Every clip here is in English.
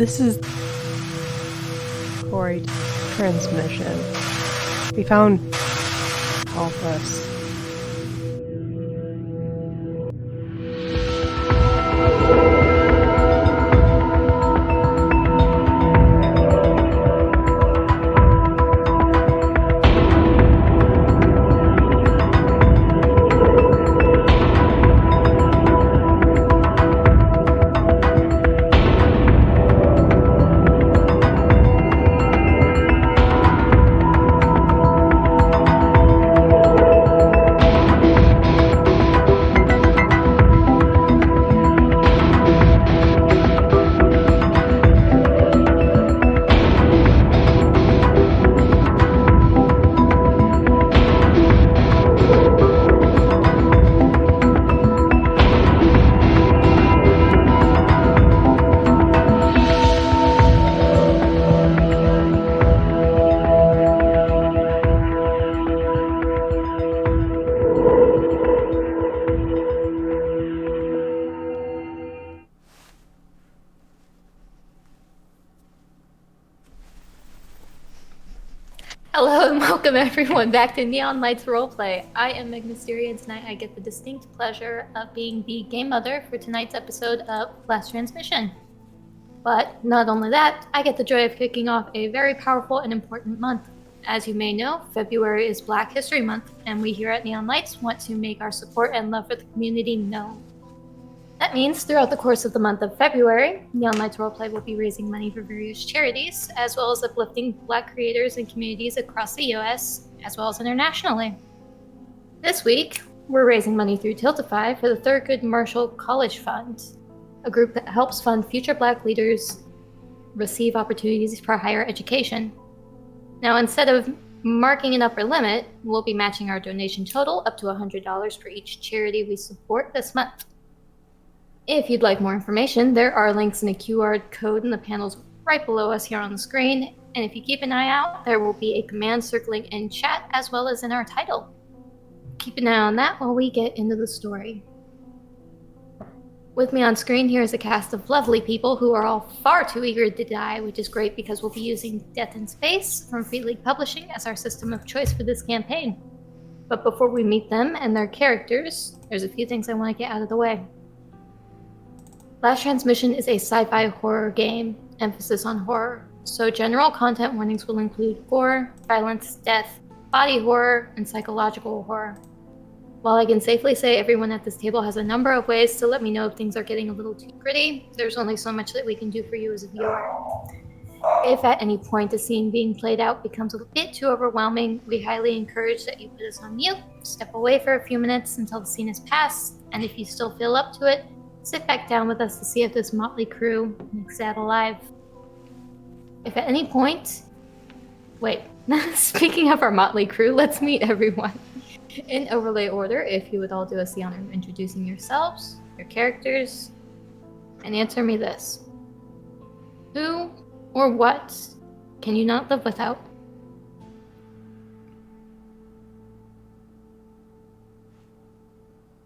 This is Corey transmission. We found all of us. Hello and welcome everyone back to Neon Lights Roleplay. I am Meg Mysteria, and tonight I get the distinct pleasure of being the game mother for tonight's episode of Last Transmission. But not only that, I get the joy of kicking off a very powerful and important month. As you may know, February is Black History Month, and we here at Neon Lights want to make our support and love for the community known. That means throughout the course of the month of February, Neon Lights Roleplay will be raising money for various charities, as well as uplifting Black creators and communities across the US, as well as internationally. This week, we're raising money through Tiltify for the Thurgood Marshall College Fund, a group that helps fund future Black leaders receive opportunities for higher education. Now, instead of marking an upper limit, we'll be matching our donation total up to $100 for each charity we support this month. If you'd like more information, there are links in a QR code in the panels right below us here on the screen, and if you keep an eye out, there will be a command circling in chat as well as in our title. Keep an eye on that while we get into the story. With me on screen here is a cast of lovely people who are all far too eager to die, which is great because we'll be using Death in Space from Free League Publishing as our system of choice for this campaign. But before we meet them and their characters, there's a few things I want to get out of the way. Last Transmission is a sci-fi horror game, emphasis on horror, so general content warnings will include gore, violence, death, body horror, and psychological horror. While I can safely say everyone at this table has a number of ways to let me know if things are getting a little too gritty, there's only so much that we can do for you as a viewer. If at any point a scene being played out becomes a bit too overwhelming, we highly encourage that you put us on mute, step away for a few minutes until the scene is passed, and if you still feel up to it, sit back down with us to see if this motley crew makes it out alive. If at any point... Wait, speaking of our motley crew, let's meet everyone. In overlay order, if you would all do us the honor of introducing yourselves, your characters, and answer me this. Who or what can you not live without?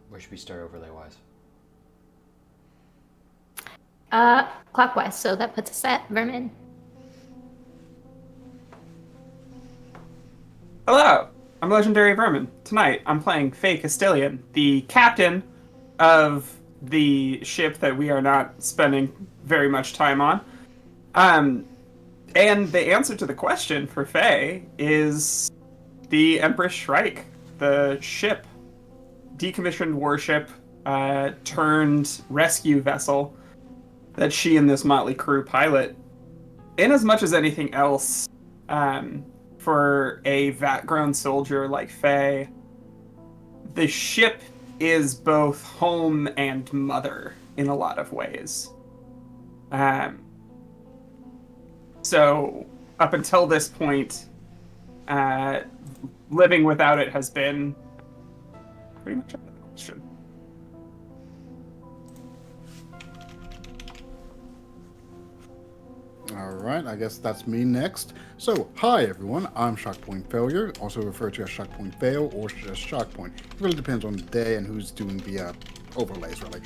Where should we start overlay-wise? Clockwise, so that puts us at Vermin. Hello, I'm Legendary Vermin. Tonight, I'm playing Faye Castilian, the captain of the ship that we are not spending very much time on. And the answer to the question for Faye is the Empress Shrike, the ship, decommissioned warship, turned rescue vessel that she and this motley crew pilot. In as much as anything else, for a vat-grown soldier like Faye, the ship is both home and mother in a lot of ways. So up until this point, living without it has been pretty much out of the question. Alright, I guess that's me next. So, hi everyone, I'm Shockpoint Failure, also referred to as Shockpoint Fail or just Shockpoint. It really depends on the day and who's doing the overlays, really.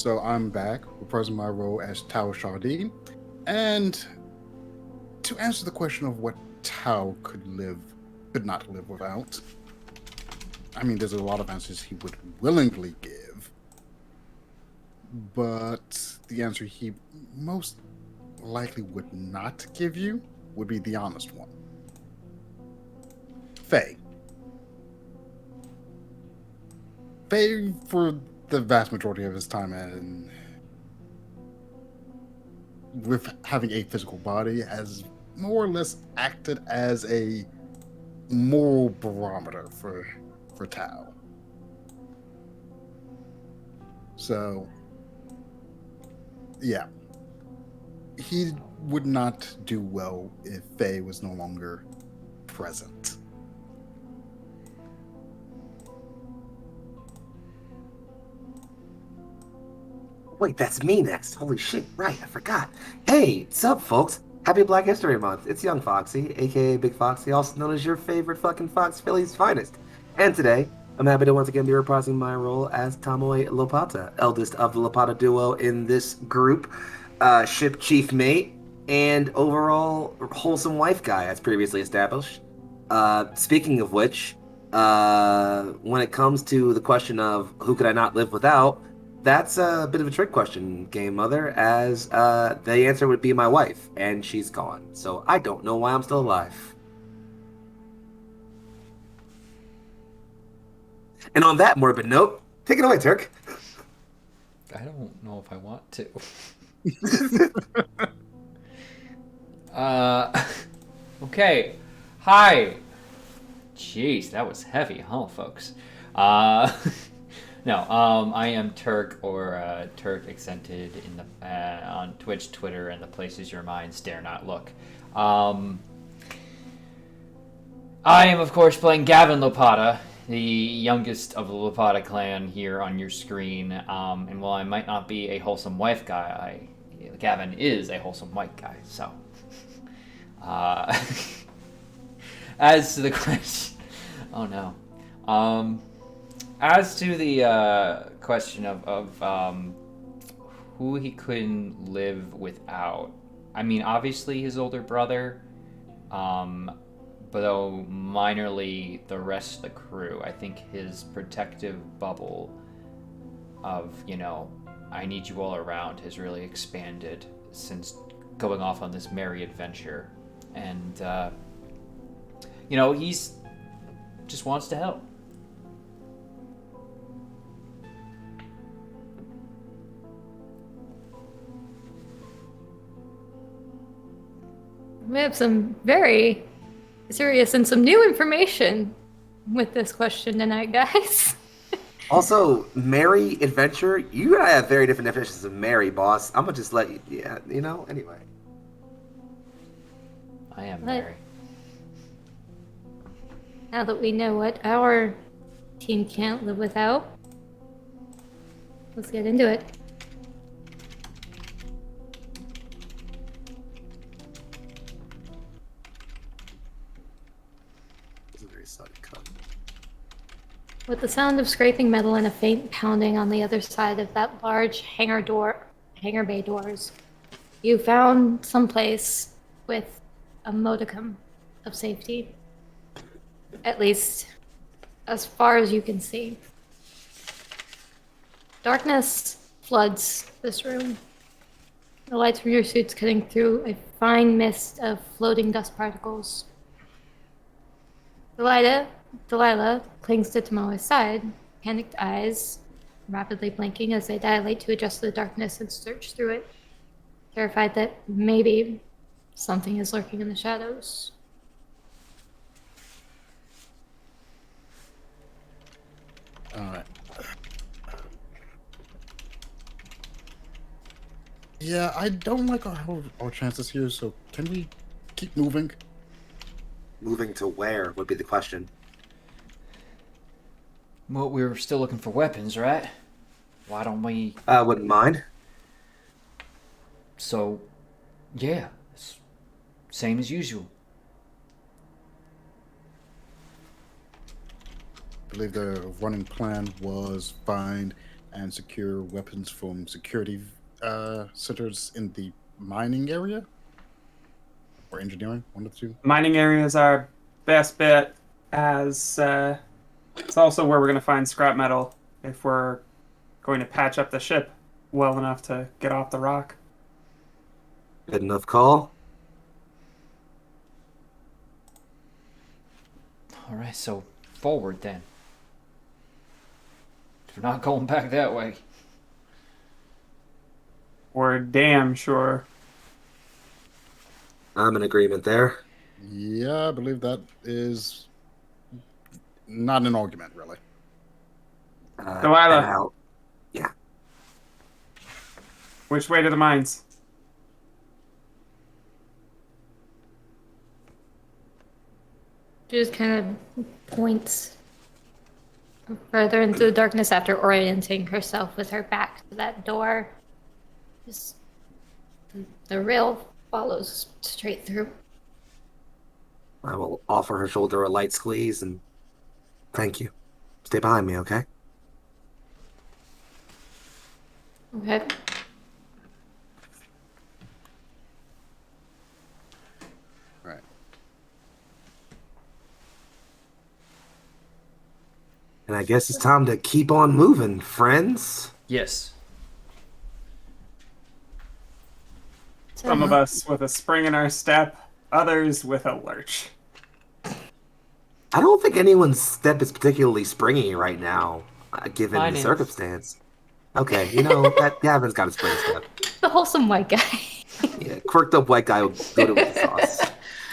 So I'm back, reprising my role as Tao Shardine. And to answer the question of what Tao could not live without, I mean, there's a lot of answers he would willingly give. But the answer he most likely would not give you would be the honest one. Faye. Faye, for the vast majority of his time and with having a physical body, has more or less acted as a moral barometer for Tao. So, yeah. He would not do well if Faye was no longer present. Wait, that's me next. Holy shit, right, I forgot. Hey, what's up, folks? Happy Black History Month. It's Young Foxy, aka Big Foxy, also known as your favorite fucking Fox Philly's finest. And today, I'm happy to once again be reprising my role as Tomoe Lopata, eldest of the Lopata duo in this group, ship chief mate, and overall wholesome wife guy, as previously established. Speaking of which, when it comes to the question of who could I not live without, that's a bit of a trick question, Game Mother, as the answer would be my wife, and she's gone. So I don't know why I'm still alive. And on that morbid note, take it away, Turk. I don't know if I want to. Okay. Hi. Jeez, that was heavy, huh, folks? No, I am Turk, or Turk accented in the on Twitch, Twitter, and the places your minds dare not look. I am, of course, playing Gavin Lopata, the youngest of the Lopata clan here on your screen. And while I might not be a wholesome wife guy, Gavin is a wholesome white guy. So, as to the question, oh no. As to the question of who he couldn't live without, I mean, obviously his older brother, but though minorly the rest of the crew. I think his protective bubble of, I need you all around has really expanded since going off on this merry adventure. And, he's just wants to help. We have some very serious and some new information with this question tonight, guys. Also, merry adventure. You and I have very different definitions of merry, boss. I'm gonna just let you, anyway. I am What? Mary. Now that we know what our team can't live without, let's get into it. With the sound of scraping metal and a faint pounding on the other side of that large hangar bay doors, you found someplace with a modicum of safety. At least, as far as you can see. Darkness floods this room. The lights from your suits cutting through a fine mist of floating dust particles. Delilah clings to Tomoe's side, panicked eyes rapidly blinking as they dilate to adjust to the darkness and search through it, terrified that maybe something is lurking in the shadows. Alright. Yeah, I don't like our chances here, so can we keep moving? Moving to where would be the question. Well, we were still looking for weapons, right? Why don't we... Wouldn't mind. So, yeah, same as usual. I believe the running plan was find and secure weapons from security centers in the mining area or engineering, one of the two. Mining area is our best bet, as it's also where we're going to find scrap metal if we're going to patch up the ship well enough to get off the rock. Good enough call. All right, so forward then. We're not going back that way. We're damn sure. I'm in agreement there. Yeah, I believe that is not an argument, really. Delilah. And out. Yeah. Which way to the mines? She just kind of points further into the darkness after orienting herself with her back to that door. Just the rail follows straight through. I will offer her shoulder a light squeeze and thank you. Stay behind me, okay? Okay. Right. And I guess it's time to keep on moving, friends. Yes. Some of us with a spring in our step, others with a lurch. I don't think anyone's step is particularly springy right now, given Mine the is. circumstance. Okay, you know, that Gavin's got a spring step. The wholesome white guy. Yeah, quirked up white guy will go to with the sauce.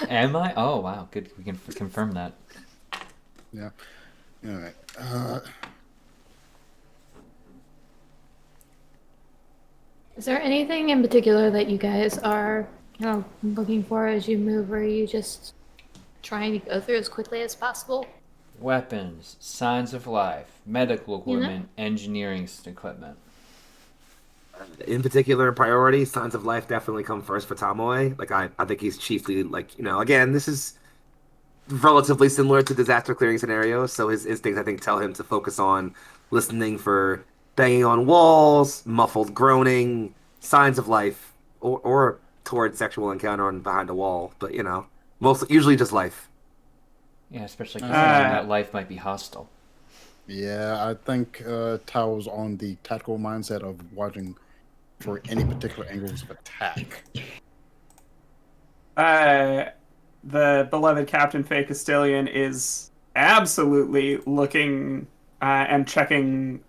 Am I? Oh, wow. Good. We can confirm that. Yeah. All right. Is there anything in particular that you guys are looking for as you move, or are you just trying to go through as quickly as possible? Weapons, signs of life, medical equipment, engineering equipment. In particular, priority, signs of life definitely come first for Tomoe. Like, I think he's chiefly, like, you know, again, this is relatively similar to disaster clearing scenarios, so his instincts, I think, tell him to focus on listening for banging on walls, muffled groaning, signs of life, or toward sexual encounter on behind a wall. But, you know, usually just life. Yeah, especially considering Uh, that life might be hostile. Yeah, I think Tao's on the tactical mindset of watching for any particular angles of attack. The beloved Captain Faye Castilian is absolutely looking and checking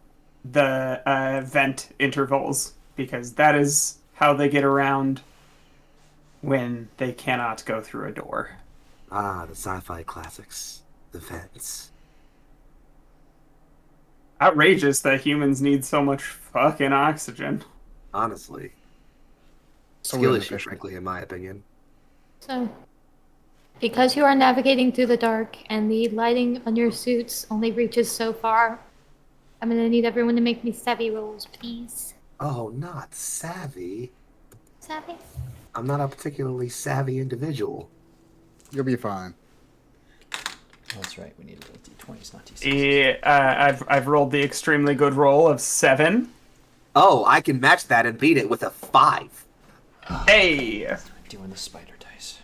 the vent intervals, because that is how they get around when they cannot go through a door. Ah, the sci-fi classics. The vents. Outrageous that humans need so much fucking oxygen. Honestly. So Skill issue, inefficient. frankly, in my opinion. So, because you are navigating through the dark and the lighting on your suits only reaches so far, I'm gonna need everyone to make me savvy rolls, please. Oh, not savvy. Savvy? I'm not a particularly savvy individual. You'll be fine. That's right. We need a little d20s, not d6s. Yeah, I've rolled the extremely good roll of 7. Oh, I can match that and beat it with a 5. Hey! I'm doing the spider dice.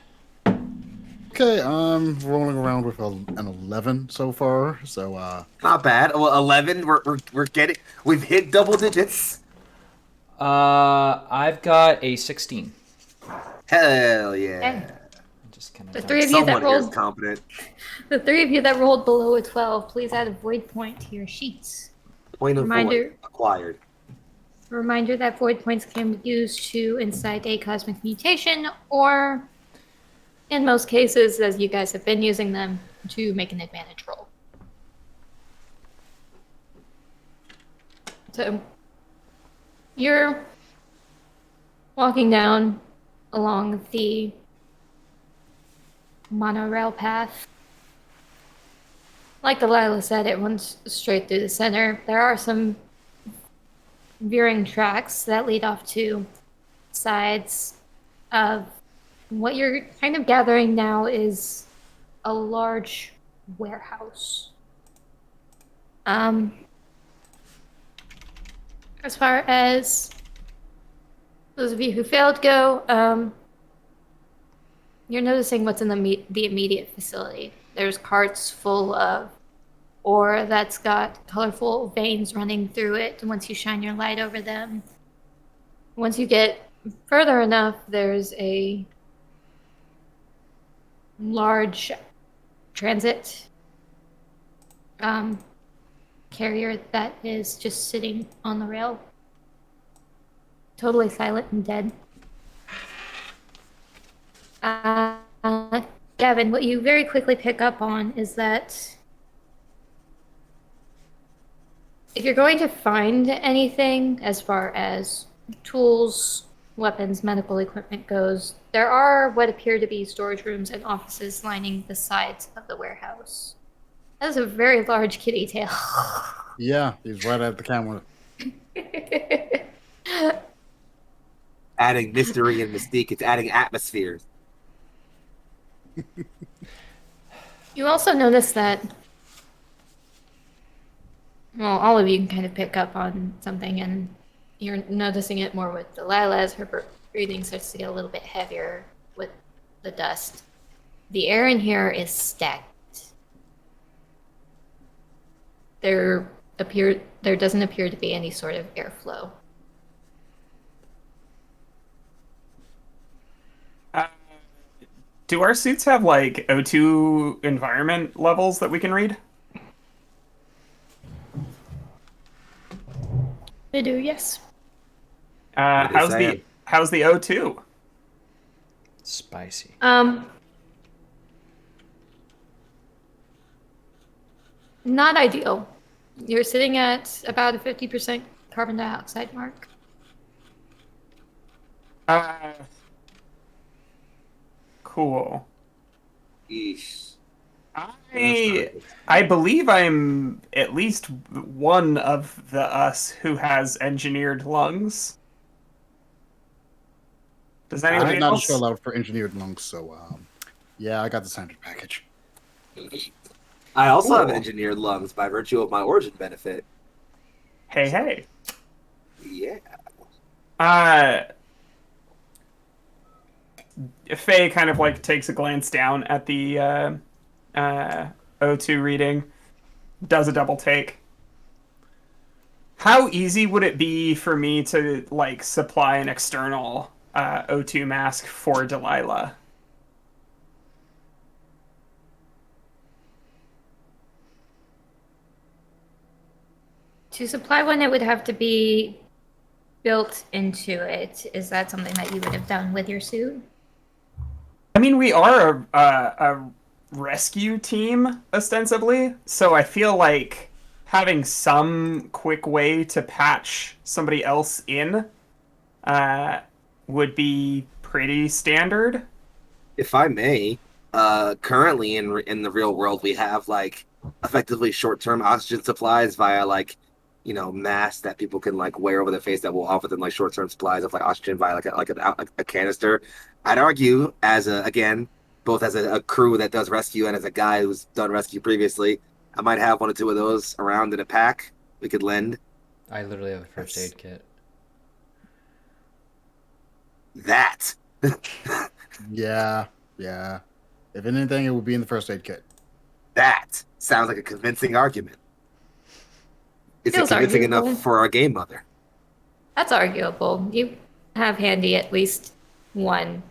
Okay, I'm rolling around with an 11 so far. So, Not bad. Well, 11. We've hit double digits. I've got a 16. Hell yeah. Okay. Just kind The of. three of you Someone that here is rolled, competent. the three of you that rolled below a 12, please add a void point to your sheets. Point of Reminder. void acquired. Reminder that void points can be used to incite a cosmic mutation, or in most cases, as you guys have been using them, to make an advantage roll. So, you're walking down along the monorail path. Like Delilah said, it runs straight through the center. There are some veering tracks that lead off to sides of what you're kind of gathering now is a large warehouse. As far as those of you who failed go, you're noticing what's in the immediate facility. There's carts full of ore that's got colorful veins running through it once you shine your light over them. Once you get further enough, there's a large transit carrier that is just sitting on the rail. Totally silent and dead. Gavin, what you very quickly pick up on is that if you're going to find anything as far as tools, weapons, medical equipment goes, there are what appear to be storage rooms and offices lining the sides of the warehouse. That is a very large kitty tail. Yeah, he's right at the camera. Adding mystery and mystique. It's adding atmospheres. You also notice that, well, all of you can kind of pick up on something, and you're noticing it more with Delilah as her breathing starts to get a little bit heavier with the dust. The air in here is stagnant. There doesn't appear to be any sort of airflow. Do our suits have like O2 environment levels that we can read? They do, yes. How's the O2? Spicy. Not ideal. You're sitting at about a 50% carbon dioxide mark. Cool. Yeesh. I believe I'm at least one of the us who has engineered lungs. Does I anybody did not else? show love for engineered lungs, so yeah, I got the standard package. I also have Cool. engineered lungs by virtue of my origin benefit. Hey. Yeah. Faye kind of like takes a glance down at the O2 reading, does a double take. How easy would it be for me to like supply an external O2 mask for Delilah? To supply one, it would have to be built into it. Is that something that you would have done with your suit? I mean, we are a rescue team, ostensibly, so I feel like having some quick way to patch somebody else in would be pretty standard. If I may, currently in the real world, we have like effectively short-term oxygen supplies via like masks that people can like wear over their face that will offer them like short-term supplies of like oxygen via like a canister. I'd argue as both as a crew that does rescue and as a guy who's done rescue previously, I might have one or two of those around in a pack we could lend. I literally have a first aid kit. That. Yeah. If anything, it would be in the first aid kit. That sounds like a convincing argument. Is it Feels convincing arguable. enough for our game mother? That's arguable. You have handy at least one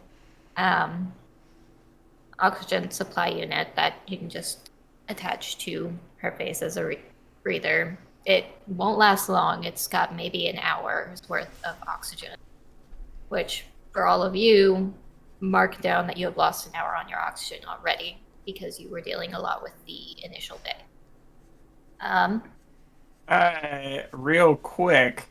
oxygen supply unit that you can just attach to her face as a breather. It won't last long. It's got maybe an hour's worth of oxygen, which for all of you, mark down that you have lost an hour on your oxygen already because you were dealing a lot with the initial day. Real quick,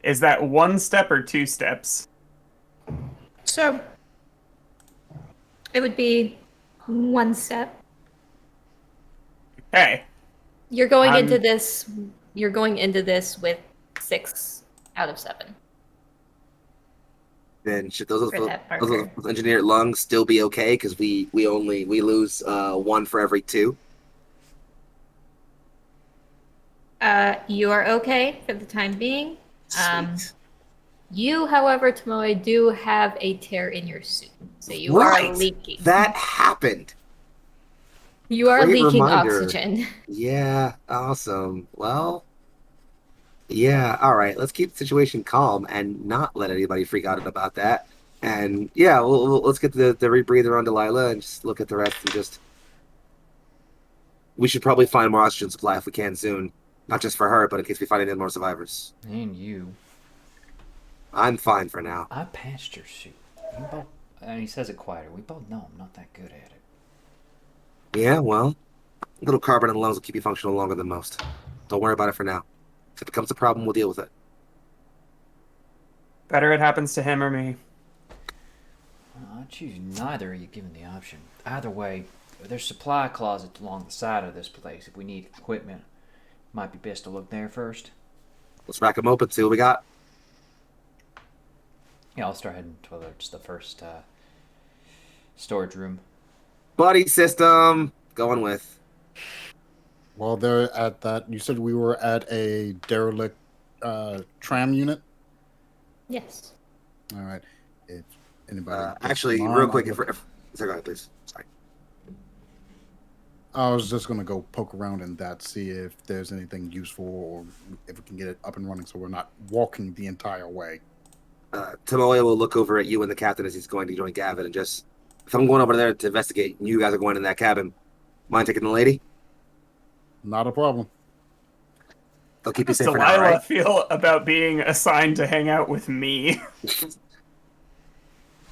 is that one step or two steps? So it would be one step. Okay. You're going into this with 6 out of 7. Then should those For that marker. engineered lungs still be okay? Because we lose one for every 2. You are okay for the time being. Sweet. You, however, Tomoe, do have a tear in your suit, so you Right. are leaking. That happened. You are Great leaking reminder. oxygen. Yeah, awesome. Well, yeah, all right. Let's keep the situation calm and not let anybody freak out about that. And yeah, let's get the rebreather on Delilah and just look at the rest and just. We should probably find more oxygen supply if we can soon. Not just for her, but in case we find any more survivors. And you. I'm fine for now. I patched your suit. You both, and he says it quieter. We both know I'm not that good at it. Yeah, well, a little carbon in the lungs will keep you functional longer than most. Don't worry about it for now. If it becomes a problem, we'll deal with it. Better it happens to him or me. I choose neither of you given the option. Either way, there's supply closets along the side of this place. If we need equipment, might be best to look there first. Let's rack them open, see what we got. Yeah, I'll start heading towards the first storage room. Buddy system, going with. While they're at that, you said we were at a derelict tram unit? Yes. All right. If anybody... Actually, real quick, sorry, go ahead, please. Sorry. I was just going to go poke around in that, see if there's anything useful or if we can get it up and running so we're not walking the entire way. Tomoe will look over at you and the captain as he's going to join Gavin and just, if I'm going over there to investigate and you guys are going in that cabin, mind taking the lady? Not a problem. They'll keep you How safe does for now, Delilah right? feel about being assigned to hang out with me?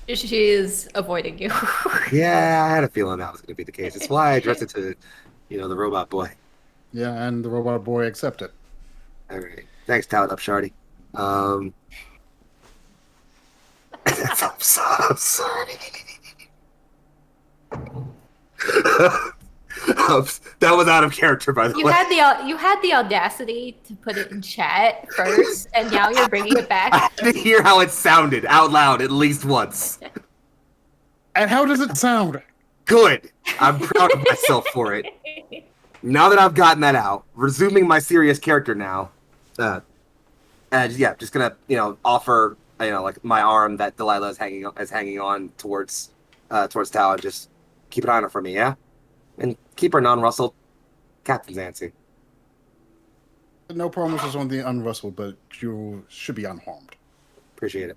She is avoiding you. Yeah, I had a feeling that was going to be the case. It's why I addressed it to, the robot boy. Yeah, and the robot boy accepted. All right. Thanks, Tout Up Shardy. I'm sorry. That was out of character, by the way. You had the audacity to put it in chat first, and now you're bringing it back. I had to hear how it sounded out loud at least once. And how does it sound? Good. I'm proud of myself for it. Now that I've gotten that out, resuming my serious character now. Just gonna offer like my arm that Delilah is hanging on towards Tao and just keep an eye on her for me, yeah, and keep her non-rustled. Captain's antsy. No promises on the unrustled, but you should be unharmed. Appreciate it.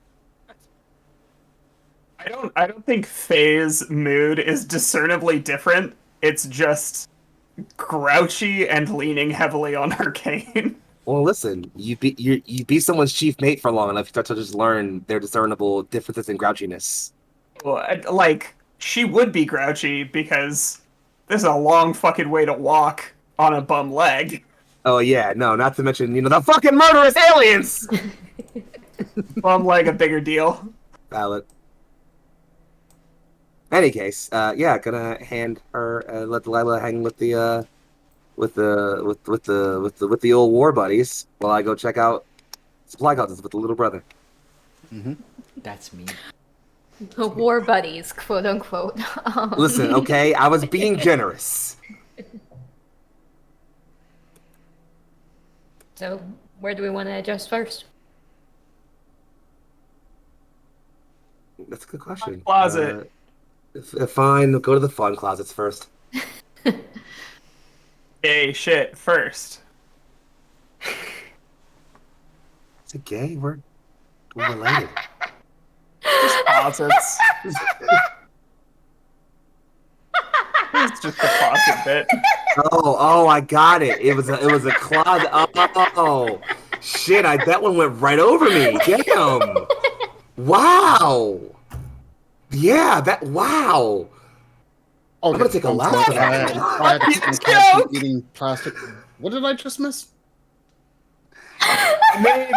I don't think Faye's mood is discernibly different. It's just grouchy and leaning heavily on Arcane. Well, listen, you be someone's chief mate for long enough, you start to just learn their discernible differences in grouchiness. Well, like, she would be grouchy because this is a long fucking way to walk on a bum leg. Oh yeah, no, not to mention the fucking murderous aliens. Bum leg a bigger deal. Valid. Any case, gonna hand her, let Delilah hang with the old war buddies while I go check out supply closets with the little brother. Mm-hmm. That's me. The war buddies, quote unquote. Listen, okay, I was being generous. So, where do we want to adjust first? That's a good question. Closet. Fine, go to the fun closets first. Gay shit first. Is it gay? We're related. Just closets. It's just the closet bit. Oh, I got it. It was a closet. Oh, shit! That one went right over me. Damn. Wow. Yeah. Wow. Okay, I'm gonna take a laugh for that. I had to keep myself from eating plastic. What did I just miss? I made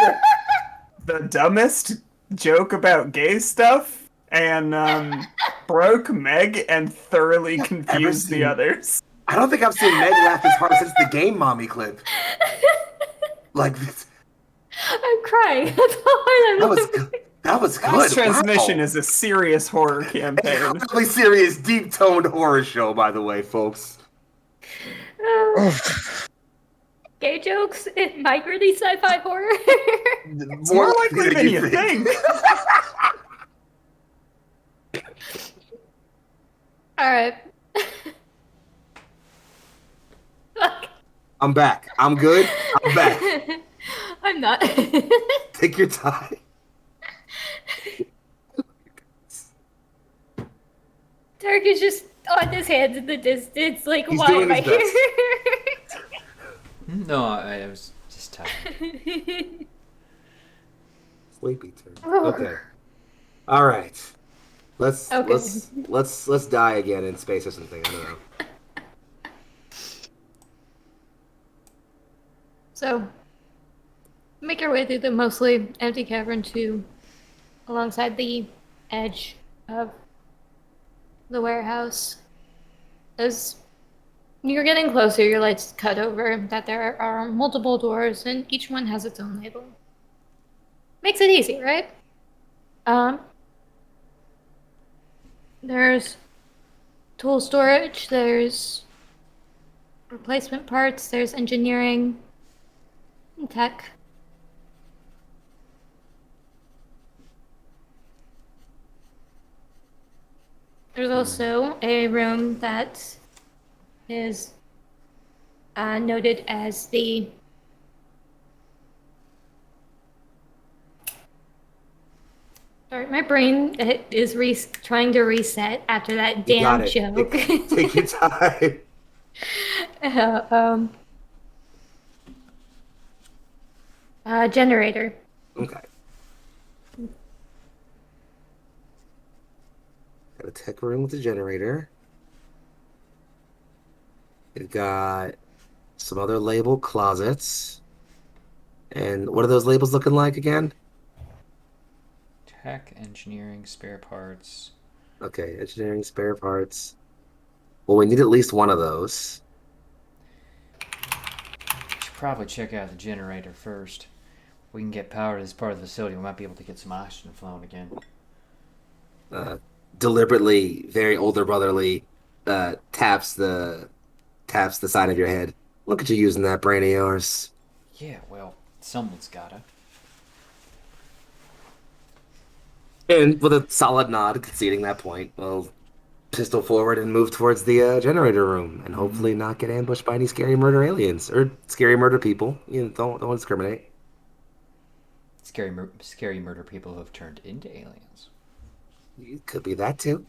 the dumbest joke about gay stuff and broke Meg and thoroughly confused the others. I don't think I've seen Meg laugh as hard since the Game Mommy clip. Like this. I'm crying. That's how hard I'm laughing. That was good. This transmission Wow. is a serious horror campaign. Incredibly serious, deep-toned horror show, by the way, folks. gay jokes in my gritty sci-fi horror. It's more likely than you think. All right. Fuck. I'm back. I'm good. I'm back. I'm not. Take your time. Tarek is just on his hands in the distance, like, He's why doing am I his best. here? No, I was just tired. Sleepy turn. Okay. All right. Let's die again in space or something. I don't know. So, make your way through the mostly empty cavern to alongside the edge of the warehouse. As you're getting closer, your lights cut over that there are multiple doors and each one has its own label. Makes it easy, right? There's tool storage, there's replacement parts, there's engineering, and tech. There's also a room that is noted as the Sorry, my brain is trying to reset after that You got damn it. joke. Take your time. Generator. Okay. Got a tech room with a generator. We've got some other label closets. And what are those labels looking like again? Tech, engineering, spare parts. Okay, engineering, spare parts. Well, we need at least one of those. Should probably check out the generator first. We can get power to this part of the facility. We might be able to get some oxygen flowing again. Deliberately, very older brotherly, taps the side of your head. Look at you using that brain of yours. Yeah, well, someone's gotta. And with a solid nod, conceding that point, we'll pistol forward and move towards the generator room, and hopefully not get ambushed by any scary murder aliens or scary murder people. You know, don't discriminate. Scary murder people who have turned into aliens. It could be that too.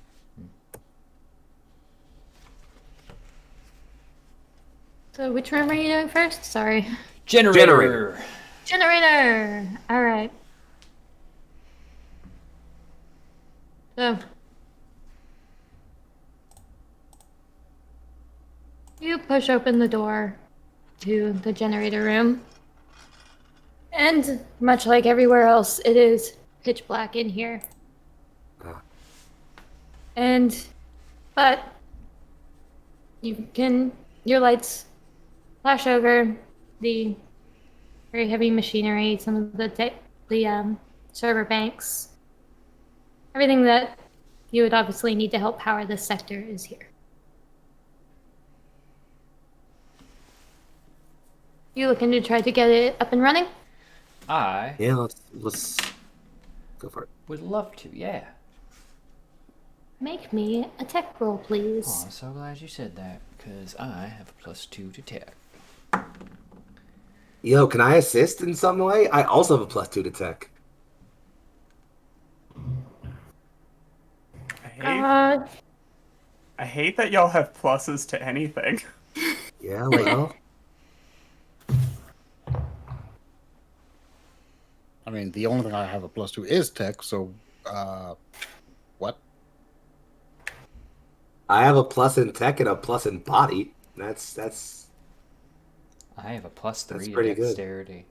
So which room are you doing first? Sorry. Generator! Generator! Alright. So. You push open the door to the generator room. And much like everywhere else, it is pitch black in here. But your lights flash over the very heavy machinery, some of the server banks. Everything that you would obviously need to help power this sector is here. You looking to try to get it up and running? Yeah, let's go for it. Would love to, yeah. Make me a tech roll, please. Oh, I'm so glad you said that, because I have a +2 to tech. Yo, can I assist in some way? I also have a +2 to tech. I hate that y'all have pluses to anything. Yeah, well. I mean, the only thing I have a +2 is tech, so, what? I have a plus in tech and a plus in body. That's I have a +3 to pretty good. dexterity.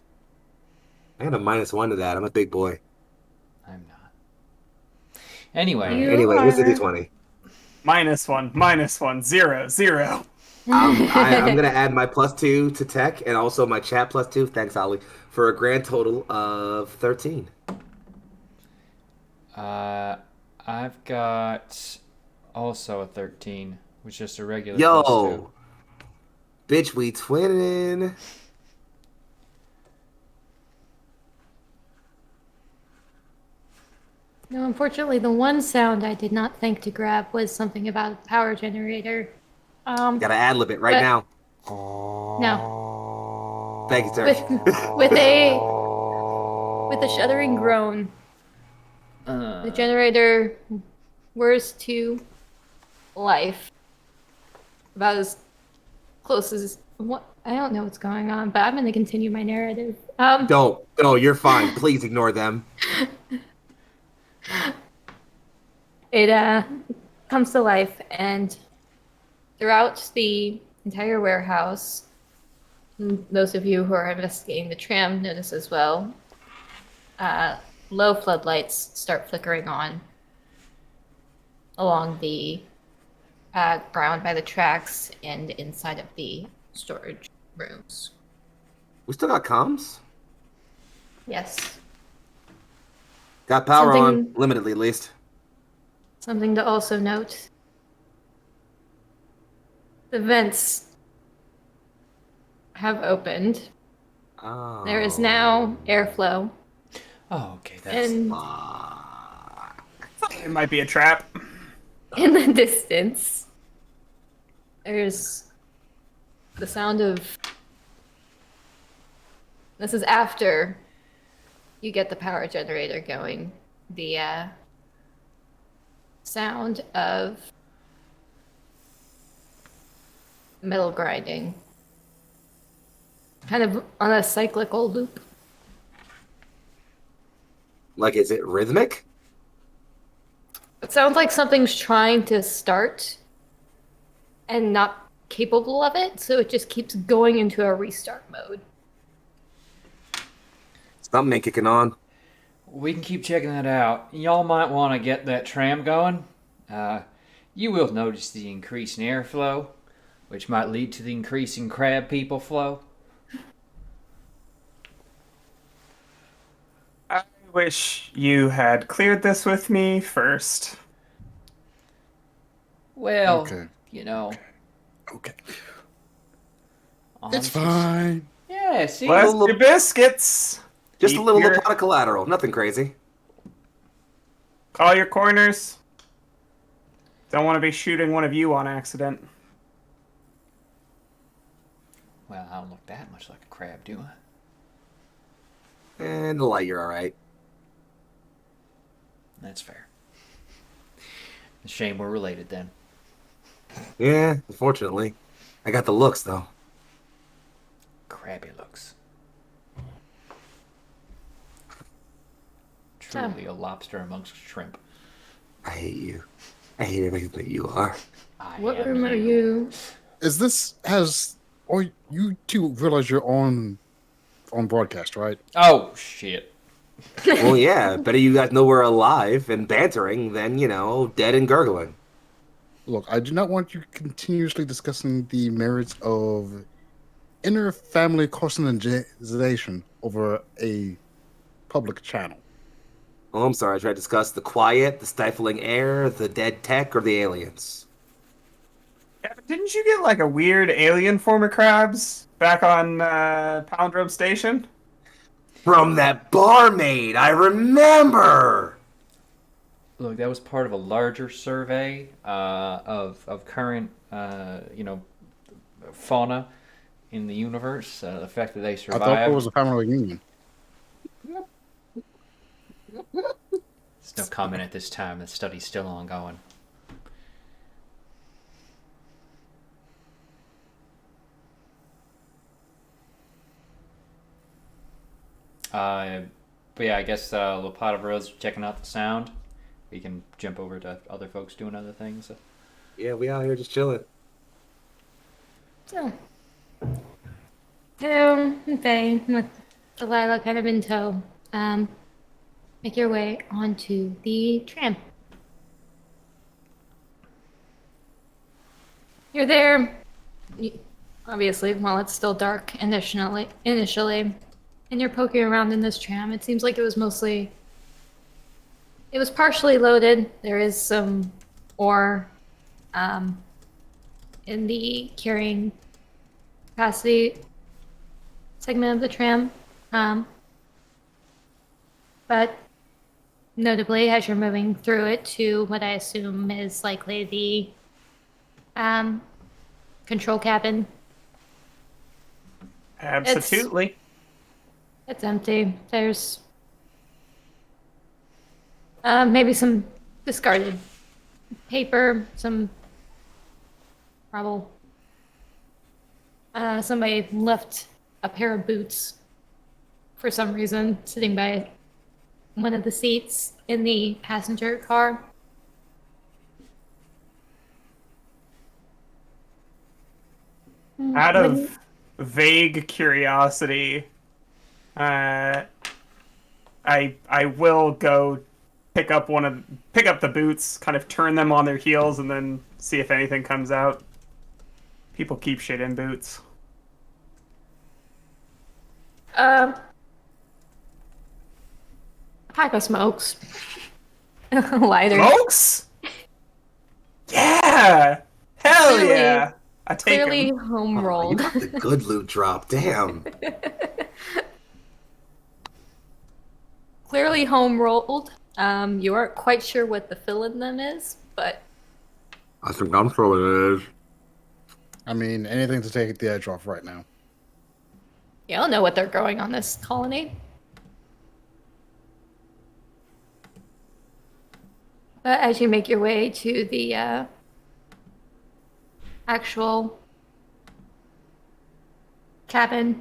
I got a -1 to that. I'm a big boy. I'm not. Anyway. Anyway, here's the D20. -1, 0, 0. I'm gonna add my +2 to tech and also my chat +2. Thanks, Ollie, for a grand total of 13. I've got also a 13, which is just a regular +2. Yo, bitch, we twinning. No, unfortunately, the one sound I did not think to grab was something about a power generator. Gotta ad-lib it right But- now. No. Thank you, sir. With a shuddering groan, the generator whirs to life. About as close as what I don't know what's going on, but I'm gonna continue my narrative. Don't. No, you're fine. Please ignore them. It comes to life, and throughout the entire warehouse, those of you who are investigating the tram notice as well, low floodlights start flickering on along the ground by the tracks and inside of the storage rooms. We still got comms? Yes. Got power on, Something- limitedly at least. Something to also note. The vents have opened. Oh. There is now airflow. Oh, okay. That's And It might be a trap. in the distance, there's the sound of. This is after you get the power generator going. The sound of metal grinding. Kind of on a cyclical loop. Like, is it rhythmic? It sounds like something's trying to start and not capable of it, so it just keeps going into a restart mode. Something ain't kicking on. We can keep checking that out. Y'all might want to get that tram going. You will notice the increase in airflow, which might lead to the increase in crab people flow. I wish you had cleared this with me first. Well, Okay. you know. Okay. on It's to- fine. Yeah, see? What? Bless your biscuits. Just a Keep little your- pot of collateral. Nothing crazy. Call your corners. Don't want to be shooting one of you on accident. Well, I don't look that much like a crab, do I? And the light, you're alright. That's fair. Shame we're related then. Yeah, unfortunately. I got the looks, though. Crabby looks. Truly a lobster amongst shrimp. I hate you. I hate everything that you are. What room are you? Is this or you two realize you're on broadcast, right? Oh, shit. Well, yeah, better you guys know we're alive and bantering than, dead and gurgling. Look, I do not want you continuously discussing the merits of inter-family carcinization over a public channel. Oh, I'm sorry. I tried to discuss the quiet, the stifling air, the dead tech, or the aliens. Yeah, but didn't you get like a weird alien form of crabs back on Palindrome Station? From that barmaid, I remember! Look, that was part of a larger survey of current, fauna in the universe. The fact that they I survived. thought it was a family reunion. There's no comment at this time. The study's still ongoing. But yeah, I guess Lopatova's checking out the sound. We can jump over to other folks doing other things. Yeah, we out here just chilling. So, Faye, with Delilah kind of in tow, make your way onto the tram. You're there, obviously, while it's still dark initially, and you're poking around in this tram. It seems like it was partially loaded. There is some ore in the carrying capacity segment of the tram. But Notably, as you're moving through it to what I assume is likely the control cabin, Absolutely. it's empty. There's maybe some discarded paper, some rubble. Somebody left a pair of boots for some reason sitting by one of the seats in the passenger car. Out of vague curiosity, I will go pick up the boots, kind of turn them on their heels, and then see if anything comes out. People keep shit in boots. Pack of smokes. Lighter. Smokes? Yeah! Hell Clearly- yeah! I take Clearly them. home Oh, you rolled. got the good loot drop. Damn. Clearly home rolled. You aren't quite sure what the fill in them is, but I think I'm throwing it. I mean, anything to take the edge off right now. you don't know what they're growing on this colony. But as you make your way to the actual cabin,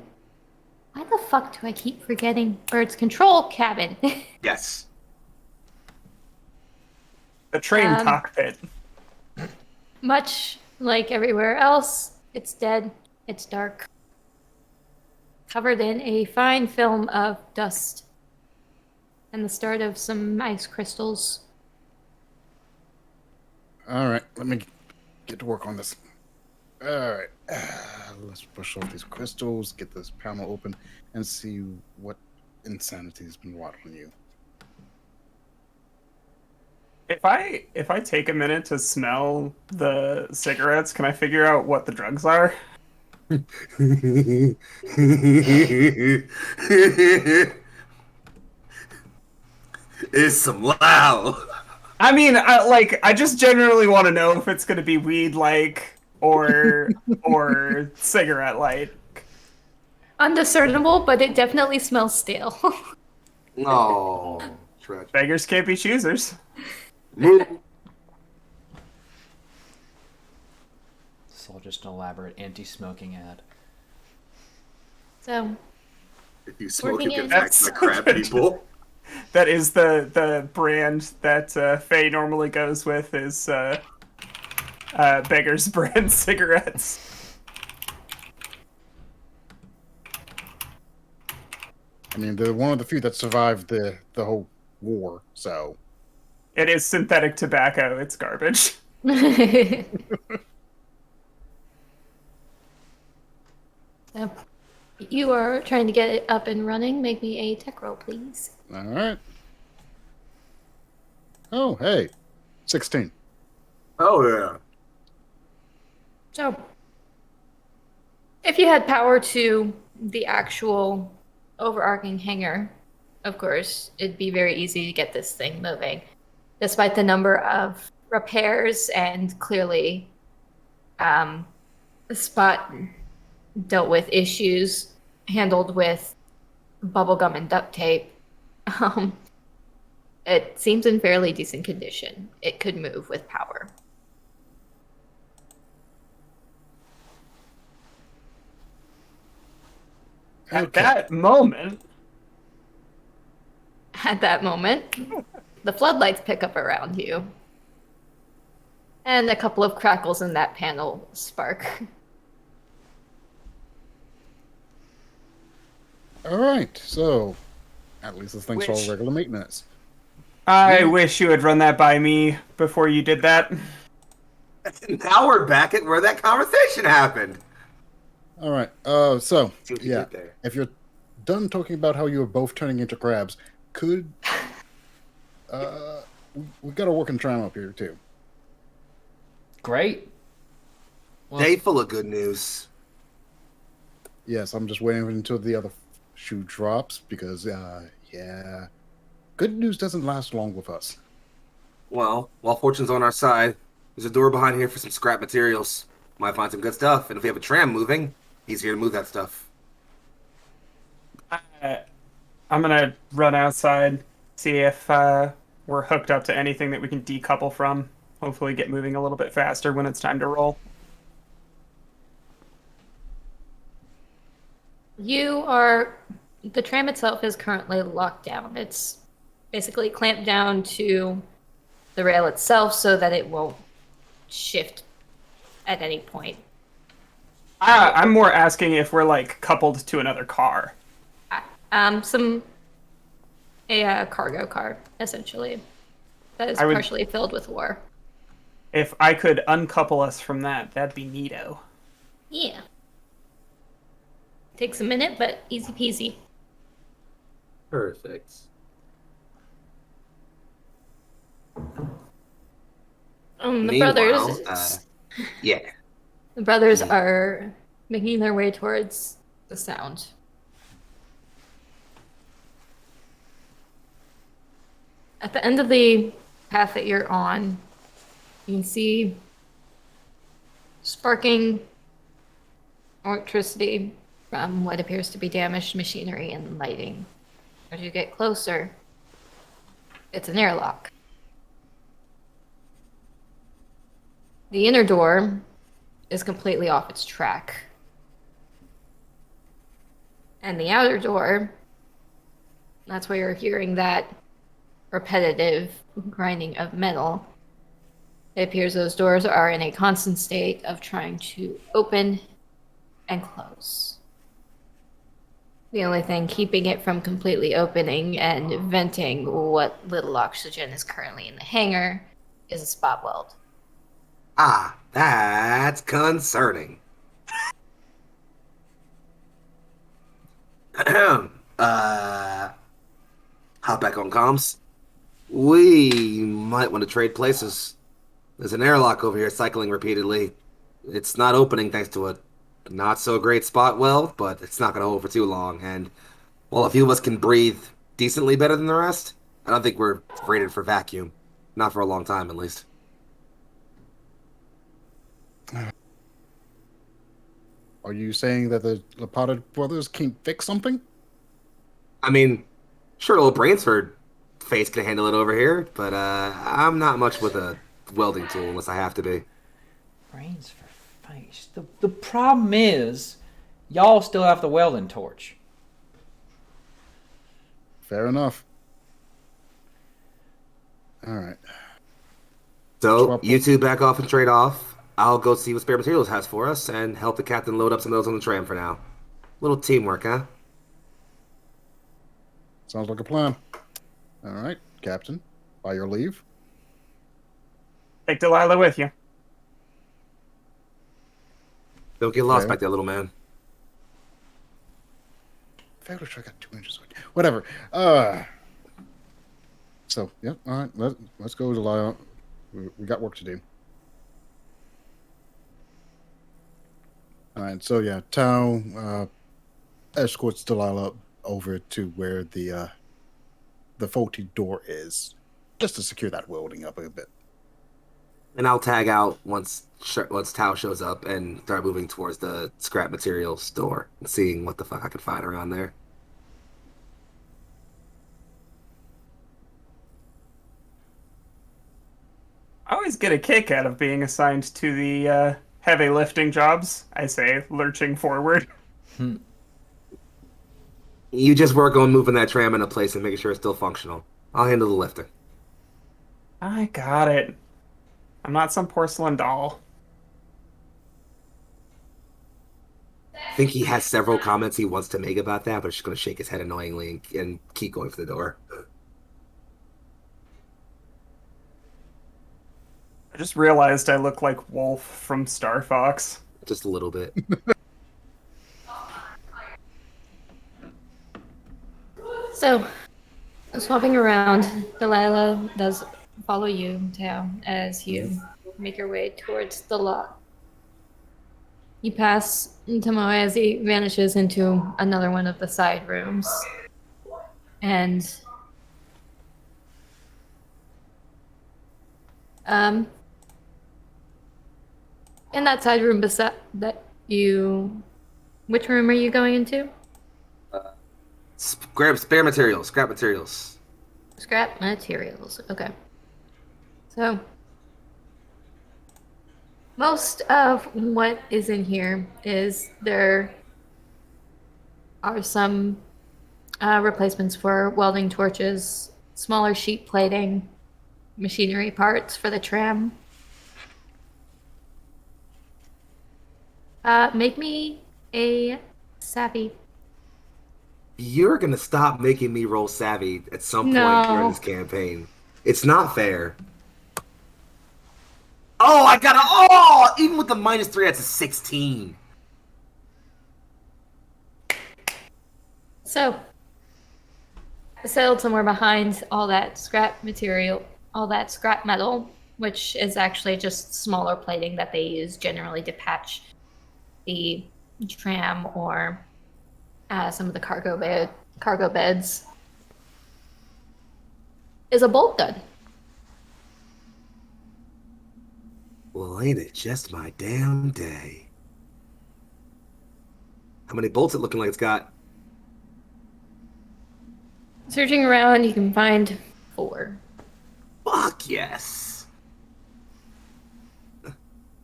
why the fuck do I keep forgetting Bird's control cabin? Yes. The train cockpit. Much like everywhere else, it's dead, it's dark, covered in a fine film of dust and the start of some ice crystals. All right, let me get to work on this. All right, let's push off these crystals, get this panel open, and see what insanity has been wrought on you. If I take a minute to smell the cigarettes, can I figure out what the drugs are? It's some loud. I mean, I just generally want to know if it's going to be weed-like or cigarette-like. Undiscernible, but it definitely smells stale. No. Tragic. Beggars can't be choosers. Move. It's all just an elaborate anti-smoking ad. So, If you smoke, Working you get in- back to the crab people. That is the brand that Faye normally goes with is Beggar's brand cigarettes. I mean, they're one of the few that survived the whole war, so It is synthetic tobacco. It's garbage. so, you are trying to get it up and running. Make me a tech roll, please. all right. Oh, hey, 16. Oh yeah. So, if you had power to the actual overarching hangar, of course, it'd be very easy to get this thing moving. Despite the number of repairs and clearly the spot dealt with issues handled with bubblegum and duct tape, it seems in fairly decent condition. It could move with power. At Okay. that moment, At that moment, the floodlights pick up around you. And a couple of crackles in that panel spark. All right, so at least this thing's all Which- regular maintenance. I wish you had run that by me before you did that. Now we're back at where that conversation happened. All right, so See what you yeah, did there. if you're done talking about how you were both turning into crabs, could we got a working tram up here too? Great. Well, Day full of good news. Yes, I'm just waiting until the other shoe drops because yeah, good news doesn't last long with us. Well, while fortune's on our side, there's a door behind here for some scrap materials. Might find some good stuff, and if we have a tram moving, easier to move that stuff. I'm gonna run outside, see if we're hooked up to anything that we can decouple from. Hopefully get moving a little bit faster when it's time to roll. The tram itself is currently locked down. It's basically clamped down to the rail itself so that it won't shift at any point. I'm more asking if we're like coupled to another car. A cargo car, essentially, that is partially filled with war. If I could uncouple us from that, that'd be neato. Yeah. Takes a minute, but easy peasy. Perfect. The Meanwhile, brothers. yeah. The brothers are making their way towards the sound. At the end of the path that you're on, you can see sparking electricity from what appears to be damaged machinery and lighting. As you get closer, it's an airlock. The inner door is completely off its track. And the outer door, that's where you're hearing that repetitive grinding of metal. It appears those doors are in a constant state of trying to open and close. The only thing keeping it from completely opening and venting what little oxygen is currently in the hangar is a spot weld. Ah, that's concerning. Hop back on comms. We might want to trade places. There's an airlock over here cycling repeatedly. It's not opening thanks to a not so great spot weld, but it's not going to hold for too long. And while a few of us can breathe decently better than the rest, I don't think we're rated for vacuum. Not for a long time, at least. Are you saying that the Lapata brothers can't fix something? I mean, sure, old Brainsford face can handle it over here, but I'm not much with a welding tool unless I have to be. Brains for face. The problem is, y'all still have the welding torch. Fair enough. All right. So, you two back off and trade off. I'll go see what Spare Materials has for us and help the captain load up some of those on the tram for now. Little teamwork, huh? Sounds like a plan. All right, Captain. By your leave. Take Delilah with you. Don't get lost Okay. back there, little man. I got 2 inches. Whatever. So, yeah, all right. Let's go, Delilah. We got work to do. All right, so yeah, Tao escorts Delilah over to where the faulty door is, just to secure that welding up a bit. And I'll tag out once Tao shows up and start moving towards the scrap materials store and seeing what the fuck I can find around there. I always get a kick out of being assigned to the heavy lifting jobs. I say, lurching forward. You just work on moving that tram into place and making sure it's still functional. I'll handle the lifting. I got it. I'm not some porcelain doll. I think he has several comments he wants to make about that, but he's just going to shake his head annoyingly and keep going for the door. I just realized I look like Wolf from Star Fox. Just a little bit. So, swapping around, Delilah does follow you, Tao, as you make your way towards the lot. You pass Tomoe as he vanishes into another one of the side rooms. And Um, in that side room beside that you, which room are you going into? Grab spare materials, scrap materials. Scrap materials. Okay. So, most of what is in here is there are some replacements for welding torches, smaller sheet plating, machinery parts for the tram. Make me a savvy. You're gonna stop making me roll savvy at some point during No. this campaign. It's not fair. Oh, I got a even with the -3, that's a 16. So, settled somewhere behind all that scrap material, all that scrap metal, which is actually just smaller plating that they use generally to patch the tram or some of the cargo beds, is a bolt gun. Well, ain't it just my damn day? How many bolts it looking like it's got? Searching around, you can find 4. Fuck yes.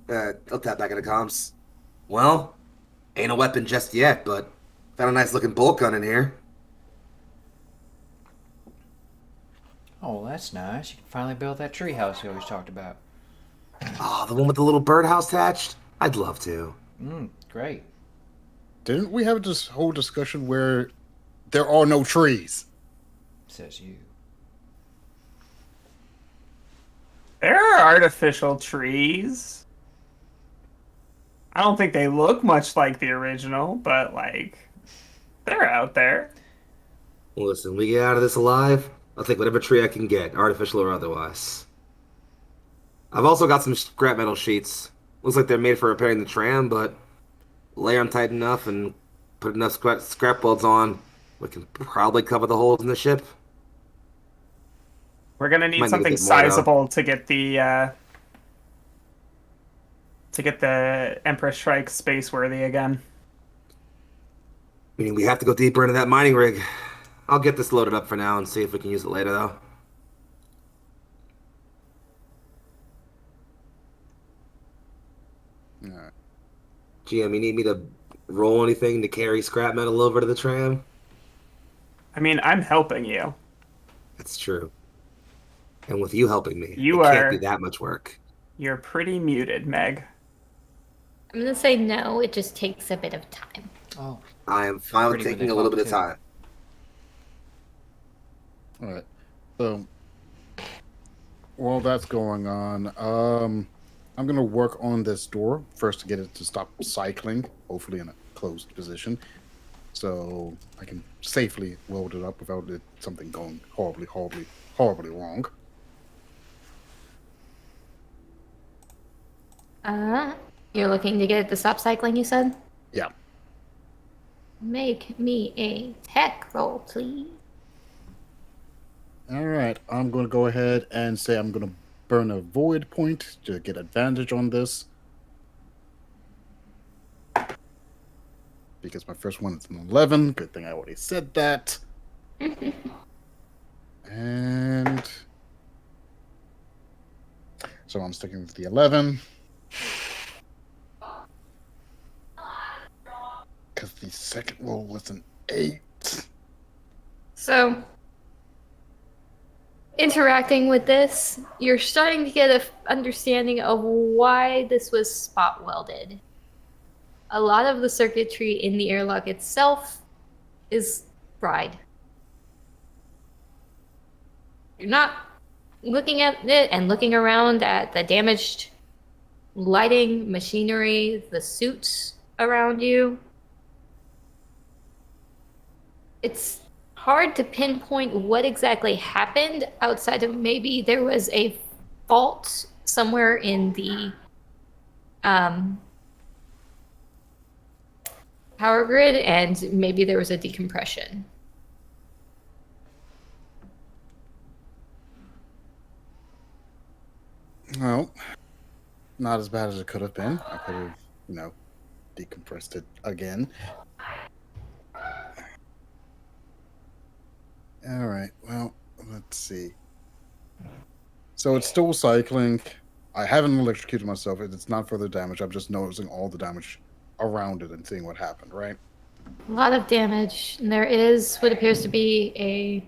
I'll tap back into comms. Well, ain't a weapon just yet, but found a nice looking bolt gun in here. Oh, that's nice. You can finally build that treehouse you always talked about. Oh, the one with the little birdhouse attached? I'd love to. Great. Didn't we have this whole discussion where there are no trees? Says you. There are artificial trees. I don't think they look much like the original, but like they're out there. Well, listen, we get out of this alive, I'll take whatever tree I can get, artificial or otherwise. I've also got some scrap metal sheets. Looks like they're made for repairing the tram, but lay them tight enough and put enough scrap welds on, we can probably cover the holes in the ship. We're gonna need Might need a something bit more, though. sizable to get the Empress Strike space worthy again. Meaning we have to go deeper into that mining rig. I'll get this loaded up for now and see if we can use it later, though. Alright. GM, you need me to roll anything to carry scrap metal over to the tram? I mean, I'm helping you. That's true. And with you helping me, You it can't are- be that much work. You're pretty muted, Meg. I'm gonna say no, it just takes a bit of time. Oh, I am fine with Pretty when taking they a little talk, bit of too. time. All right. So while that's going on, I'm gonna work on this door first to get it to stop cycling, hopefully in a closed position, so I can safely load it up without something going horribly wrong. You're looking to get it to stop cycling, you said? Yeah. Make me a tech roll, please. All right. I'm gonna go ahead and say I'm gonna burn a void point to get advantage on this. Because my first one is an 11. Good thing I already said that. And so I'm sticking with the 11. Because the second roll was an 8. So, interacting with this, you're starting to get an understanding of why this was spot welded. A lot of the circuitry in the airlock itself is fried. You're not looking at it and looking around at the damaged lighting, machinery, the suits around you. It's hard to pinpoint what exactly happened outside of maybe there was a fault somewhere in the power grid and maybe there was a decompression. All Not as bad as it could have been. I could have, decompressed it again. All right. Well, let's see. So it's still cycling. I haven't electrocuted myself. It's not further damage. I'm just noticing all the damage around it and seeing what happened, right? A lot of damage. And there is what appears to be a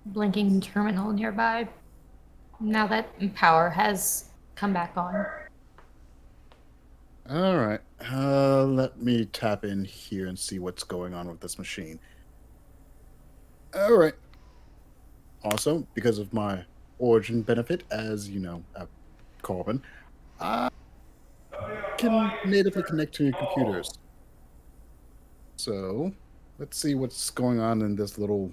blinking terminal nearby. Now that power has come back on. All right. Let me tap in here and see what's going on with this machine. All right. Also, because of my origin benefit as, a carbon, I can natively connect to your computers. So, let's see what's going on in this little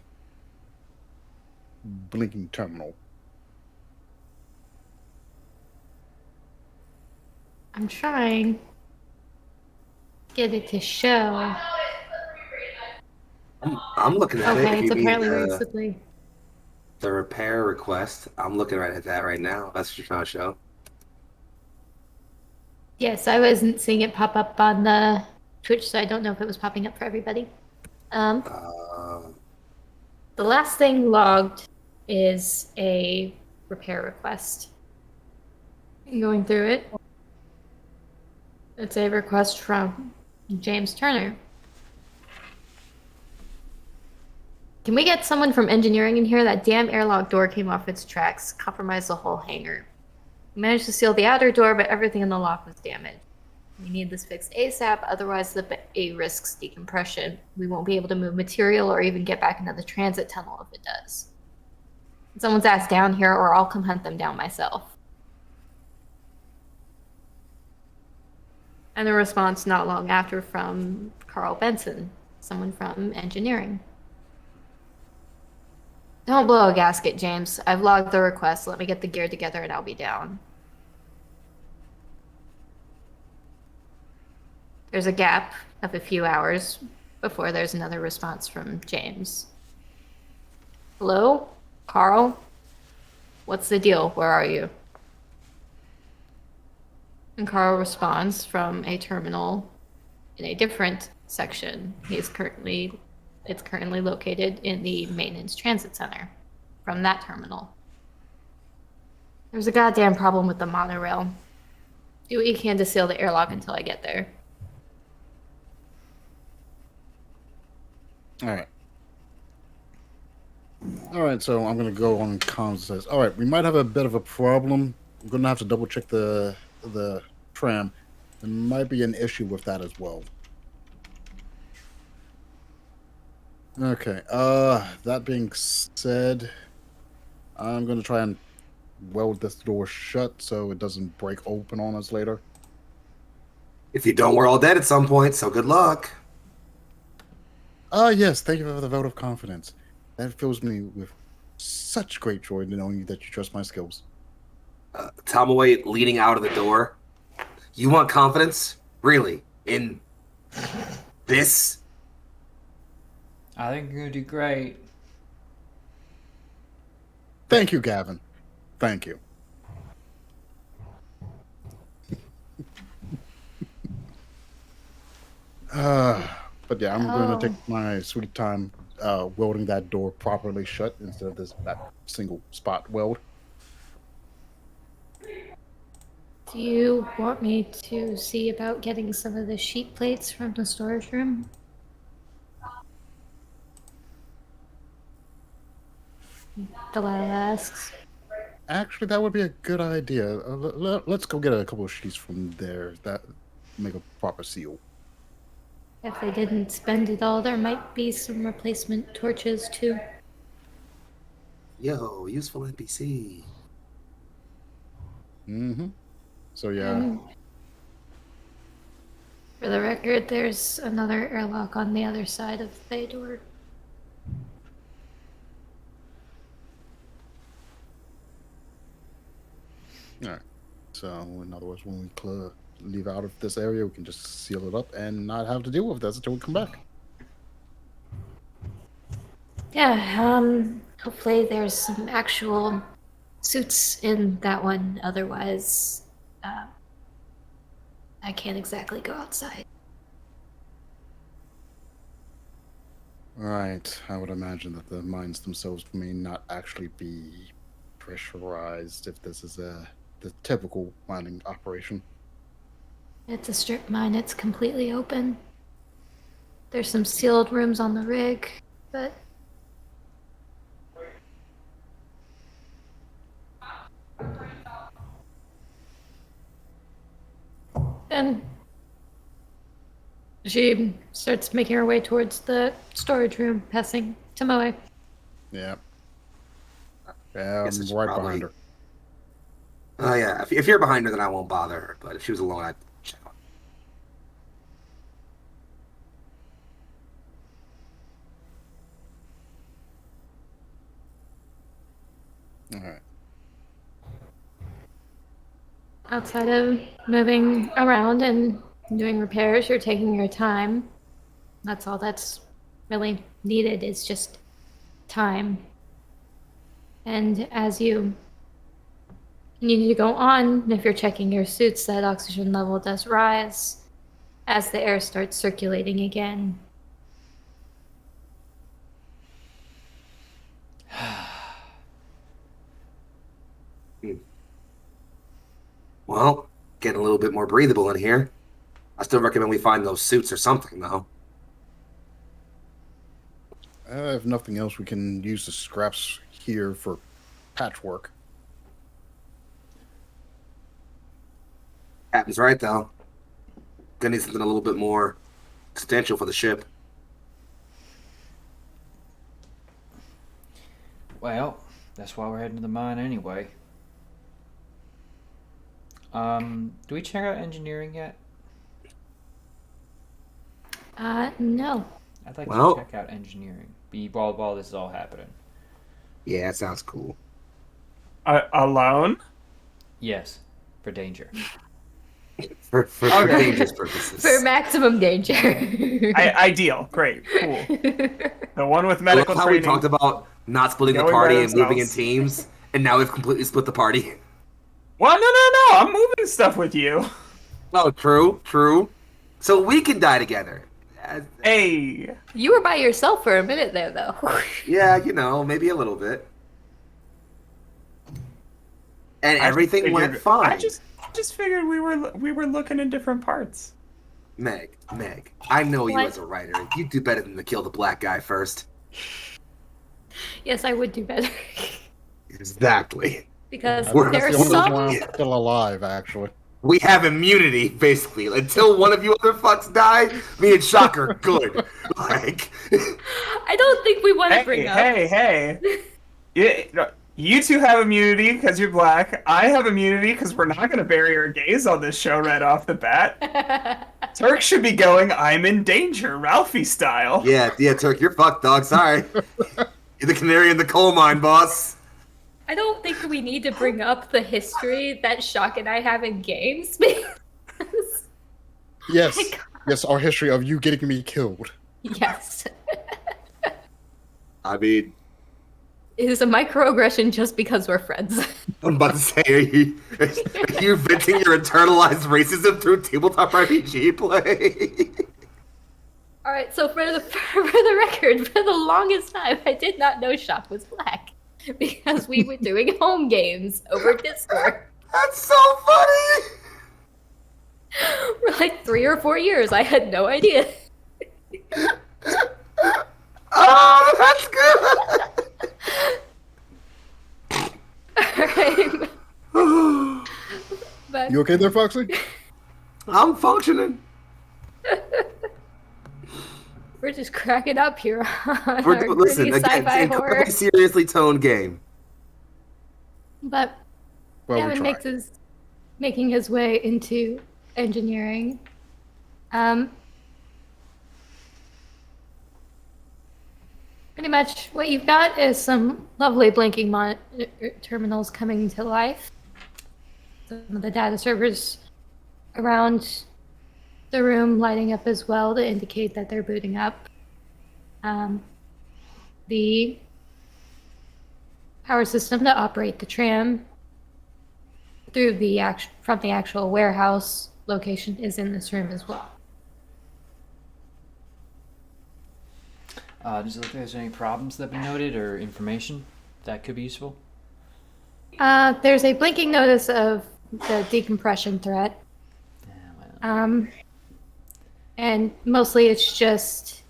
blinking terminal. I'm trying to get it to show. I'm looking at it. Okay, If it's you need apparently basically. the repair request, I'm looking right at that right now. That's what you're trying to show. Yes, I wasn't seeing it pop up on the Twitch, so I don't know if it was popping up for everybody. Uh, The last thing logged is a repair request. Going through it, it's a request from James Turner. Can we get someone from engineering in here? That damn airlock door came off its tracks, compromised the whole hangar. We managed to seal the outer door, but everything in the lock was damaged. We need this fixed ASAP, otherwise the Bay risks decompression. We won't be able to move material or even get back into the transit tunnel if it does. Someone's ass down here, or I'll come hunt them down myself. And a response not long after from Carl Benson, someone from engineering. Don't blow a gasket, James. I've logged the request. Let me get the gear together and I'll be down. There's a gap of a few hours before there's another response from James. Hello? Carl? What's the deal? Where are you? And Carl responds from a terminal in a different section. It's currently located in the maintenance transit center from that terminal. There's a goddamn problem with the monorail. Do what you can to seal the airlock until I get there. All right, so I'm going to go on comms and says, all right, we might have a bit of a problem. I'm going to have to double check the tram. There might be an issue with that as well. Okay, that being said, I'm going to try and weld this door shut so it doesn't break open on us later. if you don't, we're all dead at some point, so good luck. Yes, thank you for the vote of confidence. That fills me with such great joy knowing that you trust my skills. Tom away leaning out of the door. You want confidence? Really? In this? I think you're gonna do great. Thank you, Gavin. Thank you. But yeah, I'm going to take my sweet time welding that door properly shut instead of that single spot weld. Do you want me to see about getting some of the sheet plates from the storage room? Delilah asks. Actually, that would be a good idea. Let's go get a couple of sheets from there that make a proper seal. If they didn't spend it all, there might be some replacement torches too. Yo, useful NPC. Mm-hmm. So yeah. For the record, there's another airlock on the other side of the bay door. All right. So in other words, when we leave out of this area, we can just seal it up and not have to deal with this until we come back. Yeah, hopefully there's some actual suits in that one. Otherwise, I can't exactly go outside. Right. I would imagine that the mines themselves may not actually be pressurized if this is the typical mining operation. It's a strip mine, it's completely open. There's some sealed rooms on the rig, but then she starts making her way towards the storage room, passing Tomoe. Yeah. Guess it's Right probably- behind her. Oh yeah, if you're behind her, then I won't bother her. But if she was alone, I'd check on All right. Outside of moving around and doing repairs, you're taking your time. That's all that's really needed is just time. And as you continue to go on, if you're checking your suits, that oxygen level does rise as the air starts circulating again. Well, getting a little bit more breathable in here. I still recommend we find those suits or something, though. If nothing else, we can use the scraps here for patchwork. Captain's right, though. Gonna need something a little bit more substantial for the ship. Well, that's why we're heading to the mine anyway. Do we check out engineering yet? No. I'd like Well- to check out engineering. While this is all happening. Yeah, that sounds cool. Alone? Yes, for danger. For Okay. dangerous purposes. For maximum danger. Ideal. Great. Cool. The one with I medical love how we training. talked about not splitting the Going by party and moving in themselves. teams, and now we've completely split the party. Well, no. I'm moving stuff with you. Oh, true. So we can die together. Hey. You were by yourself for a minute there, though. Yeah, maybe a little bit. And everything went fine. I just figured we were looking in different parts. Meg, I know you What? as a writer. You'd do better than to kill the black guy first. Yes, I would do better. Exactly. Because We're- there are That's the only some. reason I'm still alive, actually. We have immunity, basically. Until one of you other fucks die, me and Shock are good. Like, I don't think we want to bring up. Hey. You two have immunity because you're black. I have immunity because we're not going to bury our gays on this show right off the bat. Turk should be going, I'm in danger, Ralphie style. yeah, Turk, you're fucked, dog. Sorry. You're the canary in the coal mine, boss. I don't think we need to bring up the history that Shock and I have in games. Because, Yes. my God. Yes, our history of you getting me killed. yes, I mean, it is a microaggression just because we're friends. I'm about to say, are you venting your internalized racism through tabletop RPG play? All right, so for the record, for the longest time, I did not know Shock was black because we were doing home games over Discord That's so funny! for like 3 or 4 years. I had no idea. Oh, that's good! Alright. But You okay there, Foxy? I'm functioning. we're just cracking up here on We're, our listen, gritty again, sci-fi it's an horror. incredibly seriously toned game. But Well, we Gavin tried. making his way into engineering. Pretty much what you've got is some lovely blinking terminals coming to life. Some of the data servers around the room lighting up as well to indicate that they're booting up. The power system to operate the tram through from the actual warehouse location is in this room as well. Does it look like there's any problems that have been noted or information that could be useful? There's a blinking notice of the decompression threat. And mostly it's just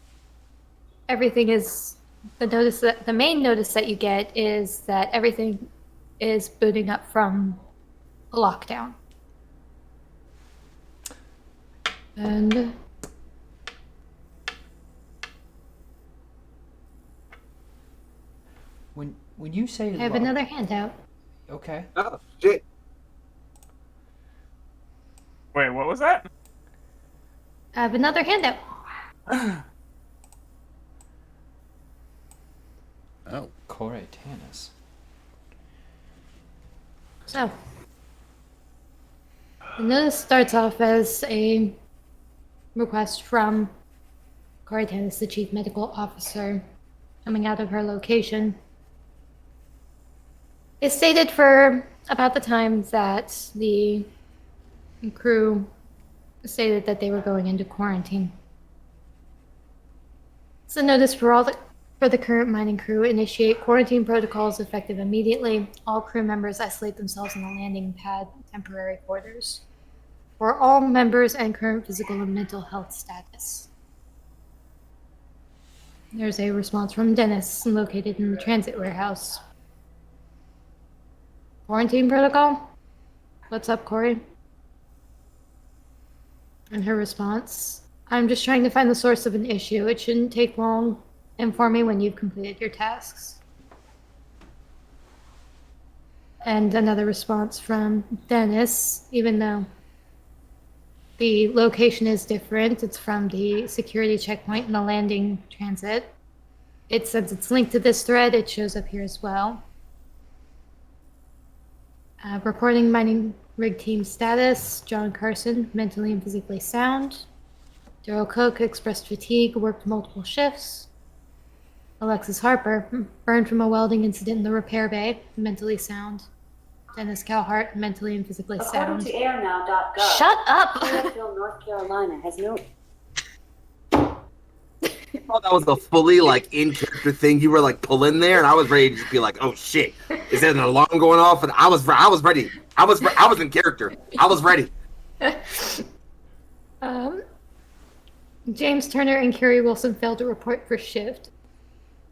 everything is the main notice that you get is that everything is booting up from a lockdown. And When you say I have another handout. Okay. Oh, shit. Wait, what was that? I have another handout. Oh. Corey Tanis. So, the notice starts off as a request from Corey Tanis, the chief medical officer, coming out of her location. It's stated for about the time that the crew stated that they were going into quarantine. It's a notice for the current mining crew. Initiate quarantine protocols effective immediately. All crew members isolate themselves in the landing pad temporary quarters. For all members and current physical and mental health status. There's a response from Dennis, located in the transit warehouse. Quarantine protocol? What's up, Corey? And her response, I'm just trying to find the source of an issue. It shouldn't take long. Inform me when you've completed your tasks. And another response from Dennis, even though the location is different, it's from the security checkpoint in the landing transit. Since it's linked to this thread, it shows up here as well. Reporting mining rig team status. John Carson, mentally and physically sound. Daryl Cook expressed fatigue, worked multiple shifts. Alexis Harper, burned from a welding incident in the repair bay, mentally sound. Dennis Calhart, mentally and physically sound. According to airnow.gov, Shut up! Fairfield, North Carolina has no... Oh, that was a fully like in character thing you were like pulling there, and I was ready to just be like, "Oh shit, is there an alarm going off?" And I was ready. I was in character. I was ready. James Turner and Kerry Wilson failed to report for shift.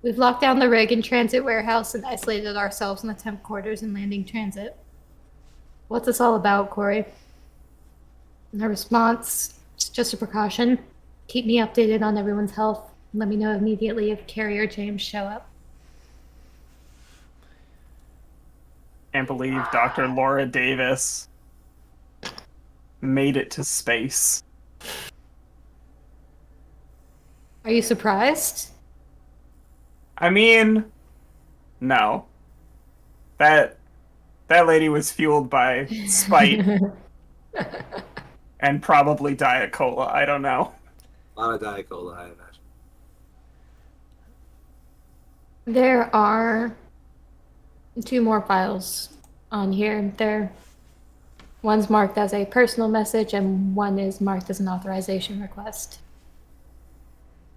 We've locked down the rig and transit warehouse and isolated ourselves in the temp quarters and landing transit. What's this all about, Corey? And her response, it's just a precaution. Keep me updated on everyone's health. Let me know immediately if Carrie or James show up. Can't believe Dr. Laura Davis made it to space. Are you surprised? I mean, no. That lady was fueled by spite and probably Diet Cola. I don't know. A lot of Diet Cola, I imagine. There are 2 more files on here. One's marked as a personal message and one is marked as an authorization request.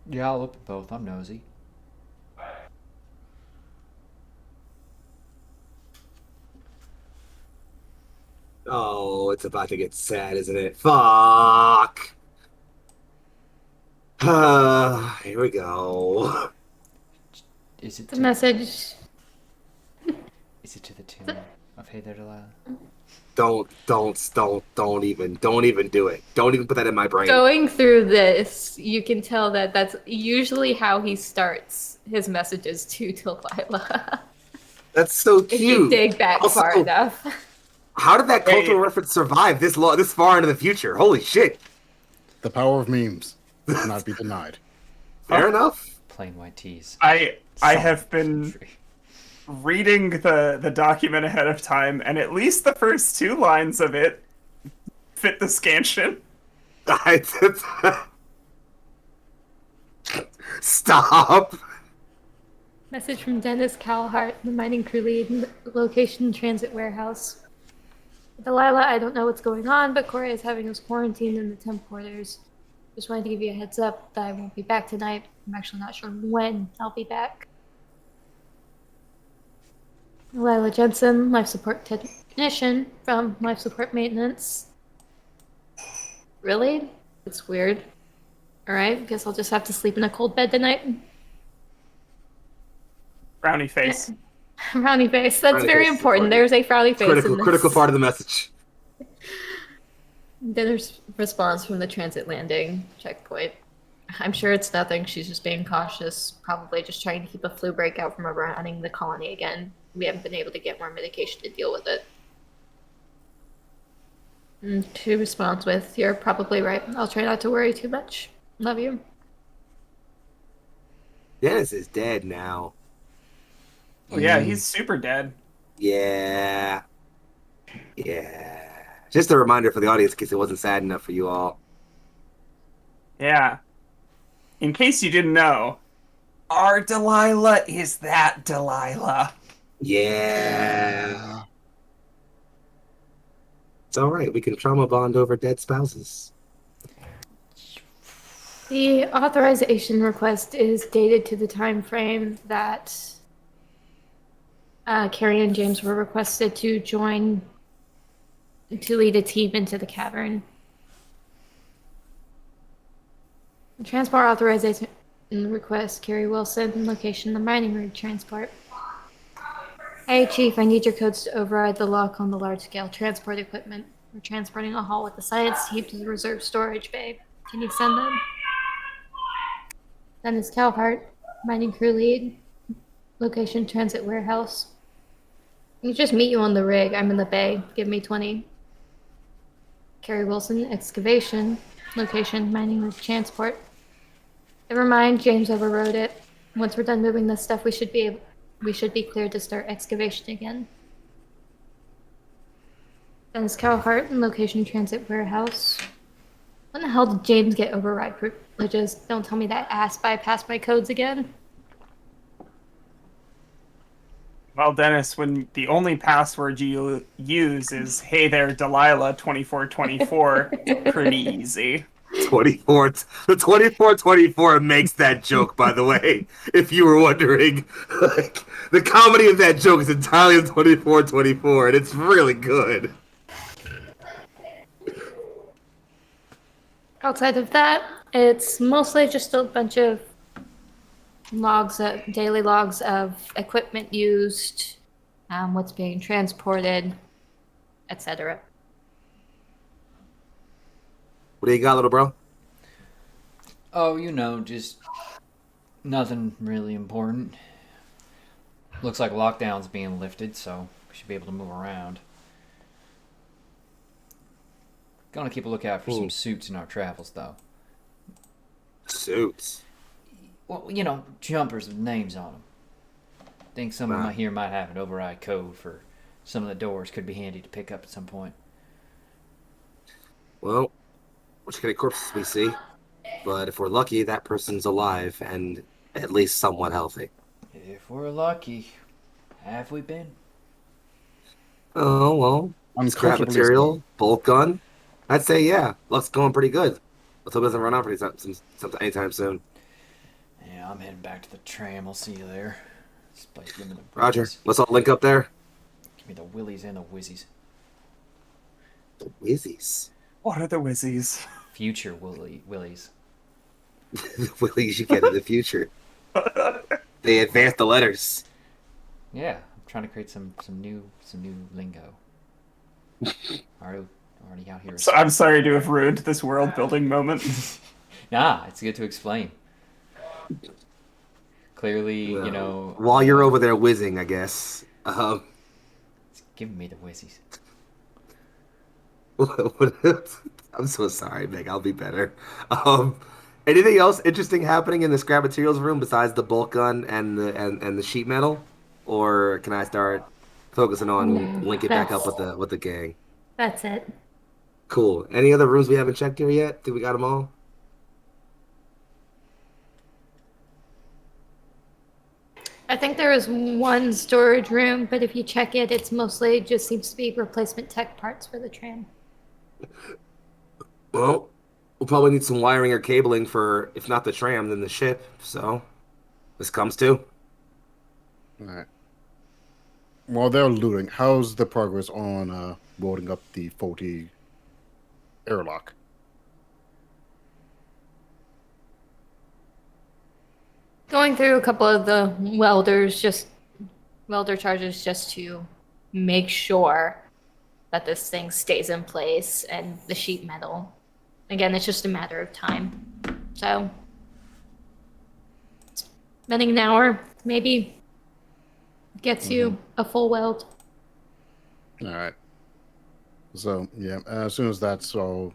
Yeah, I'll look at both. I'm nosy. Oh, it's about to get sad, isn't it? Fuck. Here we go. Is it The message. Is it to the tune of Hey There Delilah? Don't even do it. Don't even put that in my brain. Going through this, you can tell that that's usually how he starts his messages to Delilah. That's so If you cute. dig back Also, far enough. How did that cultural reference survive this far into the future? Holy shit. The power of memes cannot be denied. Fair enough. Plain white tees. I Solid have been country. reading the document ahead of time, and at least the first 2 lines of it fit the scansion. Stop. Message from Dennis Calhart, the mining crew lead, location transit warehouse. Delilah, I don't know what's going on, but Corey is having us quarantined in the temp quarters. Just wanted to give you a heads up that I won't be back tonight. I'm actually not sure when I'll be back. Delilah Jensen, life support technician from life support maintenance. Really? It's weird. Alright, guess I'll just have to sleep in a cold bed tonight. Frowny face. Frowny face. That's Frowny very face is important. important. There's a frowny face in this. Critical part of the message. Then there's response from the transit landing checkpoint. I'm sure it's nothing. She's just being cautious, probably just trying to keep a flu breakout from running the colony again. We haven't been able to get more medication to deal with it. And she responds with, "You're probably right. I'll try not to worry too much. Love you." Dennis is dead now. Oh yeah, he's super dead. Yeah. Yeah. Just a reminder for the audience in case it wasn't sad enough for you all. Yeah. In case you didn't know, our Delilah is that Delilah. Yeah. It's alright. We can trauma bond over dead spouses. The authorization request is dated to the time frame that Carrie and James were requested to join to lead a team into the cavern. The transport authorization request, Carrie Wilson, location the mining rig transport. Hey Chief, I need your codes to override the lock on the large-scale transport equipment. We're transporting a haul with the science team to the reserve storage bay. Can you send them? Dennis Calhart, mining crew lead, location transit warehouse. I can just meet you on the rig. I'm in the bay. Give me 20. Carrie Wilson, excavation, location mining rig transport. Never mind, James overrode it. Once we're done moving this stuff, we should be cleared to start excavation again. Dennis Calhart, location transit warehouse. When the hell did James get override privileges? Don't tell me that ass bypassed my codes again. Well, Dennis, when the only password you use is "Hey there, Delilah 2424," pretty easy. 24. The 2424 makes that joke, by the way, if you were wondering. Like, the comedy of that joke is entirely 2424, and it's really good. Outside of that, it's mostly just a bunch of logs, daily logs of equipment used, what's being transported, etc. What do you got, little bro? Oh, just nothing really important. Looks like lockdown's being lifted, so we should be able to move around. Gonna keep a lookout for some suits in our travels, though. Suits? Well, jumpers with names on them. Think someone here might have an override code for some of the doors. Could be handy to pick up at some point. Well, which kind of corpses we see? But if we're lucky, that person's alive and at least somewhat healthy. If we're lucky. Have we been? Oh, well. Scrap Uncomfortably material, so. bolt gun. I'd say, yeah. Luck's going pretty good. Let's hope it doesn't run out anytime soon. Yeah, I'm heading back to the tram. I'll see you there. Spike, give me the Roger. willies. Let's all link up there. Give me the willies and the whizzies. The Whizzies. What are the whizzies? Future willies. The Willies you get in the future. They advance the letters. Yeah, I'm trying to create some new lingo. Already out here. So I'm sorry to have ruined this world building moment. Nah, it's good to explain. Clearly, Well, while you're over there whizzing, I guess. it's giving me the whizzies. I'm so sorry, Meg. I'll be better. Anything else interesting happening in the scrap materials room besides the bolt gun and the sheet metal, or can I start focusing on linking back up with the gang? That's it. Cool. Any other rooms we haven't checked here yet? Think we got them all? I think there is one storage room, but if you check it, it's mostly just seems to be replacement tech parts for the tram. Well, we'll probably need some wiring or cabling for, if not the tram, then the ship. So, this comes too. All right. While they're looting, how's the progress on loading up the faulty airlock? Going through a couple of the welder charges just to make sure that this thing stays in place, and the sheet metal. Again, it's just a matter of time. So, spending an hour maybe gets you a full weld. All right. So yeah, as soon as that's all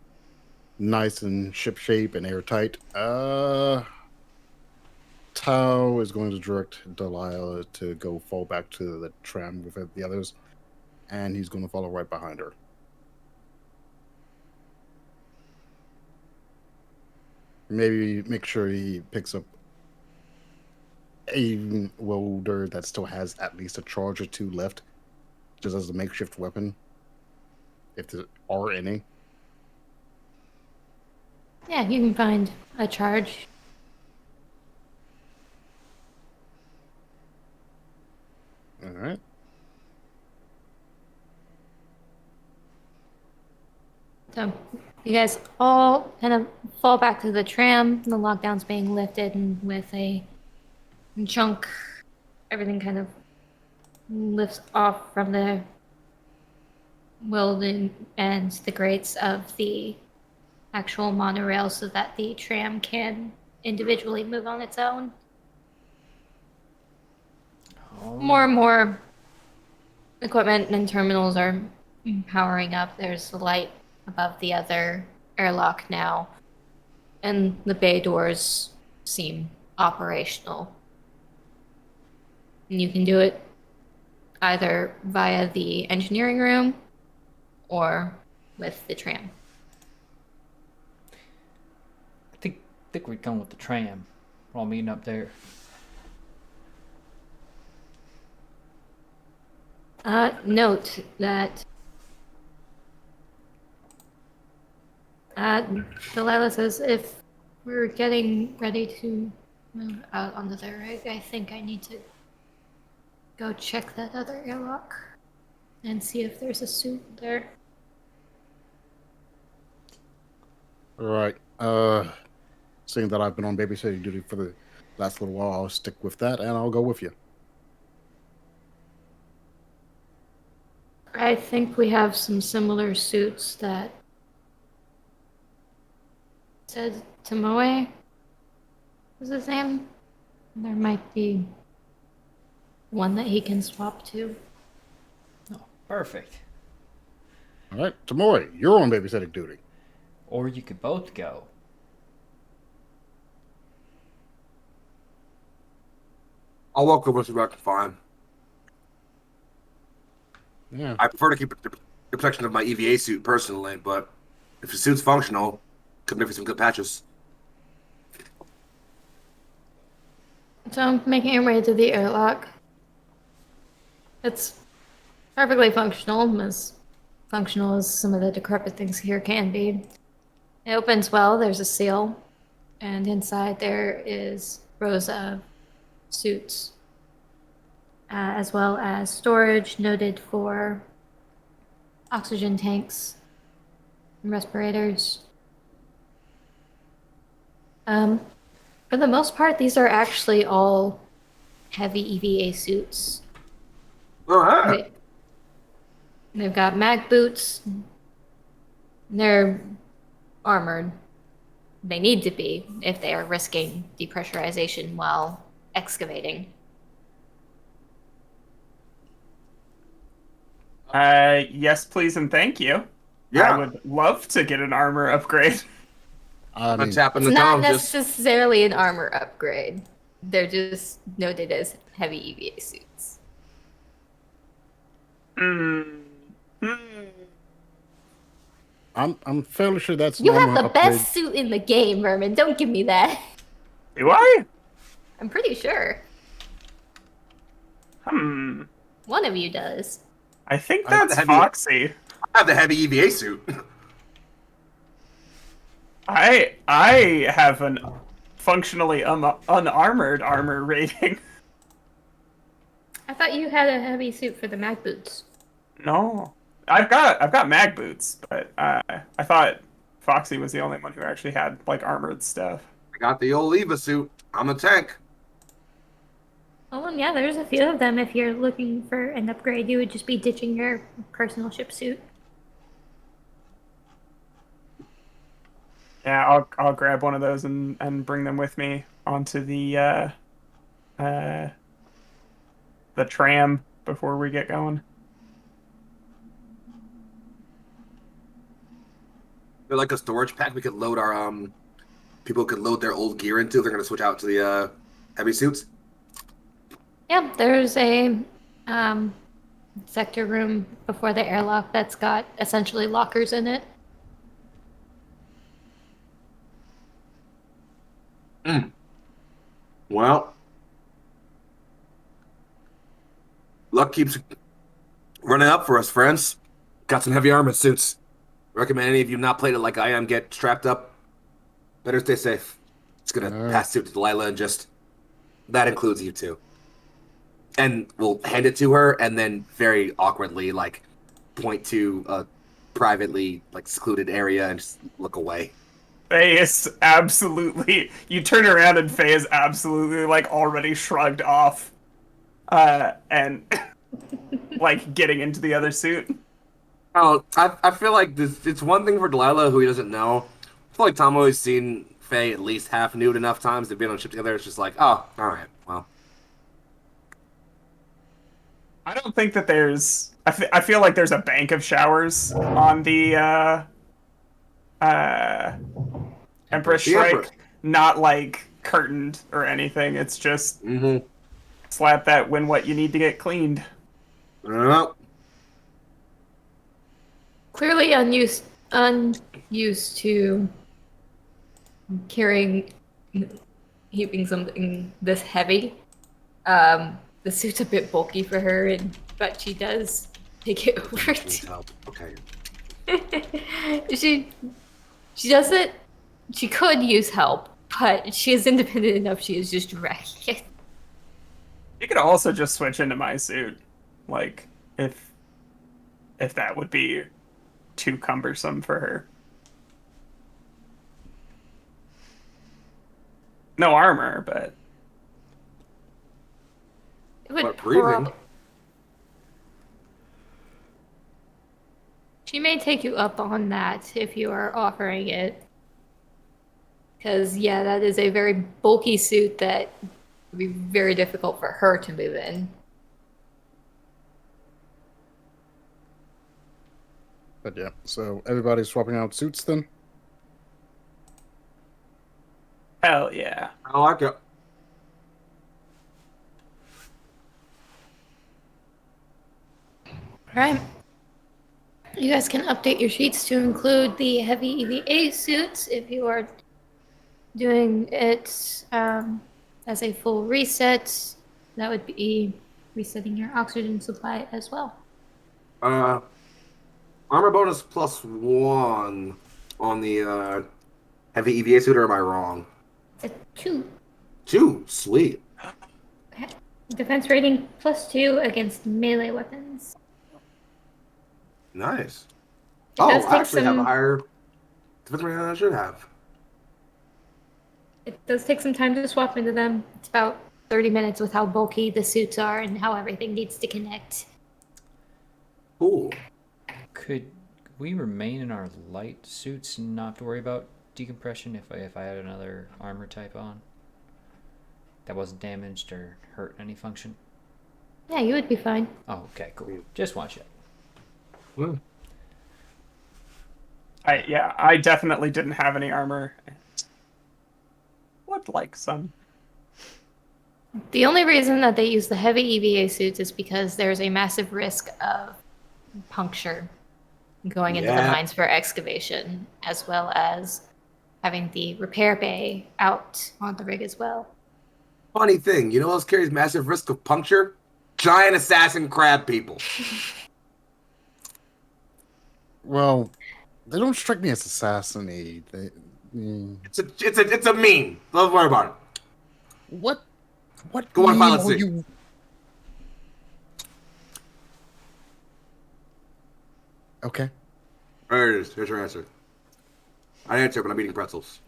nice and ship shape and airtight, Tao is going to direct Delilah to go fall back to the tram with the others, and he's going to follow right behind her. Maybe make sure he picks up a welder that still has at least a charge or two left, just as a makeshift weapon, if there are any. Yeah, you can find a charge. All right. So, you guys all kind of fall back to the tram. The lockdown's being lifted, and with a chunk, everything kind of lifts off from the welding and the grates of the actual monorail so that the tram can individually move on its own. More and more equipment and terminals are powering up. There's a light above the other airlock now, and the bay doors seem operational. And you can do it either via the engineering room or with the tram. I think we're going with the tram. We're all meeting up there. Note that Delilah says if we're getting ready to move out onto the rig, I think I need to go check that other airlock and see if there's a suit there. All right. Seeing that I've been on babysitting duty for the last little while, I'll stick with that, and I'll go with you. I think we have some similar suits that said Tomoe was his name. There might be one that he can swap to. Oh, perfect. All right, Tomoe, you're on babysitting duty. Or you could both go. I'll walk over to back fine. Yeah. I prefer to keep the protection of my EVA suit personally, but if the suit's functional, could make for some good patches. So, making your way to the airlock. It's perfectly functional as some of the decrepit things here can be. It opens well, there's a seal, and inside there is rows of suits, as well as storage noted for oxygen tanks and respirators. For the most part, these are actually all heavy EVA suits. Oh, They've got mag boots. They're armored. They need to be if they are risking depressurization while excavating. Yes, please, and thank you. Yeah. I would love to get an armor upgrade. I I'm mean, tapping the It's not tom. Just necessarily an armor upgrade. They're just noted as heavy EVA suits. I'm fairly sure that's You have normal the upgrade. best suit in the game, Merman. Don't give me that. Do I? I'm pretty sure. One of you does. I think I- that's Have you- Foxy. I have the heavy EVA suit. I have an functionally unarmored armor rating. I thought you had a heavy suit for the mag boots. No, I've got mag boots, but I thought Foxy was the only one who actually had like armored stuff. I got the old Eva suit. I'm a tank. Oh, and yeah, there's a few of them. If you're looking for an upgrade, you would just be ditching your personal ship suit. Yeah, I'll grab one of those and bring them with me onto the tram before we get going. They're like a storage pack we could load our people could load their old gear into. They're gonna switch out to the heavy suits. Yeah, there's a sector room before the airlock that's got essentially lockers in it. Well, luck keeps running up for us, friends. Got some heavy armor suits. Recommend any of you not played it like I am get strapped up. Better stay safe. It's gonna All right. pass suit to Delilah and just that includes you too. And we'll hand it to her and then very awkwardly like point to a privately like secluded area and just look away. Faye is absolutely. You turn around and Faye is absolutely like already shrugged off, and like getting into the other suit. Oh, I feel like this. It's one thing for Delilah who he doesn't know. I feel like Tom always seen Faye at least half nude enough times to be on a ship together. It's just like, oh, all right, well. I don't think that there's. I feel like there's a bank of showers on the Empress The Strike, Empress. not like curtained or anything. It's just Mm-hmm. slap that when what you need to get cleaned. Well, Clearly unused to carrying, heaping something this heavy. The suit's a bit bulky for her, but she does take it over needs to. help. Okay. She doesn't. She could use help, but she is independent enough. She is just dragging it. You could also just switch into my suit, like if that would be too cumbersome for her. No armor, but It would But breathing. She may take you up on that if you are offering it. Because, yeah, that is a very bulky suit that would be very difficult for her to move in. But yeah, so everybody's swapping out suits then? hell yeah. I like it. Right. You guys can update your sheets to include the heavy EVA suits if you are doing it as a full reset. That would be resetting your oxygen supply as well. Armor bonus +1 on the heavy EVA suit, or am I wrong? It's a 2. 2, sweet. Defense rating +2 against melee weapons. Nice. It does I take actually have a some- higher defense rating than I should have. It does take some time to swap into them. It's about 30 minutes with how bulky the suits are and how everything needs to connect. Cool. Could we remain in our light suits and not have to worry about decompression if I had another armor type on that wasn't damaged or hurt any function? Yeah, you would be fine. Oh, okay, cool. Just want to check. Well, I definitely didn't have any armor. Would like some. The only reason that they use the heavy EVA suits is because there's a massive risk of puncture going into the Yeah. mines for excavation, as well as having the repair bay out on the rig as well. funny thing, you know what else carries massive risk of puncture? Giant assassin crab people. Well, they don't strike me as assassinate. It's a meme. Don't worry about it. What Go on, meme let's are see. you? Okay. There it is. Here's your answer. I answer, but I'm eating pretzels.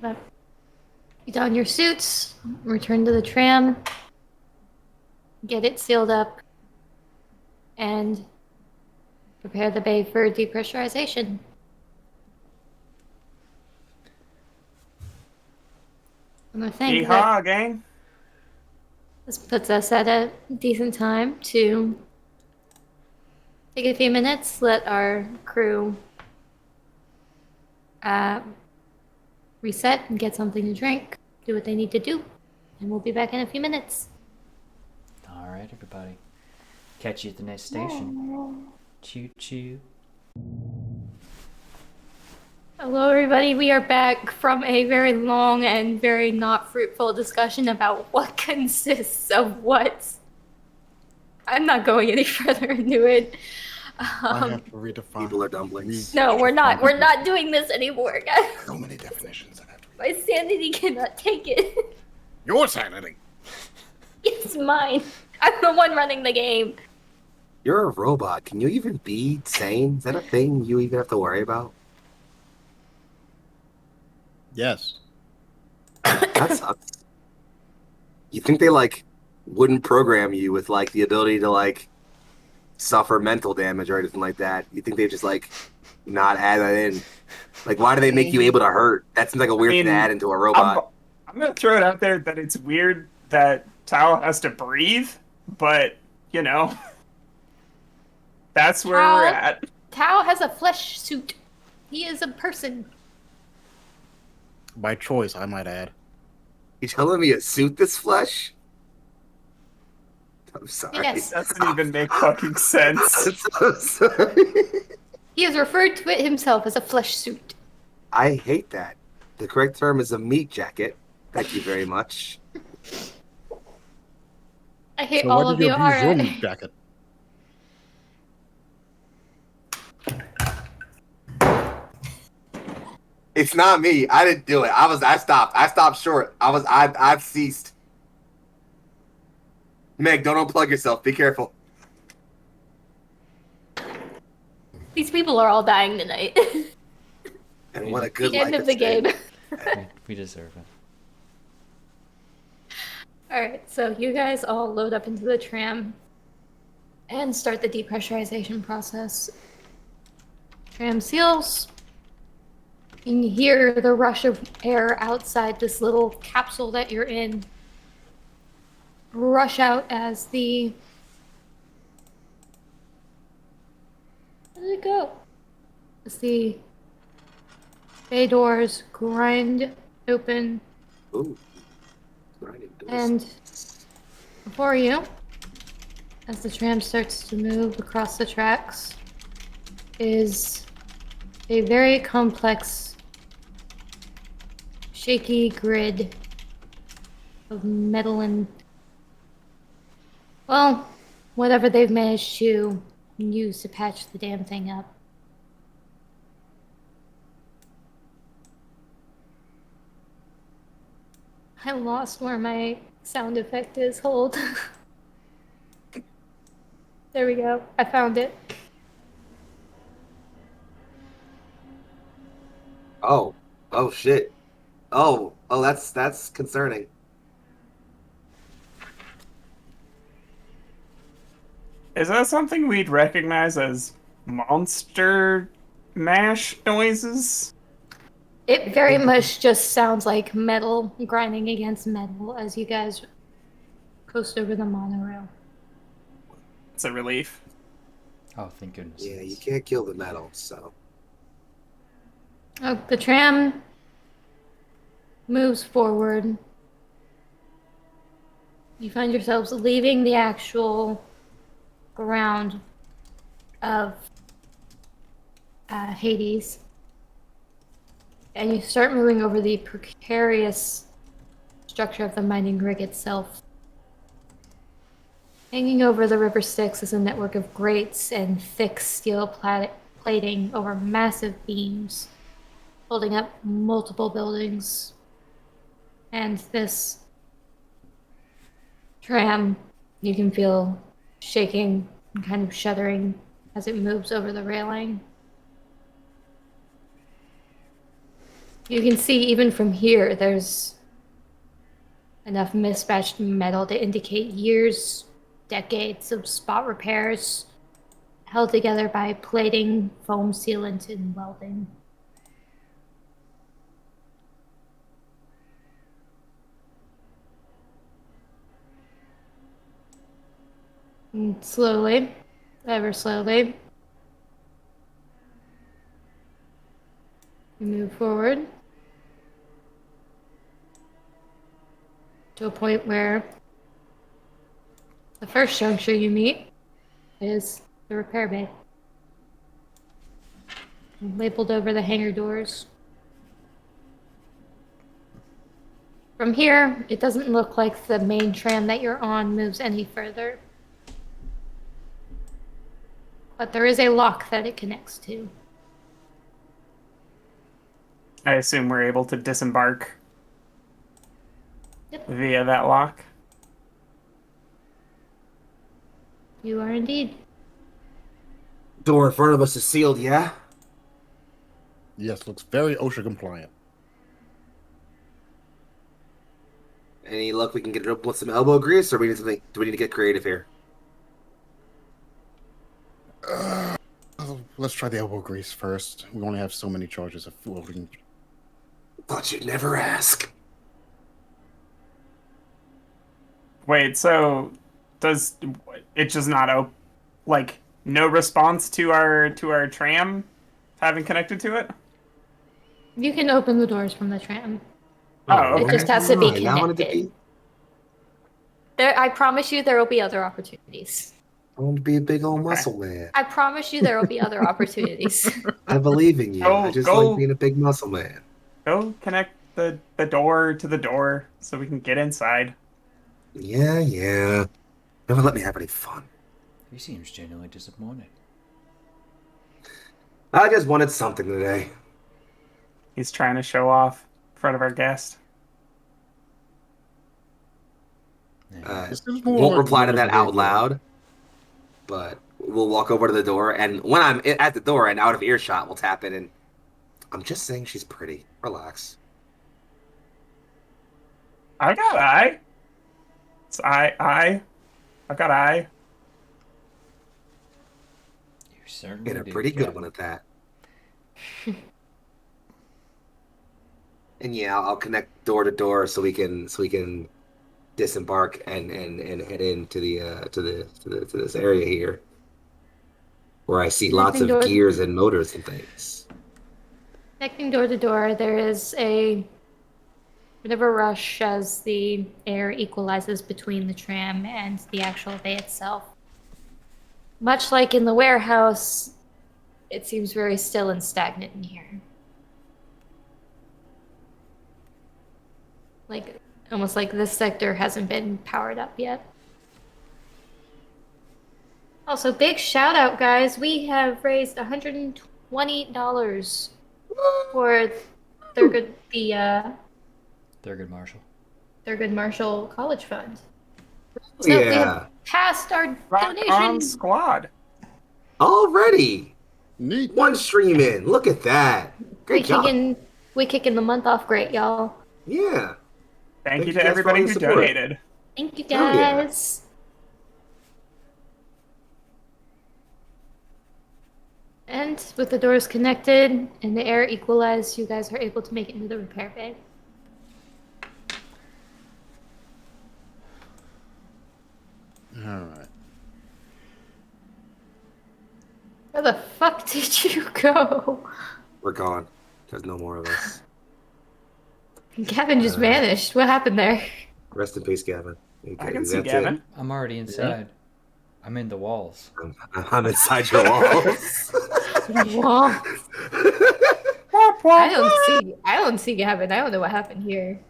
You don your suits, return to the tram, get it sealed up, and prepare the bay for depressurization. I'm gonna think that Yeehaw, gang. this puts us at a decent time to take a few minutes, let our crew reset and get something to drink, do what they need to do, and we'll be back in a few minutes. All right, everybody. Catch you at the next station. Choo choo. Hello, everybody. We are back from a very long and very not fruitful discussion about what consists of what. I'm not going any further into it. I have to redefine. People are dumplings. No, we're not. We're not doing this anymore, guys. So many definitions I have to My sanity cannot take it. Your sanity. It's mine. I'm the one running the game. You're a robot. Can you even be sane? Is that a thing you even have to worry about? Yes. That sucks. You think they wouldn't program you with the ability to suffer mental damage or anything like that? You think they just not add that in? Why do they make you able to hurt? That seems like a weird thing to add into a robot. I'm gonna throw it out there that it's weird that Tao has to breathe, but that's where we're at. Tao has a flesh suit. He is a person. By choice, I might add. You telling me a suit this flesh? I'm sorry. Yes. Doesn't even make fucking sense. I'm so sorry. He has referred to it himself as a flesh suit. I hate that. The correct term is a meat jacket. Thank you very much. I hate So all why of did you. you abuse your Alright. meat jacket? It's not me. I didn't do it. I stopped. I stopped short. I've ceased. Meg, don't unplug yourself. Be careful. These people are all dying tonight. And what a good The end life of the it's been. game. We deserve it. Alright, so you guys all load up into the tram and start the depressurization process. Tram seals. You can hear the rush of air outside this little capsule that you're in rush out as the... Where did it go? As the bay doors grind open, Ooh. Grinding doors. and before you, as the tram starts to move across the tracks, is a very complex, shaky grid of metal and, well, whatever they've managed to use to patch the damn thing up. I lost where my sound effect is. Hold. There we go. I found it. Oh. Oh shit. Oh. Oh, that's concerning. Is that something we'd recognize as monster mash noises? It very much just sounds like metal grinding against metal as you guys coast over the monorail. It's a relief. Oh, thank goodness. Yeah, you can't kill the metal, so. Oh, the tram moves forward. You find yourselves leaving the actual ground of Hades. And you start moving over the precarious structure of the mining rig itself. Hanging over the river Styx is a network of grates and thick steel plating over massive beams, holding up multiple buildings. And this tram, you can feel shaking and kind of shuddering as it moves over the railing. You can see even from here, there's enough mismatched metal to indicate years, decades of spot repairs held together by plating, foam sealant, and welding. And slowly, ever slowly, you move forward to a point where the first juncture you meet is the repair bay. Labeled over the hangar doors. From here, it doesn't look like the main tram that you're on moves any further. But there is a lock that it connects to. I assume we're able to disembark Yep. via that lock. You are indeed. Door in front of us is sealed, yeah? Yes, looks very OSHA compliant. Any luck we can get it up with some elbow grease, or do we need to get creative here? Let's try the elbow grease first. We only have so many charges of welding. Thought you'd never ask. Wait, so does it just not like no response to our tram having connected to it? You can open the doors from the tram. Oh, It okay. just has to be Right, I wanted to connected. be, I promise you there will be other opportunities. I want to be a big old muscle man. I promise you there will be other opportunities. I believe in you. I just Go. like being a big muscle man. Go connect the door to the door so we can get inside. Yeah. Never let me have any fun. He seems genuinely disappointed. I just wanted something today. He's trying to show off in front of our guest. This is more Won't like reply to one that of out the- loud, but we'll walk over to the door, and when I'm at the door and out of earshot, we'll tap in, and I'm just saying she's pretty. Relax. I got eye. It's eye. I got eye. You certainly And a do, pretty good Captain. one at that. And yeah, I'll connect door to door so we can disembark and head into to this area here, where I see lots of Connecting door- gears and motors and things. Connecting door to door, there is a bit of a rush as the air equalizes between the tram and the actual bay itself. Much like in the warehouse, it seems very still and stagnant in here. Like, almost like this sector hasn't been powered up yet. Also, big shout out, guys. We have raised $120 for the Thurgood Marshall. Thurgood Marshall College Fund. Oh, So we yeah, have passed our Rock on donation. squad. already Neat. one stream in. Look at that. Great job. We kicking the month off great, y'all. Yeah. Thank you you to guys for everybody all who the support. donated. Thank you, Hell yeah. guys. And with the doors connected and the air equalized, you guys are able to make it into the repair bay. All right. Where the fuck did you go? We're gone. There's no more of us. Gavin just vanished. What happened there? Rest in peace, Gavin. I can see That's Gavin. it. I'm already inside. I'm in the walls. I'm inside your walls. Whoa. I don't see Gavin. I don't know what happened here.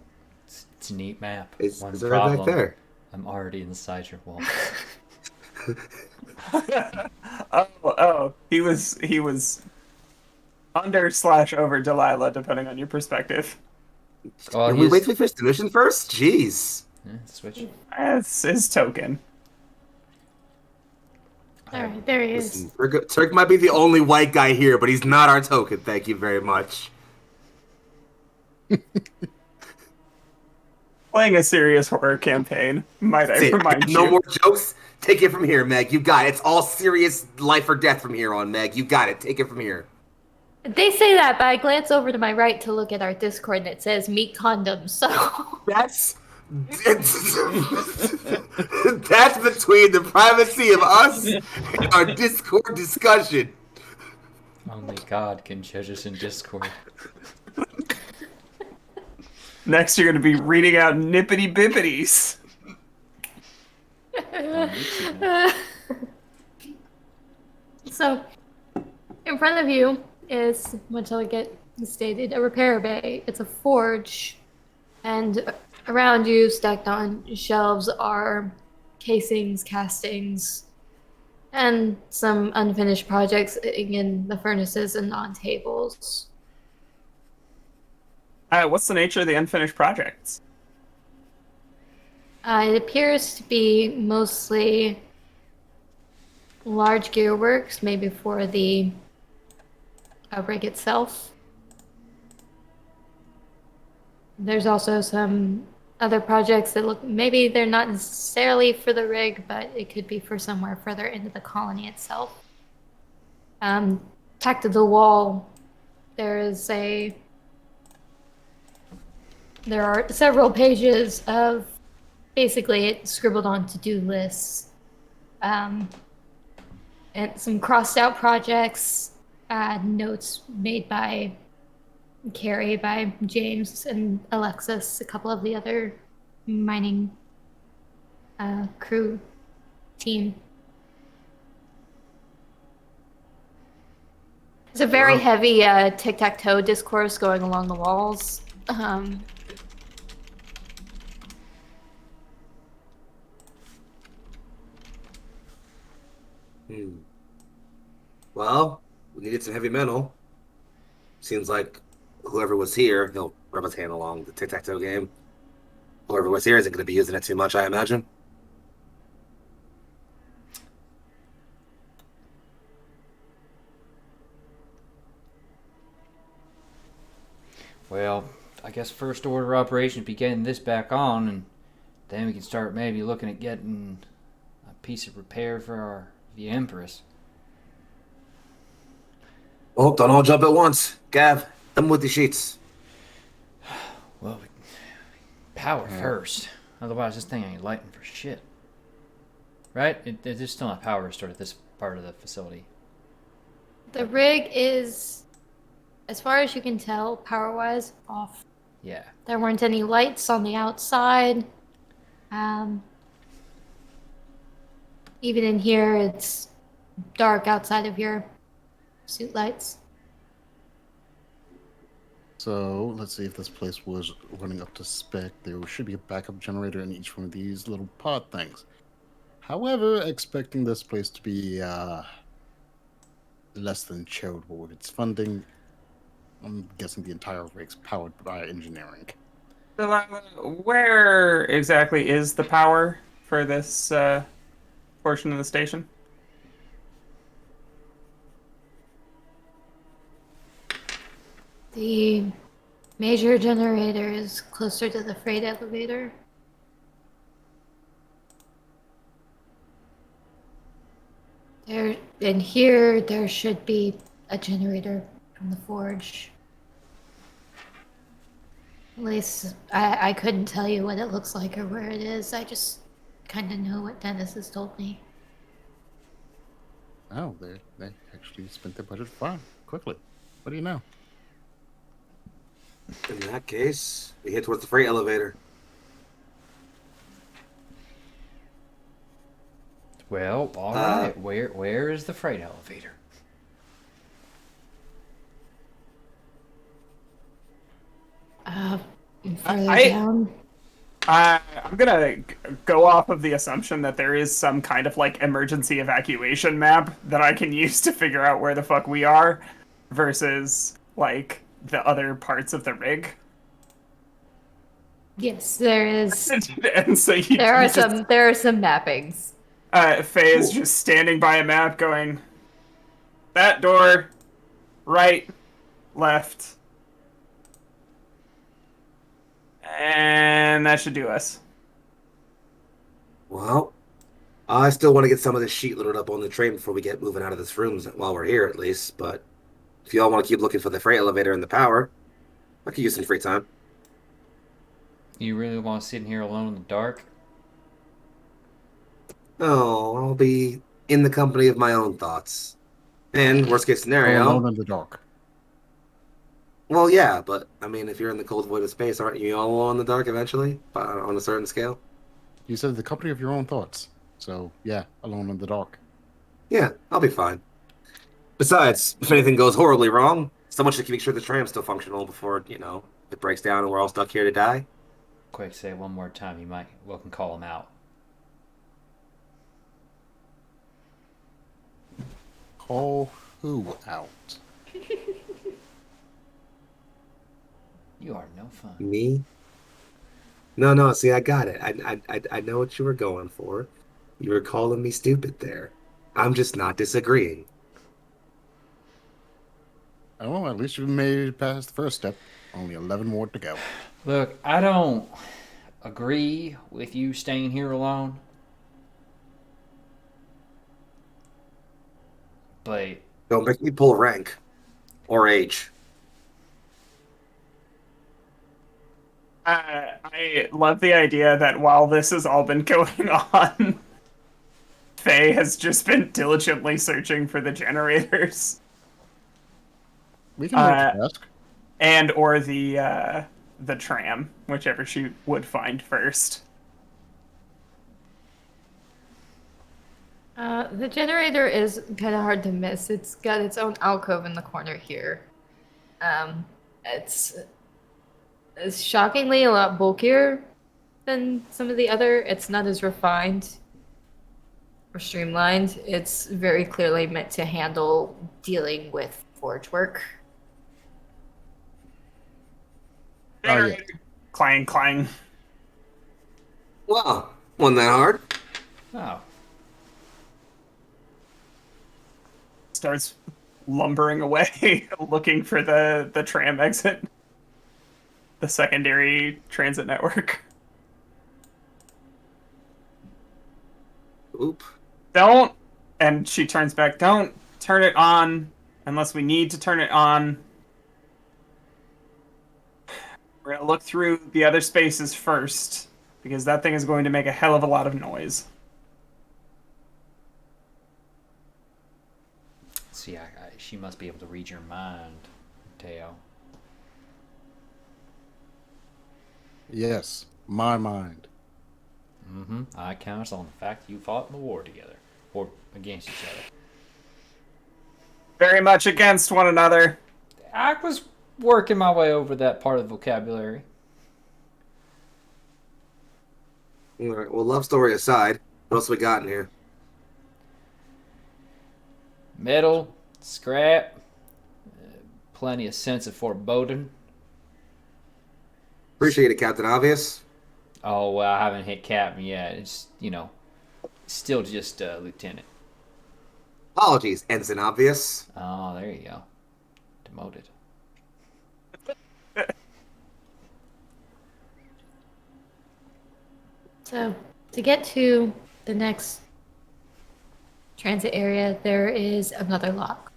It's a neat map. It's One right back problem. there. I'm already inside your walls. He was under/over Delilah, depending on your perspective. Well, Can we wait he's till we finish the mission first? Jeez. switch. That's his token. All right, there he is. Listen, Turk might be the only white guy here, but he's not our token. Thank you very much. Playing a serious horror campaign, might I That's it. remind you. No more jokes. Take it from here, Meg. You got it. It's all serious life or death from here on, Meg. You got it. Take it from here. They say that, but I glance over to my right to look at our Discord, and it says "meat condoms." So That's that's between the privacy of us and our Discord discussion. Only God can judge us in Discord. Next, you're going to be reading out nippity bippities. So, in front of you is, until I get stated, a repair bay. It's a forge, and around you, stacked on shelves, are casings, castings, and some unfinished projects in the furnaces and on tables. What's the nature of the unfinished projects? It appears to be mostly large gearworks, maybe for the rig itself. There's also some other projects that look, maybe they're not necessarily for the rig, but it could be for somewhere further into the colony itself. Tacked to the wall, there are several pages of basically it scribbled on to-do lists, and some crossed out projects, notes made by Carrie, by James and Alexis, a couple of the other mining crew team. There's a very heavy tic-tac-toe discourse going along the walls. Well, we needed some heavy metal. Seems like whoever was here, he'll rub his hand along the tic-tac-toe game. Whoever was here isn't going to be using it too much, I imagine. Well, I guess first order operation would be getting this back on, and then we can start maybe looking at getting a piece of repair for the Empress. Well, don't all jump at once. Gav, them with the sheets. Well, power first. Otherwise, this thing ain't lighting for shit. Right? There's still not power restored at this part of the facility. The rig is, as far as you can tell, power-wise, off. Yeah. There weren't any lights on the outside. Even in here, it's dark outside of your suit lights. So let's see if this place was running up to spec. There should be a backup generator in each one of these little pod things. However, expecting this place to be less than charitable with its funding, I'm guessing the entire rig's powered by engineering. Where exactly is the power for this portion of the station? The major generator is closer to the freight elevator. In here, there should be a generator from the forge. At least, I couldn't tell you what it looks like or where it is. I just kind of know what Dennis has told me. Oh, they actually spent their budget fine, quickly. What do you know? In that case, we head towards the freight elevator. Well, all right. Where is the freight elevator? Further down. I'm gonna go off of the assumption that there is some kind of like emergency evacuation map that I can use to figure out where the fuck we are, versus like the other parts of the rig. Yes, there is. And so you There are just, some mappings. Faye is just standing by a map, going, that door, right, left, and that should do us. Well, I still want to get some of this sheet loaded up on the train before we get moving out of this room, while we're here at least. But if y'all want to keep looking for the freight elevator and the power, I could use some free time. You really want to sit in here alone in the dark? Oh, I'll be in the company of my own thoughts. And worst case All scenario, alone in the dark. well, yeah, but I mean, if you're in the cold void of space, aren't you all alone in the dark eventually, on a certain scale? You said the company of your own thoughts. So, yeah, alone in the dark. Yeah, I'll be fine. Besides, if anything goes horribly wrong, someone should make sure the tram's still functional before, it breaks down and we're all stuck here to die. Quick, say it one more time. You might well can call him out. Call who out? You are no fun. Me? No, see, I got it. I know what you were going for. You were calling me stupid there. I'm just not disagreeing. Oh, at least you made it past the first step. Only 11 more to go. Look, I don't agree with you staying here alone. But Don't make me pull rank. Or age. I love the idea that while this has all been going on, Faye has just been diligently searching for the generators. We can multitask. And or the tram, whichever she would find first. The generator is kind of hard to miss. It's got its own alcove in the corner here. It's shockingly a lot bulkier than some of the other. It's not as refined or streamlined. It's very clearly meant to handle dealing with forge work. Oh, yeah. Clang, clang. Well, wasn't that hard? oh, Starts lumbering away, looking for the tram exit. The secondary transit network. Oop. Don't, and she turns back, don't turn it on unless we need to turn it on. We're going to look through the other spaces first, because that thing is going to make a hell of a lot of noise. see, she must be able to read your mind, Teo. Yes, my mind. Mm-hmm. I count on the fact you fought in the war together, or against each other. Very much against one another. I was working my way over that part of the vocabulary. All right, well, love story aside, what else we got in here? Metal, scrap, plenty of sense of foreboding. Appreciate it, Captain Obvious. Oh, well, I haven't hit captain yet. It's, still just lieutenant. Apologies, Ensign Obvious. Oh, there you go. Demoted. So, to get to the next transit area, there is another lock.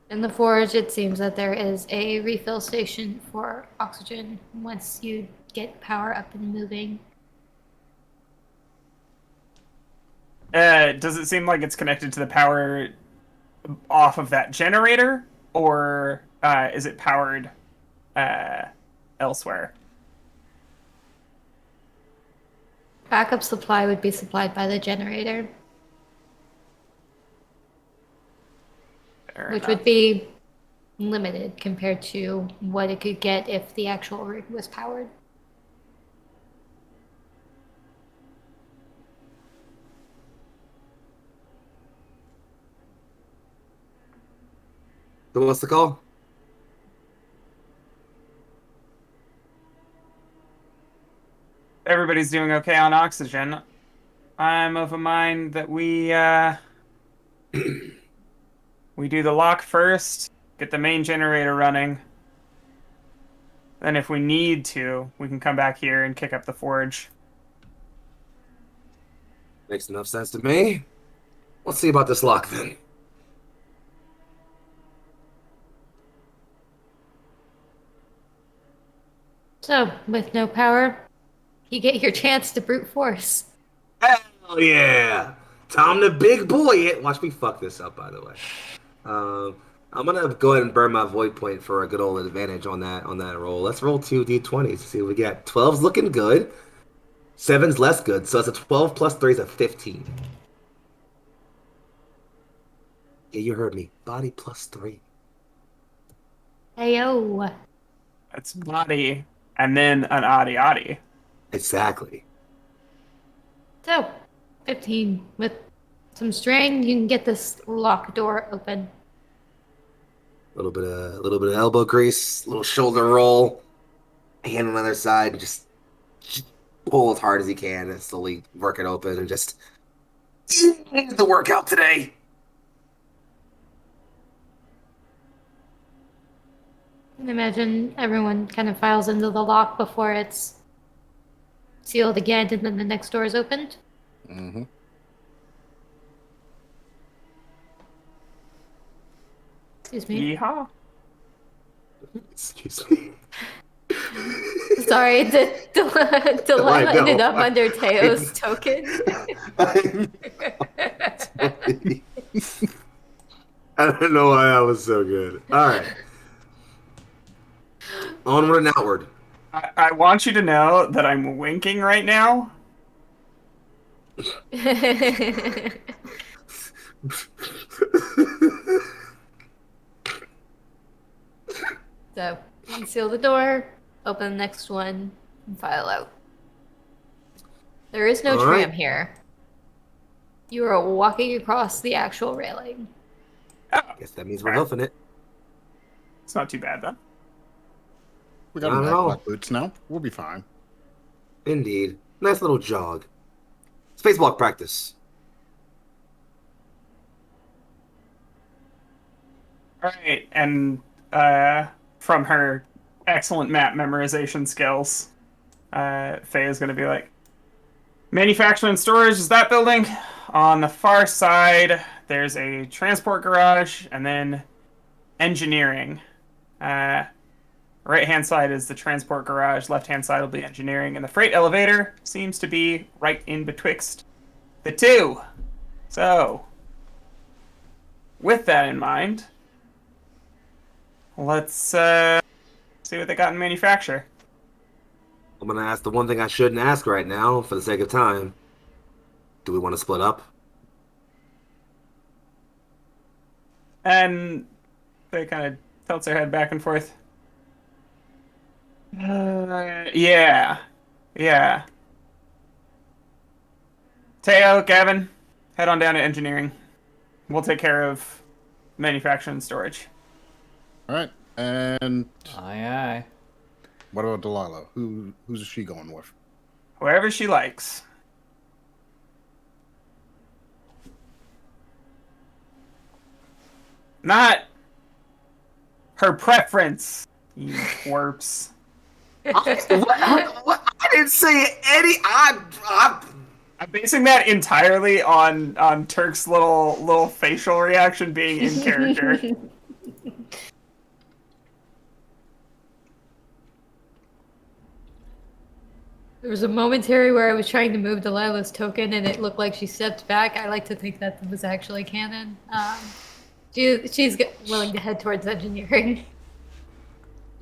In the forge, it seems that there is a refill station for oxygen once you get power up and moving. Does it seem like it's connected to the power off of that generator, or is it powered elsewhere? Backup supply would be supplied by the generator, Fair which enough. would be limited compared to what it could get if the actual rig was powered. So what's the call? Everybody's doing okay on oxygen. I'm of a mind that we we do the lock first, get the main generator running. Then if we need to, we can come back here and kick up the forge. Makes enough sense to me. Let's see about this lock then. So, with no power, you get your chance to brute force. Hell yeah! Time to big boy it. Watch me fuck this up, by the way. I'm gonna go ahead and burn my void point for a good old advantage on that roll. Let's roll 2d20s to see what we get. 12's looking good. 7's less good, so it's a 12 plus 3 is a 15. Yeah, you heard me. Body plus 3. Ayo. That's body, and then an adi. Exactly. So, 15. With some strain, you can get this lock door open. A little bit of elbow grease, little shoulder roll, hand on the other side, and just pull as hard as you can and slowly work it open and just the workout today. And imagine everyone kind of files into the lock before it's sealed again and then the next door is opened. Mm-hmm. Excuse me. Yeehaw. Excuse me. Sorry, the dilemma know. ended up under Teo's token. I don't know why that was so good. All right. Onward and outward. I want you to know that I'm winking right now. So, seal the door, open the next one, and file out. There is no All tram right. here. You are walking across the actual railing. Oh, Guess that means we're hoofing it. it's not too bad then. We got I our don't know. black boots now. We'll be fine. Indeed. Nice little jog. Spacewalk practice. All right, and from her excellent map memorization skills, Faye is going to be like, manufacturing and storage is that building. On the far side, there's a transport garage, and then engineering. Right-hand side is the transport garage, left-hand side will be engineering, and the freight elevator seems to be right in betwixt the two. So, with that in mind, let's see what they got in manufacture. I'm going to ask the one thing I shouldn't ask right now for the sake of time. Do we want to split up? And they kind of tilts their head back and forth. Yeah. Teo, Gavin, head on down to engineering. We'll take care of manufacturing and storage. All right. And Aye. what about Delilah? Who's she going with? Wherever she likes. Not her preference, you twerps. What? I didn't say any. I'm basing that entirely on Turk's little facial reaction being in character. There was a momentary where I was trying to move Delilah's token and it looked like she stepped back. I like to think that was actually canon. She's willing to head towards engineering.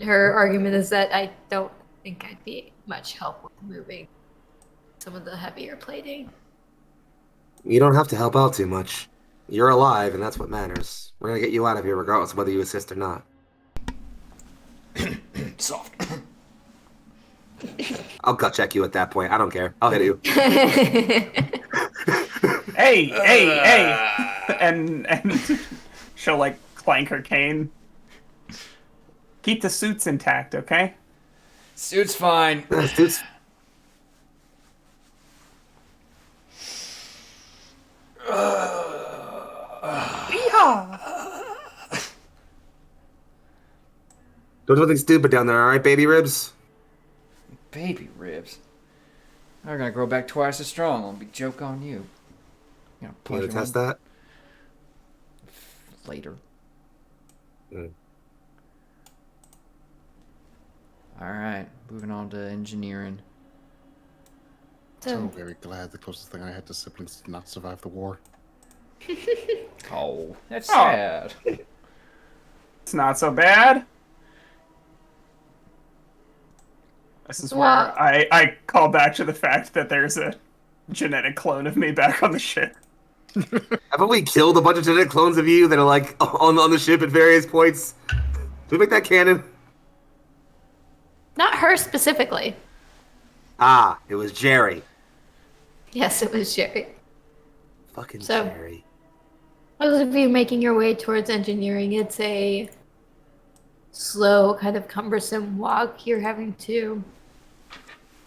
Her argument is that I don't think I'd be much help with moving some of the heavier plating. You don't have to help out too much. You're alive, and that's what matters. We're going to get you out of here regardless of whether you assist or not. Soft. I'll gut check you at that point. I don't care. I'll hit you. Hey! And she'll like clank her cane. Keep the suits intact, okay? Suit's fine. Dude's don't do anything stupid down there, alright, baby ribs? Baby ribs. They're gonna grow back twice as strong. I'll be joke on you. You know, You gonna test that? later. Mm. Alright, moving on to engineering. So very glad the closest thing I had to siblings did not survive the war. Oh, that's Oh. sad. It's not so bad. This is where Well- I call back to the fact that there's a genetic clone of me back on the ship. Haven't we killed a bunch of genetic clones of you that are like on the ship at various points? Did we make that canon? Not her specifically. Ah, it was Jerry. Yes, it was Jerry. Fucking So- Jerry. Those of you making your way towards engineering, it's a slow, kind of cumbersome walk. You're having to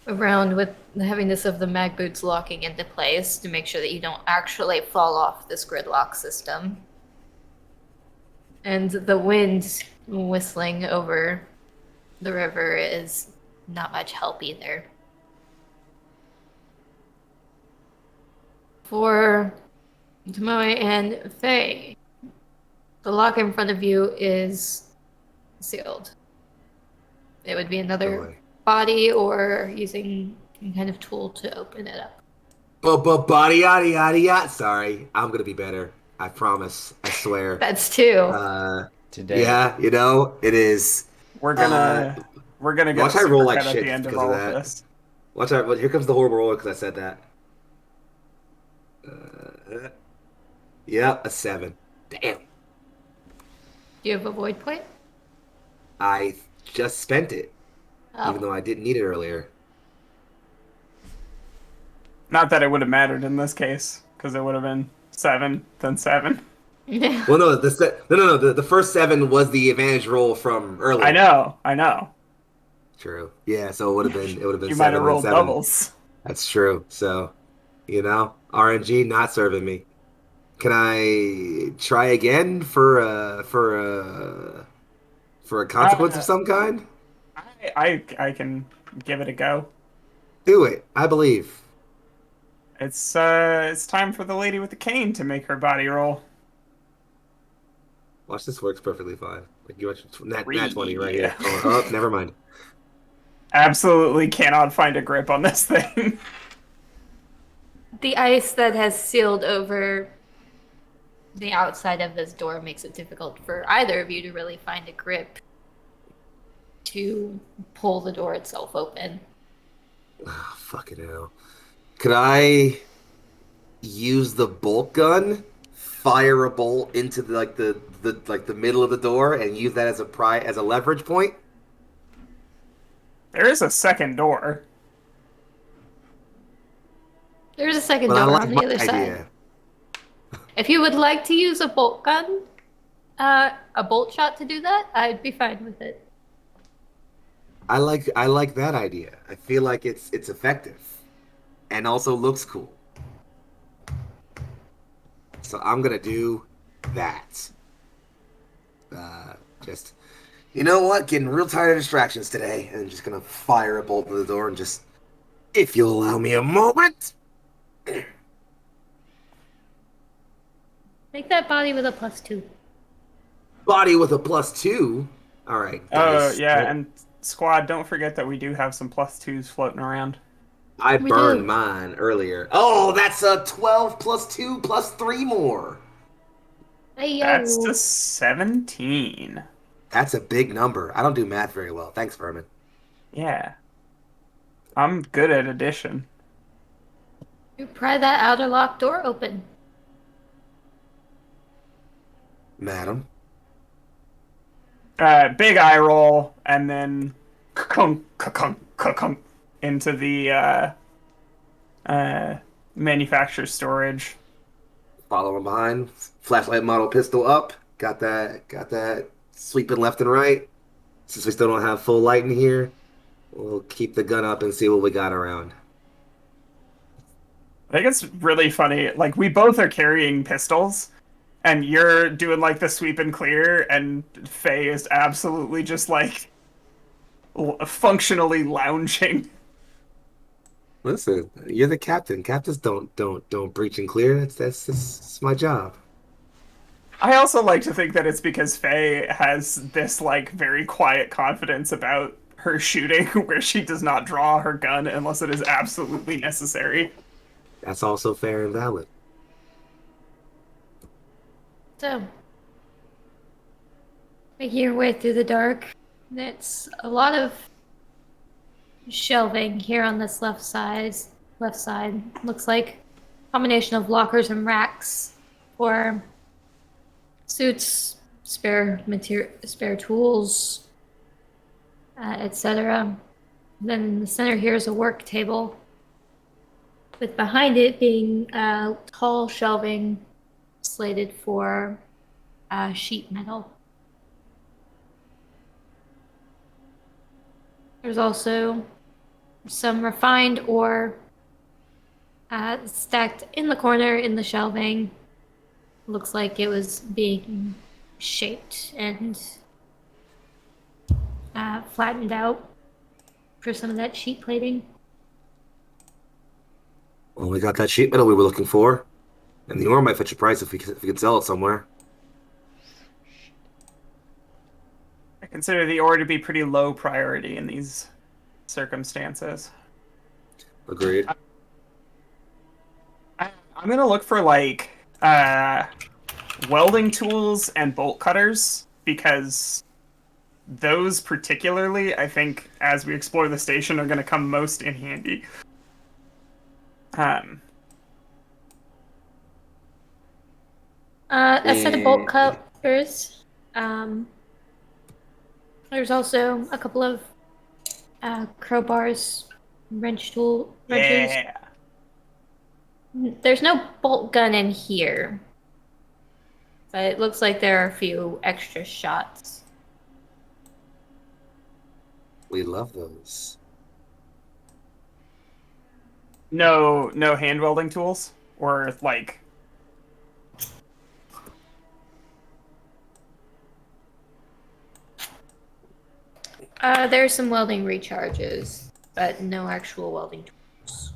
around with the heaviness of the mag boots locking into place to make sure that you don't actually fall off this gridlock system. And the wind whistling over the river is not much help either. For Tomoe and Faye, the lock in front of you is sealed. It would be another Boy. body or using some kind of tool to open it up. Body yada yada yada. Sorry, I'm gonna be better. I promise. I swear. That's two. Today. Yeah, you know it is. We're gonna get watch a I roll supercut like at shit the end of because of all of that. this. Watch out! Well, here comes the horrible roll because I said that. Yeah, a 7. Damn. Do you have a void point? I just spent it, Oh. even though I didn't need it earlier. Not that it would have mattered in this case, because it would have been 7, then 7. Well, no, no. The first 7 was the advantage roll from earlier. I know. True. Yeah, so it would have been. It would have been. You 7 might have then rolled 7. doubles. That's true. So, RNG not serving me. Can I try again for a consequence of some kind? I can give it a go. Do it. I believe. It's time for the lady with the cane to make her body roll. Watch, this works perfectly fine. Like you watch nat 20 right Yeah. here. Oh, never mind. Absolutely cannot find a grip on this thing. The ice that has sealed over the outside of this door makes it difficult for either of you to really find a grip to pull the door itself open. Oh, fucking hell. Could I use the bolt gun, fire a bolt into the middle of the door, and use that as a leverage point? There is a second door. There's a second But I door like on the my other side. idea. If you would like to use a bolt gun, a bolt shot to do that, I'd be fine with it. I like that idea. I feel like it's effective, and also looks cool. So I'm gonna do that. Just, you know what? Getting real tired of distractions today, and just gonna fire a bolt to the door and just, if you'll allow me a moment. Make that body with a +2. Body with a +2. All right. Oh guys. yeah, and squad, don't forget that we do have some +2s floating around. I We burned do. mine earlier. Oh, that's a 12 +2 +3 more. Hey, That's yo. a 17. That's a big number. I don't do math very well. Thanks, Vermin. Yeah. I'm good at addition. You pry that outer locked door open. Madam. Big eye roll, and then ka-kunk into the manufacturer storage. Follow him behind. Flashlight model pistol up. Got that. Got that. Sweeping left and right. Since we still don't have full light in here, we'll keep the gun up and see what we got around. I think it's really funny. Like, we both are carrying pistols, and you're doing like the sweep and clear, and Faye is absolutely just like functionally lounging. Listen, you're the captain. Captains don't breach and clear. That's my job. I also like to think that it's because Faye has this like very quiet confidence about her shooting, where she does not draw her gun unless it is absolutely necessary. That's also fair and valid. So, making your way through the dark, it's a lot of shelving here on this left side. Left side looks like a combination of lockers and racks for suits, spare material, spare tools, etc. Then in the center here is a work table, with behind it being tall shelving slated for sheet metal. There's also some refined ore stacked in the corner in the shelving. Looks like it was being shaped and flattened out for some of that sheet plating. Well, we got that sheet metal we were looking for, and the ore might fetch a price if we could sell it somewhere. I consider the ore to be pretty low priority in these circumstances. Agreed. I'm gonna look for like welding tools and bolt cutters, because those particularly, I think, as we explore the station, are gonna come most in handy. A set of bolt cutters. There's also a couple of crowbars, wrenches. Yeah. There's no bolt gun in here, but it looks like there are a few extra shots. We love those. No hand welding tools or like. There's some welding recharges, but no actual welding tools.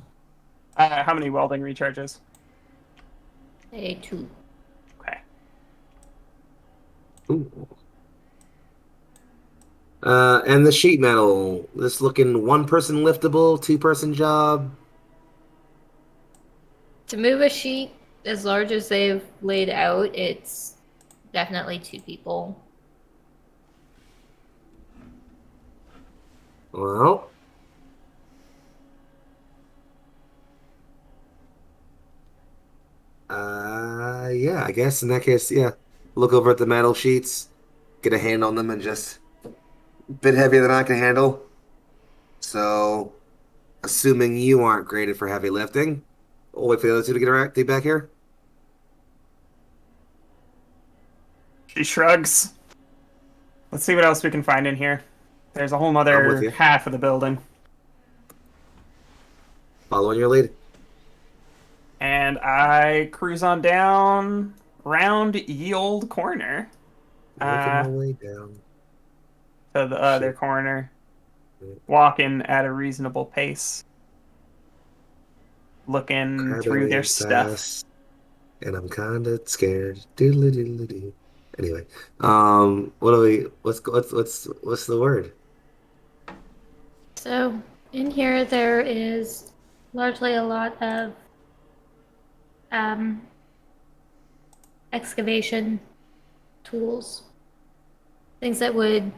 How many welding recharges? Say 2. Okay. Ooh. And the sheet metal. This looking one-person liftable, two-person job. To move a sheet as large as they've laid out, it's definitely 2 people. Well, yeah, I guess in that case, yeah. Look over at the metal sheets, get a hand on them, and just a bit heavier than I can handle. So, assuming you aren't graded for heavy lifting, we'll wait for the other two to get back here. She shrugs. Let's see what else we can find in here. There's a whole I'm with other you. half of the building. Following your lead. And I cruise on down round ye old corner. Making my way down. To the other Shit. corner. Walking at a reasonable pace. Looking through their Crabbing stuff. fast, and I'm kinda scared. Doodly doodly doo. Anyway, what do we? What's the word? So, in here there is largely a lot of excavation tools. Things that would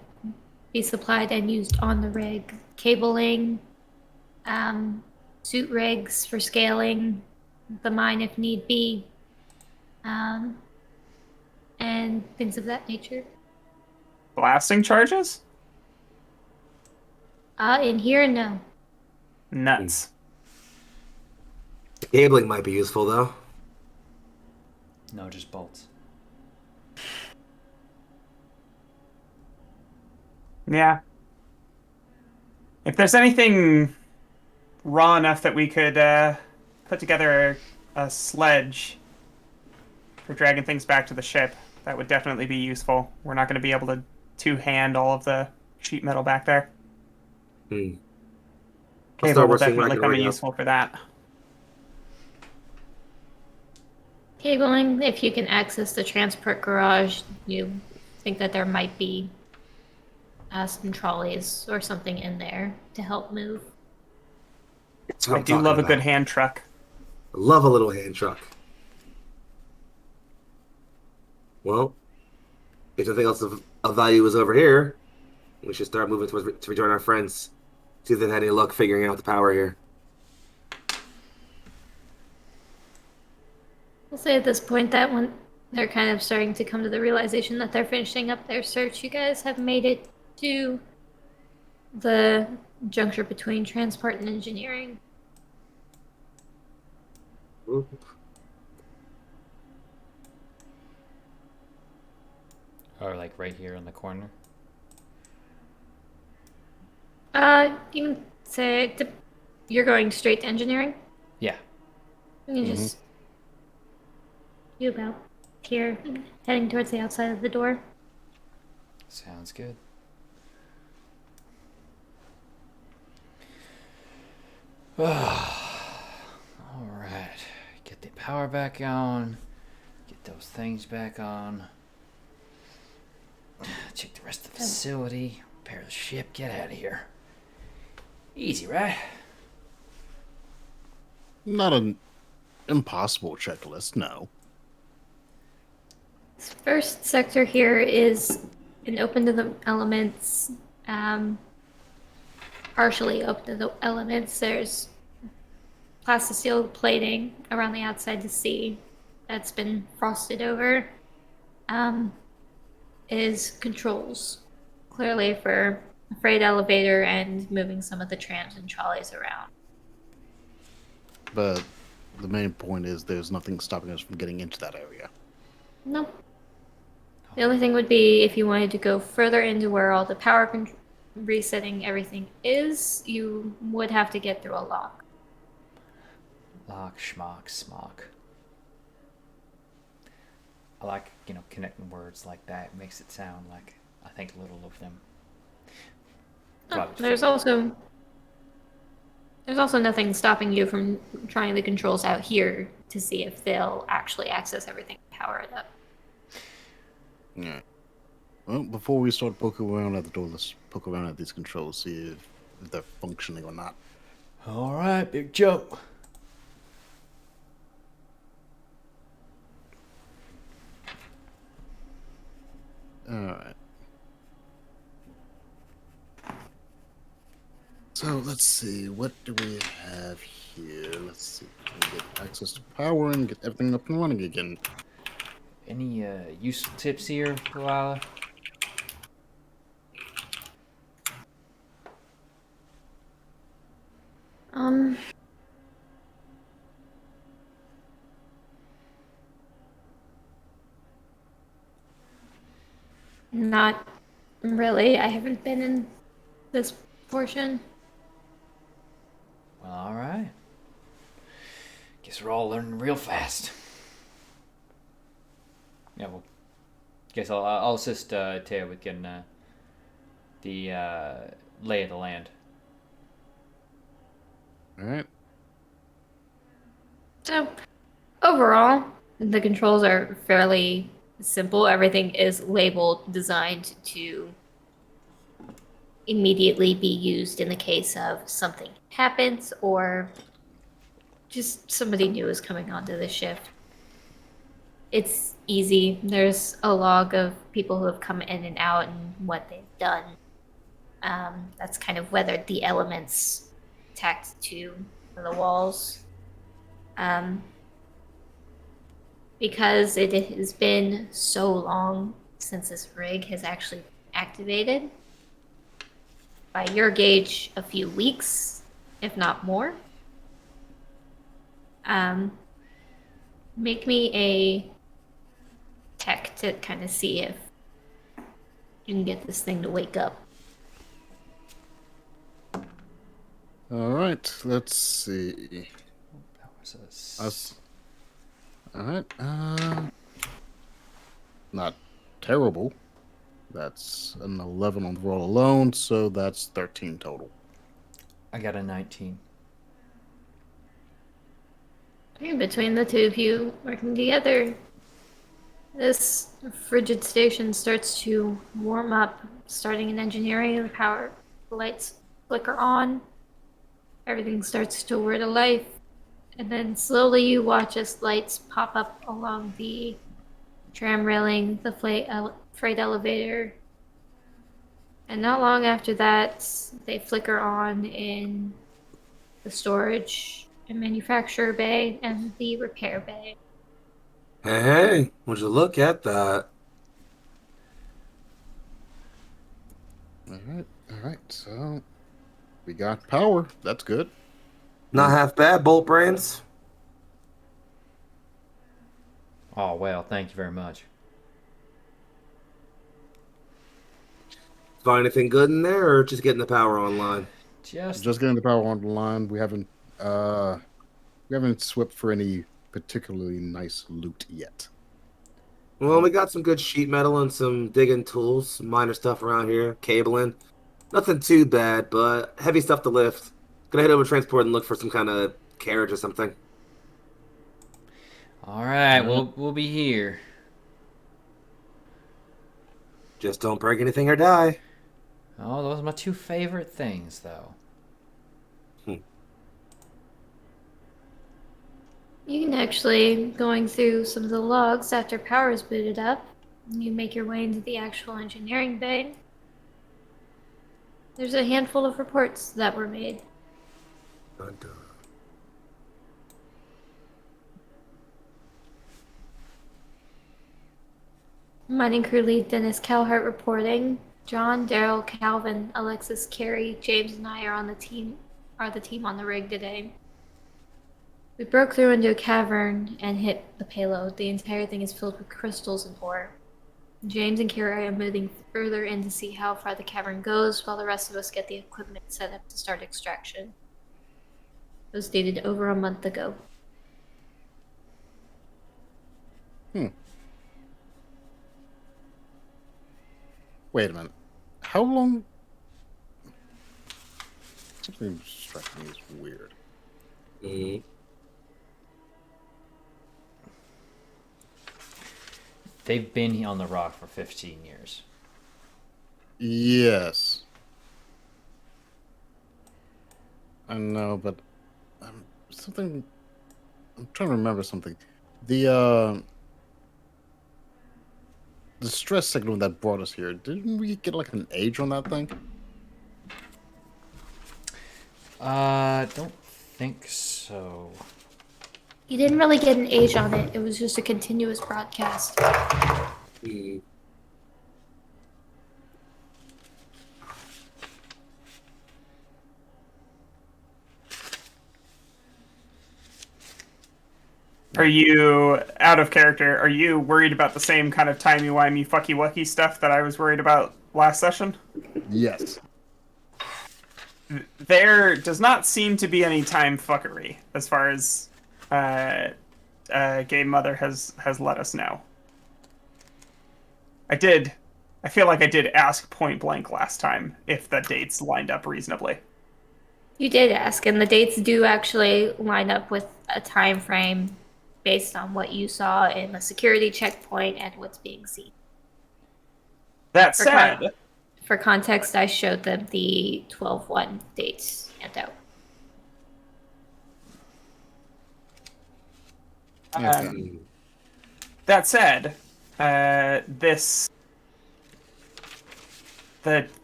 be supplied and used on the rig. Cabling, suit rigs for scaling the mine if need be, and things of that nature. Blasting charges? In here, no. Nuts. Cabling might be useful, though. No, just bolts. Yeah. If there's anything raw enough that we could put together a sledge for dragging things back to the ship, that would definitely be useful. We're not going to be able to two-hand all of the sheet metal back there. I'll Cable start will working where I definitely can come in rig up. useful for that. Cabling, if you can access the transport garage, you think that there might be some trolleys or something in there to help move. That's what I I'm do talking love a about. good hand truck. I love a little hand truck. Well, if nothing else of value is over here, we should start moving towards to rejoin our friends. See if they've had any luck figuring out the power here. We'll say at this point that when they're kind of starting to come to the realization that they're finishing up their search, you guys have made it to the juncture between transport and engineering. Oop. Or like right here in the corner. You can say you're going straight to engineering. Yeah. You can just you about here, heading towards the outside of the door. Sounds good. All right. Get the power back on. Get those things back on. Check the rest of the facility. Repair the ship. Get out of here. Easy, right? Not an impossible checklist, no. This first sector here is an open to the elements, partially open to the elements. There's plasteel plating around the outside to see that's been frosted over. Is controls, clearly for a freight elevator and moving some of the trams and trolleys around. But the main point is there's nothing stopping us from getting into that area. No. The only thing would be if you wanted to go further into where all the power resetting everything is, you would have to get through a lock. Lock, schmock, smock. I like, connecting words like that. It makes it sound like I think little of them. There's also nothing stopping you from trying the controls out here to see if they'll actually access everything and power it up. Yeah. Well, before we start poking around at the door, let's poke around at these controls, see if they're functioning or not. All right, big jump. Alright. So let's see, what do we have here? Let's see, can we get access to power and get everything up and running again? Any useful tips here, Luala? Not really. I haven't been in this portion. Well, all right. Guess we're all learning real fast. Yeah, well, guess I'll assist Teo with getting the lay of the land. Alright. So, overall, the controls are fairly simple. Everything is labeled, designed to immediately be used in the case of something happens or just somebody new is coming onto the shift. It's easy. There's a log of people who have come in and out and what they've done. That's kind of weathered the elements tacked to the walls. Because it has been so long since this rig has actually activated, by your gauge, a few weeks, if not more. Make me a tech to kind of see if you can get this thing to wake up. All right, let's see. That was Us. All right. Not terrible. That's an 11 on the roll alone, so that's 13 total. I got a 19. Between the two of you working together, this frigid station starts to warm up. Starting in engineering, the lights flicker on. Everything starts to whir to life. And then slowly you watch as lights pop up along the tram railing, the freight elevator. And not long after that, they flicker on in the storage and manufacturer bay and the repair bay. Hey, would you look at that? All right. So we got power. That's good. Not half bad, Bolt Brains. Oh, well, thank you very much. Find anything good in there, or just getting the power online? Just Getting the power on the line. We haven't swept for any particularly nice loot yet. Well, we got some good sheet metal and some digging tools, some minor stuff around here, cabling. Nothing too bad, but heavy stuff to lift. Gonna head over to transport and look for some kind of carriage or something. all right. We'll be here. Just don't break anything or die. Oh, those are my two favorite things, though. You can actually, going through some of the logs after power is booted up, you make your way into the actual engineering bay. There's a handful of reports that were made. Dun, dun. Mining crew lead Dennis Calhart reporting. John, Daryl, Calvin, Alexis, Carrie, James, and I are the team on the rig today. We broke through into a cavern and hit the payload. The entire thing is filled with crystals and ore. James and Carrie are moving further in to see how far the cavern goes, while the rest of us get the equipment set up to start extraction. It was dated over a month ago. Wait a minute. How long? Something struck me as weird. They've been on the rock for 15 years. Yes. I know, but something. I'm trying to remember something. The stress signal that brought us here. Didn't we get like an age on that thing? Don't think so. You didn't really get an age on it. It was just a continuous broadcast. Are you out of character? Are you worried about the same kind of timey-wimey, fucky-wucky stuff that I was worried about last session? Yes. There does not seem to be any time fuckery, as far as Game Mother has let us know. I feel like I did ask point blank last time if the dates lined up reasonably. You did ask, and the dates do actually line up with a time frame based on what you saw in the security checkpoint and what's being seen. That said, For context, I showed them the 12/1 dates handout. that said, the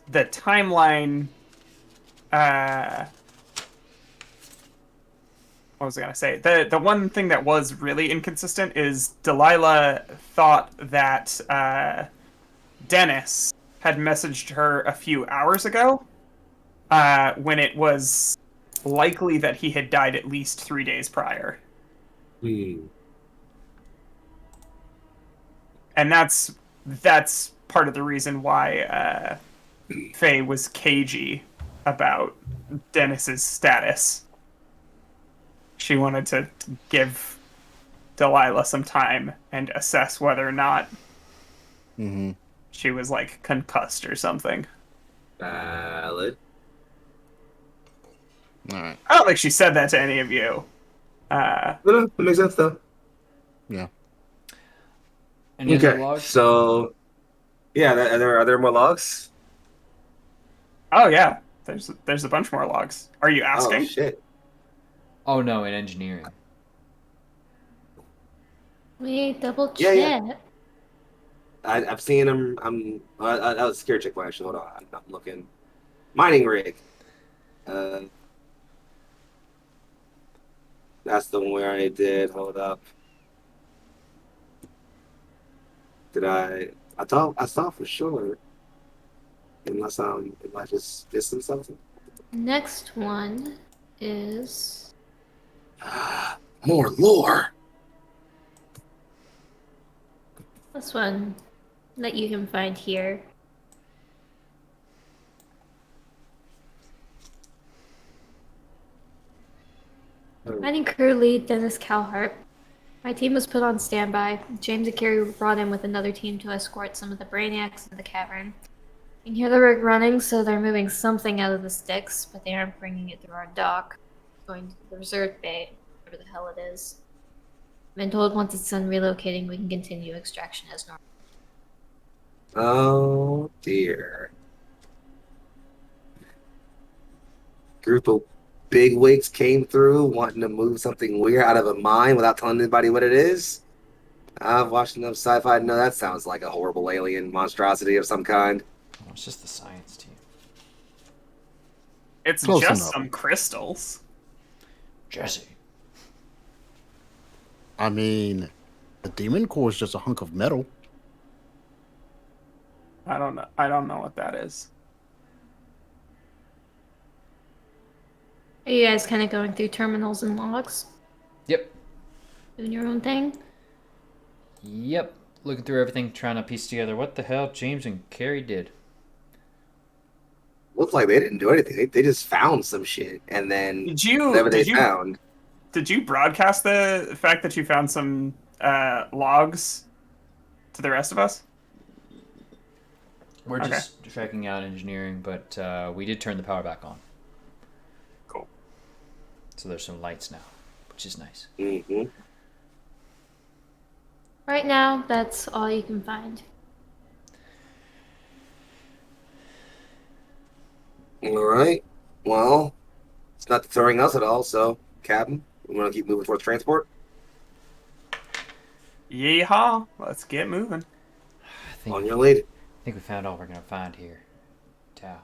timeline. What was I gonna say? The one thing that was really inconsistent is Delilah thought that Dennis had messaged her a few hours ago, when it was likely that he had died at least 3 days prior. And that's part of the reason why Faye was cagey about Dennis's status. She wanted to give Delilah some time and assess whether or not she was like concussed or something. Valid. All right. I don't think she said that to any of you. No, that makes sense though. Yeah. Any other Okay, logs? so yeah, are there more logs? Oh yeah, there's a bunch more logs. Are you Oh asking? shit. Oh no, in engineering. Wait, double Yeah, check. yeah. I've seen them. That was a scare check question. Hold on, I'm looking. Mining rig. Uh, that's the one where I did. Hold up. Did I? I saw for sure. Unless if I just missing something. Next one is More lore. this one that you can find here. Mining crew lead Dennis Calhart. My team was put on standby. James and Carrie were brought in with another team to escort some of the brainiacs into the cavern. You can hear the rig running, so they're moving something out of the sticks, but they aren't bringing it through our dock. Going to the reserve bay, whatever the hell it is. I've been told once it's done relocating, we can continue extraction as normal. Oh dear. Group of bigwigs came through wanting to move something weird out of a mine without telling anybody what it is. I've watched enough sci-fi to know that sounds like a horrible alien monstrosity of some kind. Oh, it's just the science team. It's Close just enough. some crystals. Jesse. I mean, the demon core is just a hunk of metal. I don't know what that is. Are you guys kind of going through terminals and logs? Yep. Doing your own thing? Yep. Looking through everything, trying to piece together what the hell James and Carrie did. Looks like they didn't do anything. They just found some shit, and then whatever they found. Did you broadcast the fact that you found some logs to the rest of us? We're Okay. just checking out engineering, but we did turn the power back on. Cool. So there's some lights now, which is nice. Mm-hmm. Right now, that's all you can find. All right. Well, it's not deterring us at all. So, Captain, we want to keep moving towards transport. Yeehaw! Let's get moving. I On your lead. I think we found all we're gonna find here. Tao.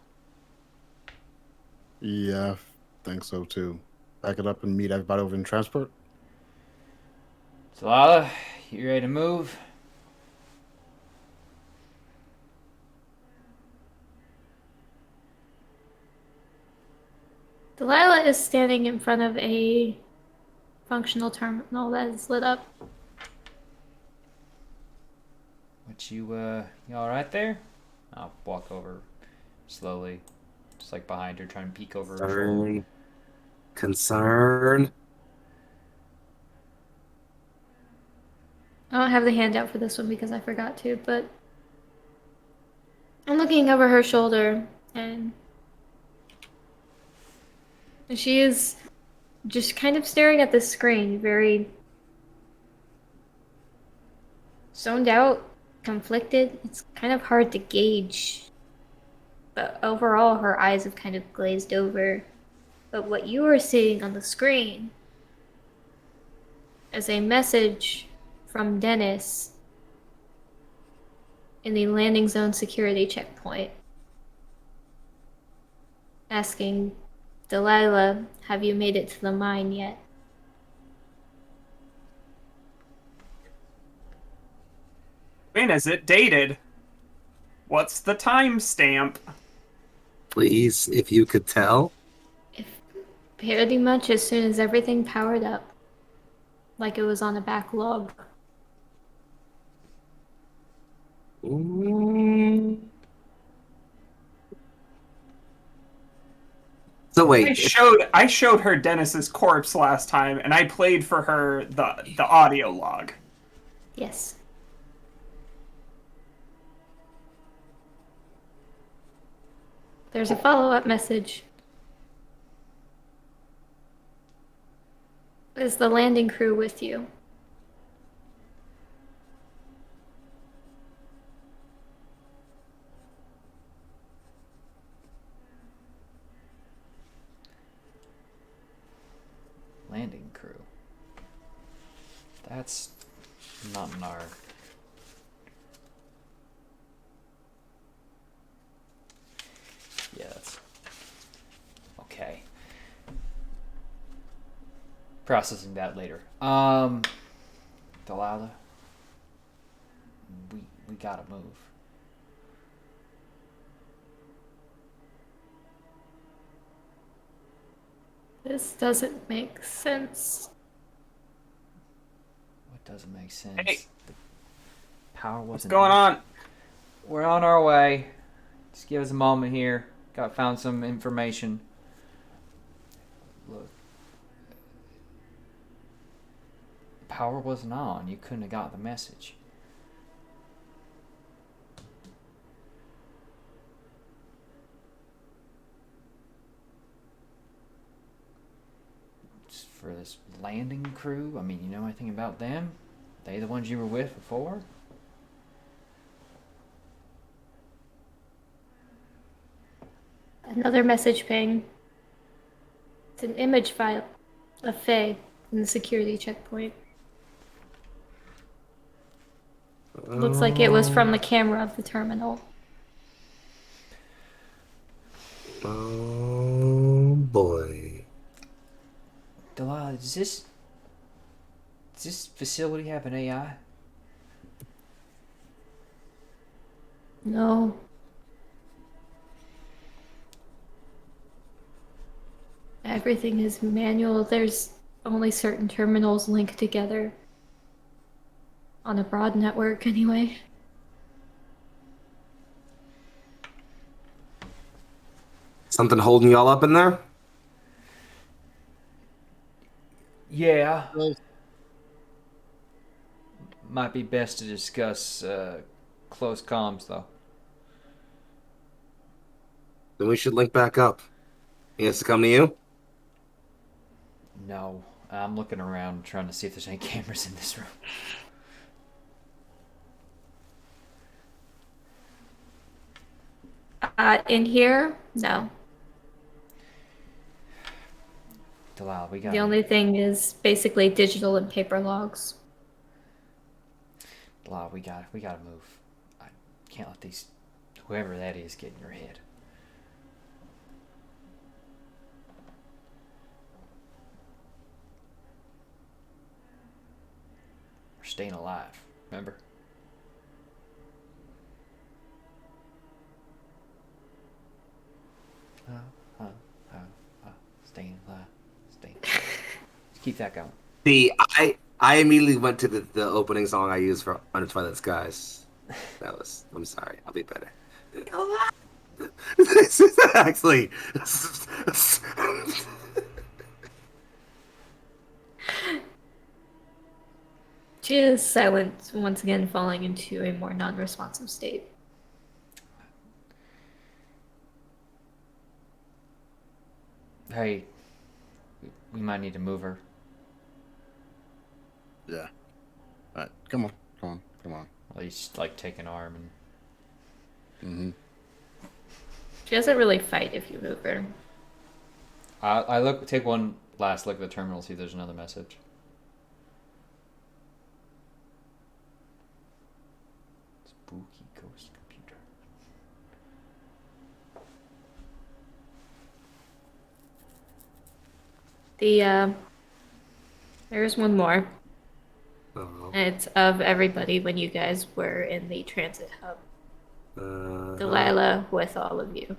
Yeah, I think so too. Back it up and meet everybody over in transport. Delilah, you ready to move? Delilah is standing in front of a functional terminal that is lit up. What you all right there? I'll walk over slowly, just like behind her, trying to peek over her shoulder. Concern. I don't have the handout for this one because I forgot to, but I'm looking over her shoulder and she is just kind of staring at the screen, very zoned out, conflicted. It's kind of hard to gauge. But overall, her eyes have kind of glazed over. But what you are seeing on the screen is a message from Dennis in the landing zone security checkpoint asking Delilah, have you made it to the mine yet? When is it dated? What's the timestamp? please, if you could tell. If pretty much as soon as everything powered up, like it was on a backlog. Mm. So I wait, showed her Dennis's corpse last time, and I played for her the audio log. Yes. There's a follow-up message. Is the landing crew with you? Landing crew. That's not in our. Yeah, that's okay. Processing that later. Delilah, we gotta move. This doesn't make sense. What doesn't make sense? Hey. The power wasn't. What's going on? We're on our way. Just give us a moment here. Found some information. Look. Power wasn't on. You couldn't have got the message. Just for this landing crew, I mean, you know anything about them? They the ones you were with before? Another message ping. It's an image file of Faye in the security checkpoint. Looks like it was from the camera of the terminal. Oh boy. Delilah, does this facility have an AI? No. Everything is manual. There's only certain terminals linked together. On a broad network, anyway. Something holding y'all up in there? Yeah. Well, Might be best to discuss close comms, though. Then we should link back up. He has to come to you? No. I'm looking around trying to see if there's any cameras in this room. In here, no. Delilah, we got The only thing is basically digital and paper logs. Delilah, we gotta move. I can't let these whoever that is get in your head. We're staying alive, remember? Staying alive. Just keep that going. See, I immediately went to the opening song I used for Under Twilight Skies. I'm sorry, I'll be better. This is actually She is silent, once again falling into a more non-responsive state. Hey, we might need to move her. yeah. All right, come on. At least, like, take an arm and. Mm-hmm. She doesn't really fight if you move her. Take one last look at the terminal, see if there's another message. Spooky ghost computer. There's one more. oh, It's of everybody when you guys were in the transit hub. Delilah with all of you.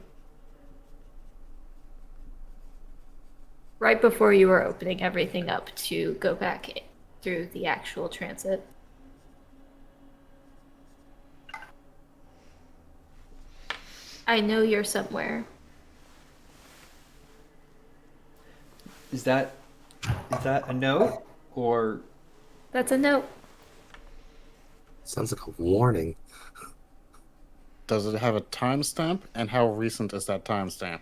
Right before you were opening everything up to go back through the actual transit. I know you're somewhere. Is that a note or That's a note. Sounds like a warning. Does it have a timestamp? And how recent is that timestamp?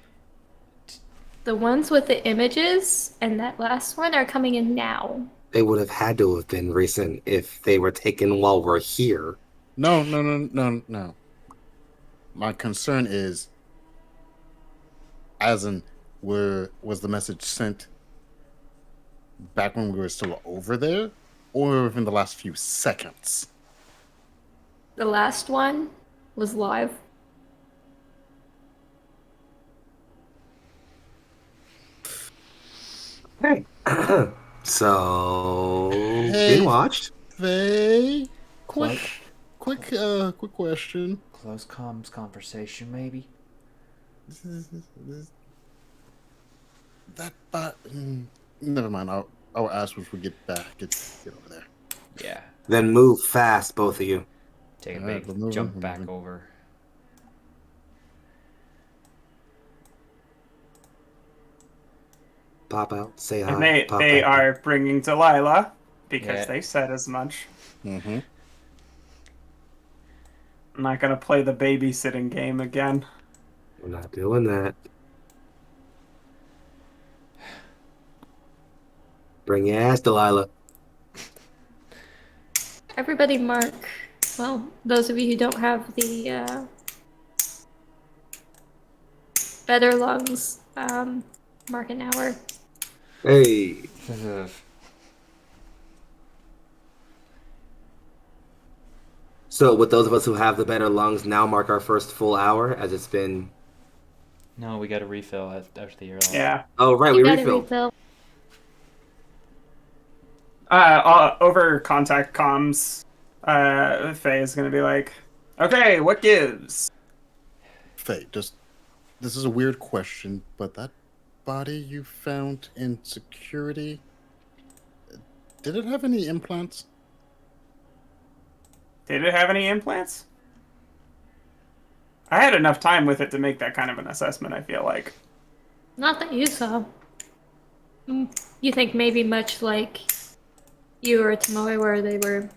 The ones with the images and that last one are coming in now. They would have had to have been recent if they were taken while we're here. No. My concern is, as in, was the message sent back when we were still over there, or within the last few seconds? The last one was live. Hey. So, Hey. being watched. Faye, Close. quick question. close comms conversation maybe? Never mind. I'll ask once we get back. Get over there. Yeah. Then move fast, both of you. Take a Alright, big we're jump moving, back moving. over. Pop out, say hi. And pop they back are bringing Delilah because Yeah. they said as much. Mm-hmm. I'm not gonna play the babysitting game again. We're not doing that. Bring your ass, Delilah. Everybody mark. Well, those of you who don't have the better lungs, mark an hour. Hey. So, with those of us who have the better lungs, now mark our first full hour, as it's been. No, we got to refill after the airlock. Yeah. Oh, right, You we gotta refilled. refill. Over contact comms, Faye is gonna be like, "Okay, what gives?" Faye, this is a weird question, but that body you found in security, did it have any implants? Did it have any implants? I had enough time with it to make that kind of an assessment. I feel like. Not that you saw. You think maybe much like you or Tomoe, where they were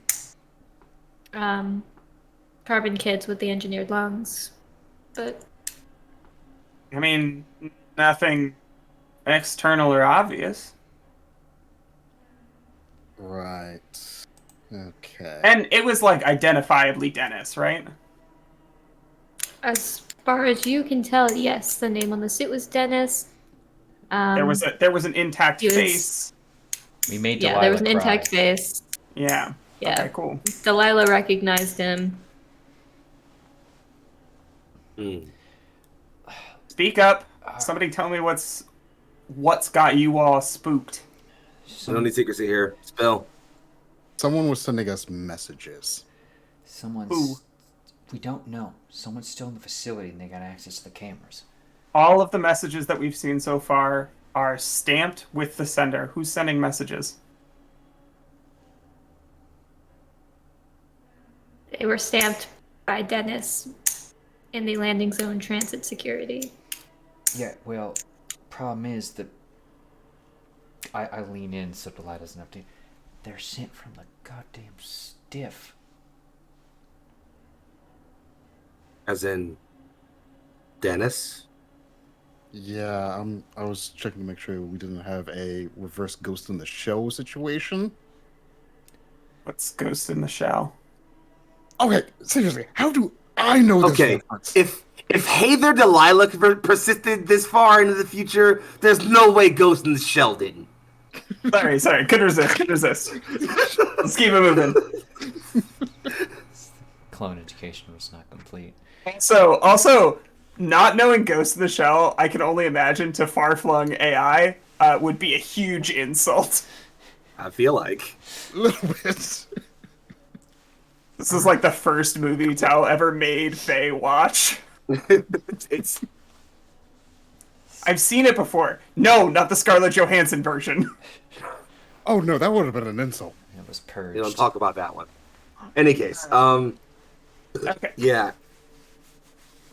carbon kids with the engineered lungs. But I mean, nothing external or obvious. Right. Okay. And it was like identifiably Dennis, right? as far as you can tell, yes, the name on the suit was Dennis. There was an intact he was- face. We made Yeah, Delilah there was an cry. intact face. Yeah. Yeah. Okay, cool. Delilah recognized him. Speak up. Somebody tell me what's got you all spooked. We don't need secrecy here. Spill. Someone was sending us messages. Someone's. Who? We don't know. Someone's still in the facility and they got access to the cameras. All of the messages that we've seen so far are stamped with the sender. Who's sending messages? They were stamped by Dennis in the landing zone transit security. Yeah, well, problem is that I lean in so Delilah doesn't have to. They're sent from the goddamn stiff. As in. Dennis? Yeah, I was checking to make sure we didn't have a reverse Ghost in the Shell situation. What's Ghost in the Shell? Okay, seriously, how do I know this Okay, reference? if Hey There Delilah persisted this far into the future, there's no way Ghost in the Shell didn't. Sorry. Could resist. Let's keep it moving. Clone education was not complete. So, also, not knowing Ghost in the Shell, I can only imagine to far-flung AI would be a huge insult. I feel like. A little bit. This is like the first movie Tao ever made Faye watch. It's. I've seen it before. No, not the Scarlett Johansson version. Oh no, that would have been an insult. It was purged. You don't talk about that one. Any case, Okay. yeah.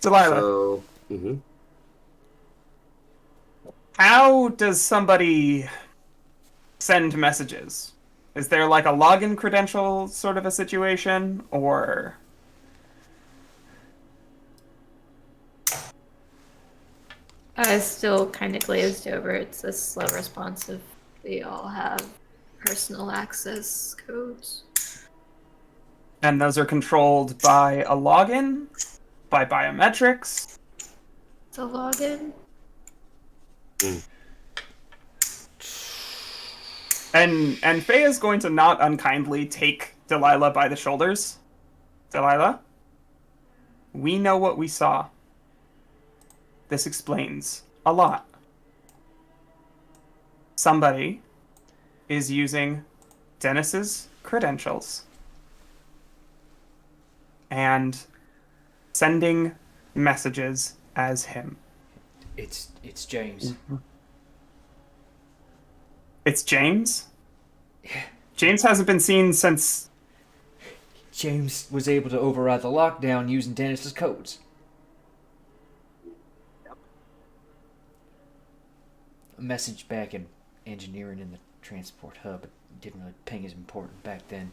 Delilah, So, how does somebody send messages? Is there like a login credential sort of a situation, or... I still kind of glazed over. It's a slow response if we all have personal access codes. And those are controlled by a login? By biometrics? It's a login. And Faye is going to not unkindly take Delilah by the shoulders. Delilah, we know what we saw. This explains a lot. Somebody is using Dennis's credentials and sending messages as him. It's James. It's James? James hasn't been seen since... James was able to override the lockdown using Dennis's codes. A message back in engineering in the transport hub. It didn't really ping as important back then.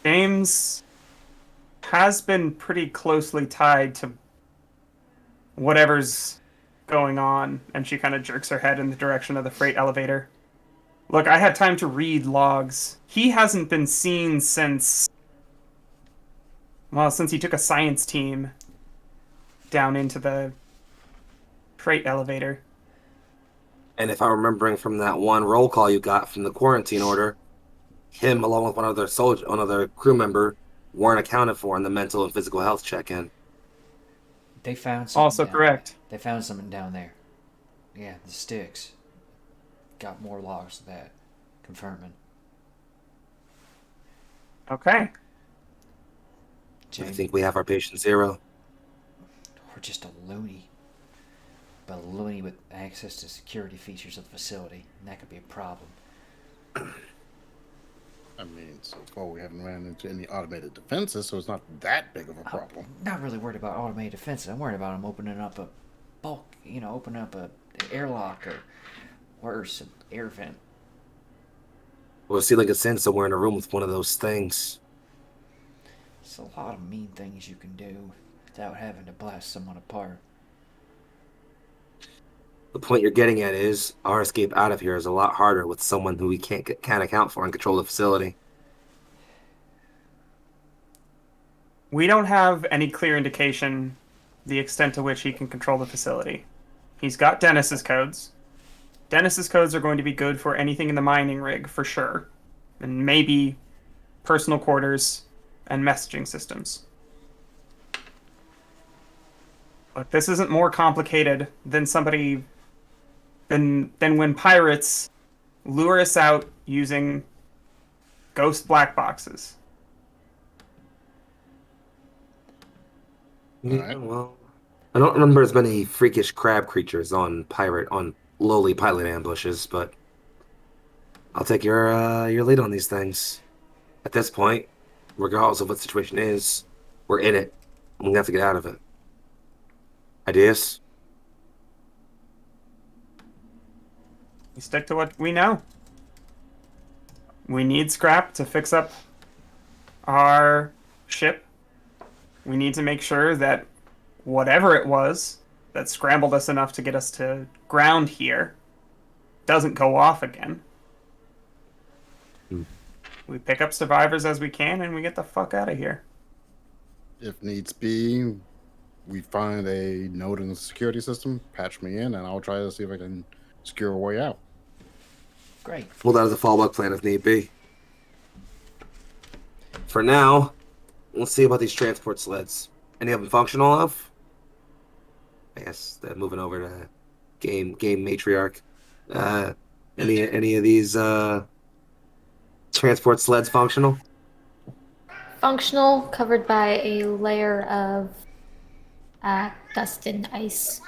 James has been pretty closely tied to whatever's going on, and she kind of jerks her head in the direction of the freight elevator. Look, I had time to read logs. He hasn't been seen since he took a science team down into the freight elevator. and if I'm remembering from that one roll call you got from the quarantine order, him along with one other crew member weren't accounted for in the mental and physical health check-in. They found something. Also correct. They found something down there. Yeah, the sticks. Got more logs of that. Confirming. Okay. I James, think we have our patient zero. or just a loony. But a loony with access to security features of the facility. And that could be a problem. I mean, so far we haven't ran into any automated defenses, so it's not that big of a problem. I'm not really worried about automated defenses. I'm worried about them opening up a bulk, opening up a airlock or worse, an air vent. We'll see like a sense somewhere in a room with one of those things. It's a lot of mean things you can do without having to blast someone apart. The point you're getting at is our escape out of here is a lot harder with someone who we can't account for and control the facility. We don't have any clear indication the extent to which he can control the facility. He's got Dennis's codes. Dennis's codes are going to be good for anything in the mining rig, for sure. And maybe personal quarters and messaging systems. But this isn't more complicated than than when pirates lure us out using ghost black boxes. Yeah, Alright. well, I don't remember as many freakish crab creatures on lowly pilot ambushes, but I'll take your lead on these things. At this point, regardless of what the situation is, we're in it. We have to get out of it. Ideas? We stick to what we know. We need scrap to fix up our ship. We need to make sure that whatever it was that scrambled us enough to get us to ground here doesn't go off again. We pick up survivors as we can and we get the fuck out of here. If needs be, we find a node in the security system, patch me in, and I'll try to see if I can secure a way out. Great. Hold that as a fallback plan if need be. For now, let's see about these transport sleds. Any of them functional enough? I guess they're moving over to game matriarch. Any of these transport sleds functional? Functional, covered by a layer of dust and ice.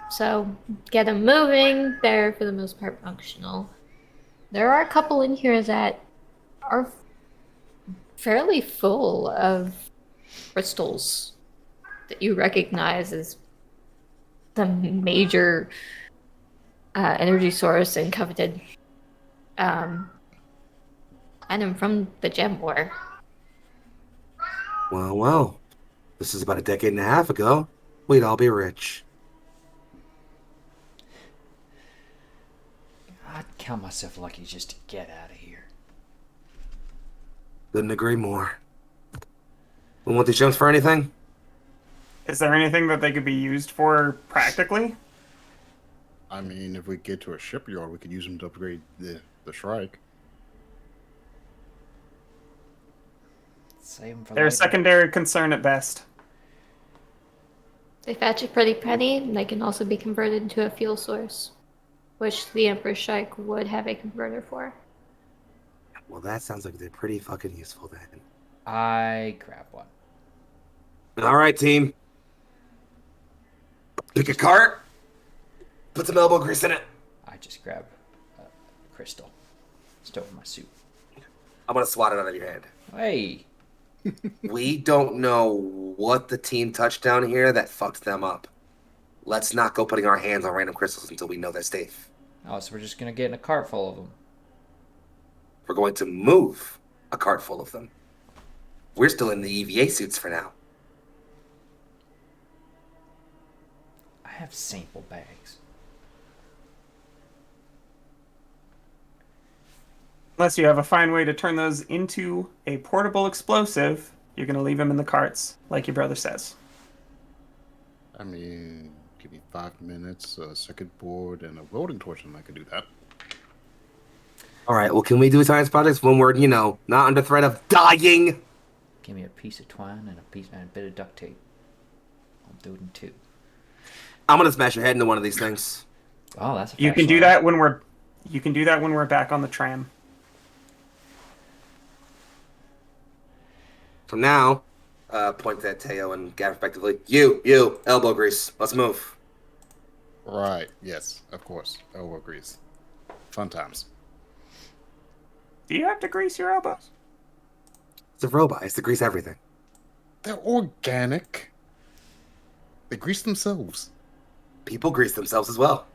So get them moving. They're for the most part functional. There are a couple in here that are fairly full of crystals that you recognize as the major energy source and coveted item from the gem war. Well. This is about a decade and a half ago. We'd all be rich. I'd count myself lucky just to get out of here. Couldn't agree more. We want these gems for anything? Is there anything that they could be used for practically? I mean, if we get to a shipyard, we could use them to upgrade the Shrike. Save them for They're a later. secondary concern at best. They fetch a pretty penny, and they can also be converted into a fuel source, which the Emperor's Shrike would have a converter for. Well, that sounds like they're pretty fucking useful then. I grab one. All right, team. Pick a cart. Put some elbow grease in it. I just grab a crystal. It's over my suit. I'm gonna swat it out of your head. Hey, We don't know what the team touched down here that fucked them up. Let's not go putting our hands on random crystals until we know they're safe. oh, so we're just gonna get in a cart full of them. We're going to move a cart full of them. We're still in the EVA suits for now. I have sample bags. Unless you have a fine way to turn those into a portable explosive, you're going to leave them in the carts, like your brother says. I mean, give me 5 minutes, a circuit board, and a welding torch, and I could do that. All right, well, can we do science projects when we're, not under threat of dying? Give me a piece of twine and a bit of duct tape. I'm doing 2. I'm gonna smash your head into one of these things. Oh, that's a You can do flashlight. that when we're. You can do that when we're back on the tram. From now, point at Teo and Gav respectively. You, elbow grease. Let's move. Right, yes, of course. Elbow grease. Fun times. Do you have to grease your elbows? It's a robot. It's to grease everything. They're organic. They grease themselves. People grease themselves as well.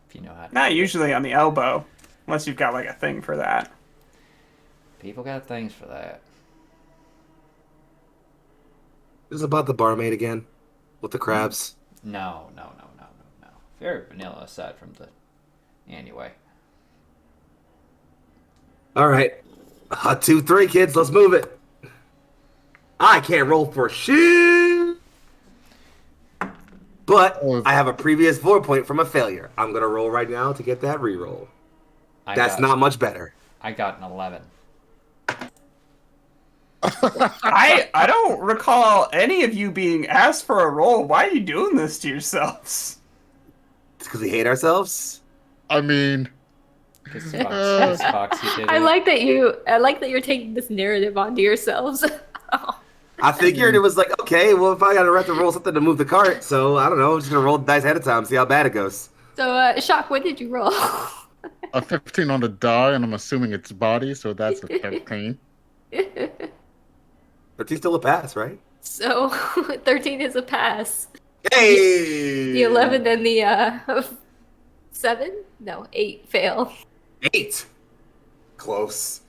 If you know how to. Not do it. usually on the elbow, unless you've got like a thing for that. People got things for that. This is about the barmaid again, with the crabs. No. Very vanilla aside from the. Anyway. All right, 2, 3, kids. Let's move it. I can't roll for shit, but I have a previous 4 point from a failure. I'm gonna roll right now to get that reroll. That's not much better. I got an 11. I don't recall any of you being asked for a roll. Why are you doing this to yourselves? It's because we hate ourselves. I mean, Because Foxy did it. I like that you're taking this narrative onto yourselves. I figured it was like, okay, well, if I gotta have to roll something to move the cart, so I don't know, I'm just gonna roll the dice ahead of time, see how bad it goes. So, Shock, what did you roll? a 15 on the die, and I'm assuming it's body, so that's a 13. 13's still a pass, right? So, 13 is a pass. Hey! The 11 and the 7? No, 8 fail. 8. Close.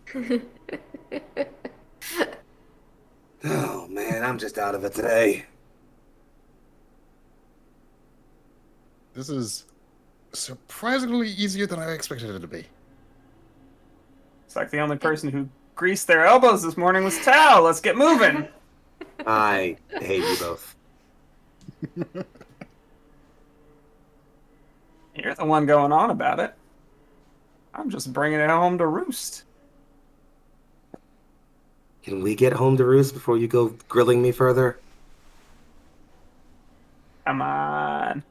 Oh man, I'm just out of it today. This is surprisingly easier than I expected it to be. It's like the only person who greased their elbows this morning was Tal. Let's get moving. I hate you both. You're the one going on about it. I'm just bringing it home to roost. Can we get home to roost before you go grilling me further? Come on.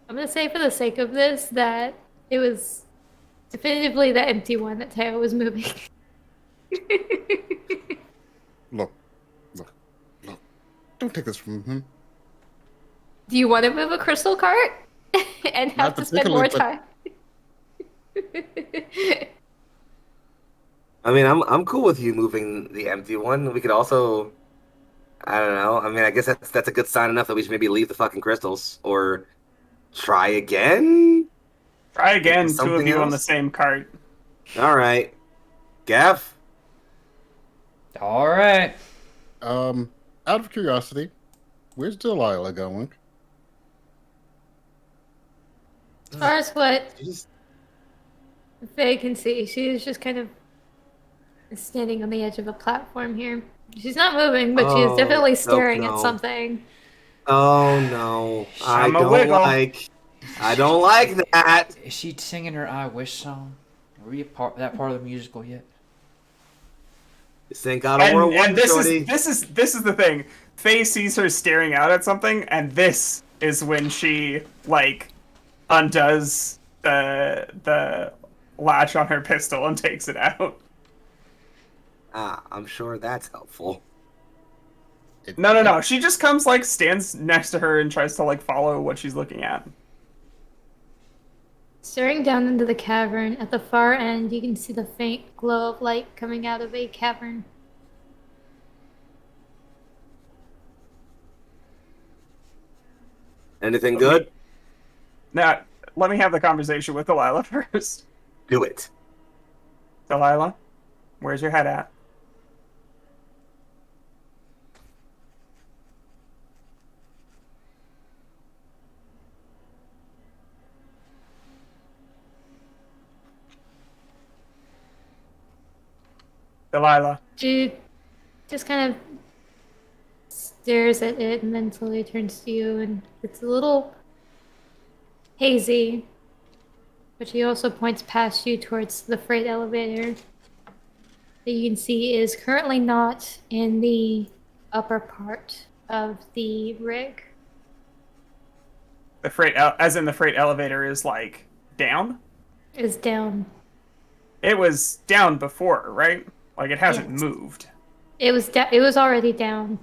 I'm gonna say for the sake of this that it was definitively the empty one that Teo was moving. Look. I'll take this from him. Do you want to move a crystal cart and have Not to spend more particularly, time? I mean, I'm cool with you moving the empty one. We could also, I don't know. I mean, I guess that's a good sign enough that we should maybe leave the fucking crystals or try again. Try Maybe with again, two of something you on the else. same cart. All right, Gav. All right. Out of curiosity, where's Delilah going? As far as what You just Faye can see, she is just kind of standing on the edge of a platform here. She's not moving, but she is definitely staring at no. something. Oh no, I I'm a don't wiggle. I don't like that. Is she singing her "I Wish" song? Are we that part of the musical yet? This ain't God of War And One, this shorty. is the thing. Faye sees her staring out at something, and this is when she like undoes the latch on her pistol and takes it out. Ah, I'm sure that's helpful. No. She just comes like stands next to her and tries to like follow what she's looking at. Staring down into the cavern, at the far end, you can see the faint glow of light coming out of a cavern. Anything good? Now, let me have the conversation with Delilah first. Do it. Delilah, where's your head at? Delilah. She just kind of stares at it and then slowly turns to you, and it's a little hazy. But she also points past you towards the freight elevator that you can see is currently not in the upper part of the rig. The freight, as in the freight elevator, is like down. Is down. It was down before, right? Like it hasn't Yes. moved. It was already down.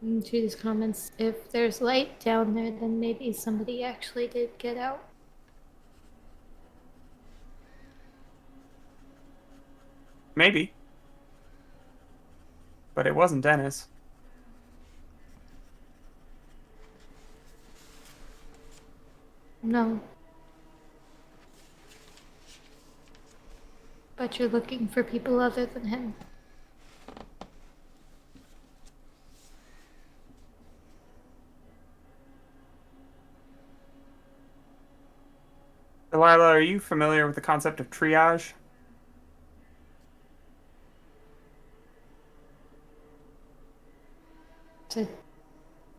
And she just comments, if there's light down there, then maybe somebody actually did get out. Maybe. But it wasn't Dennis. No. But you're looking for people other than him. Delilah, are you familiar with the concept of triage? It's a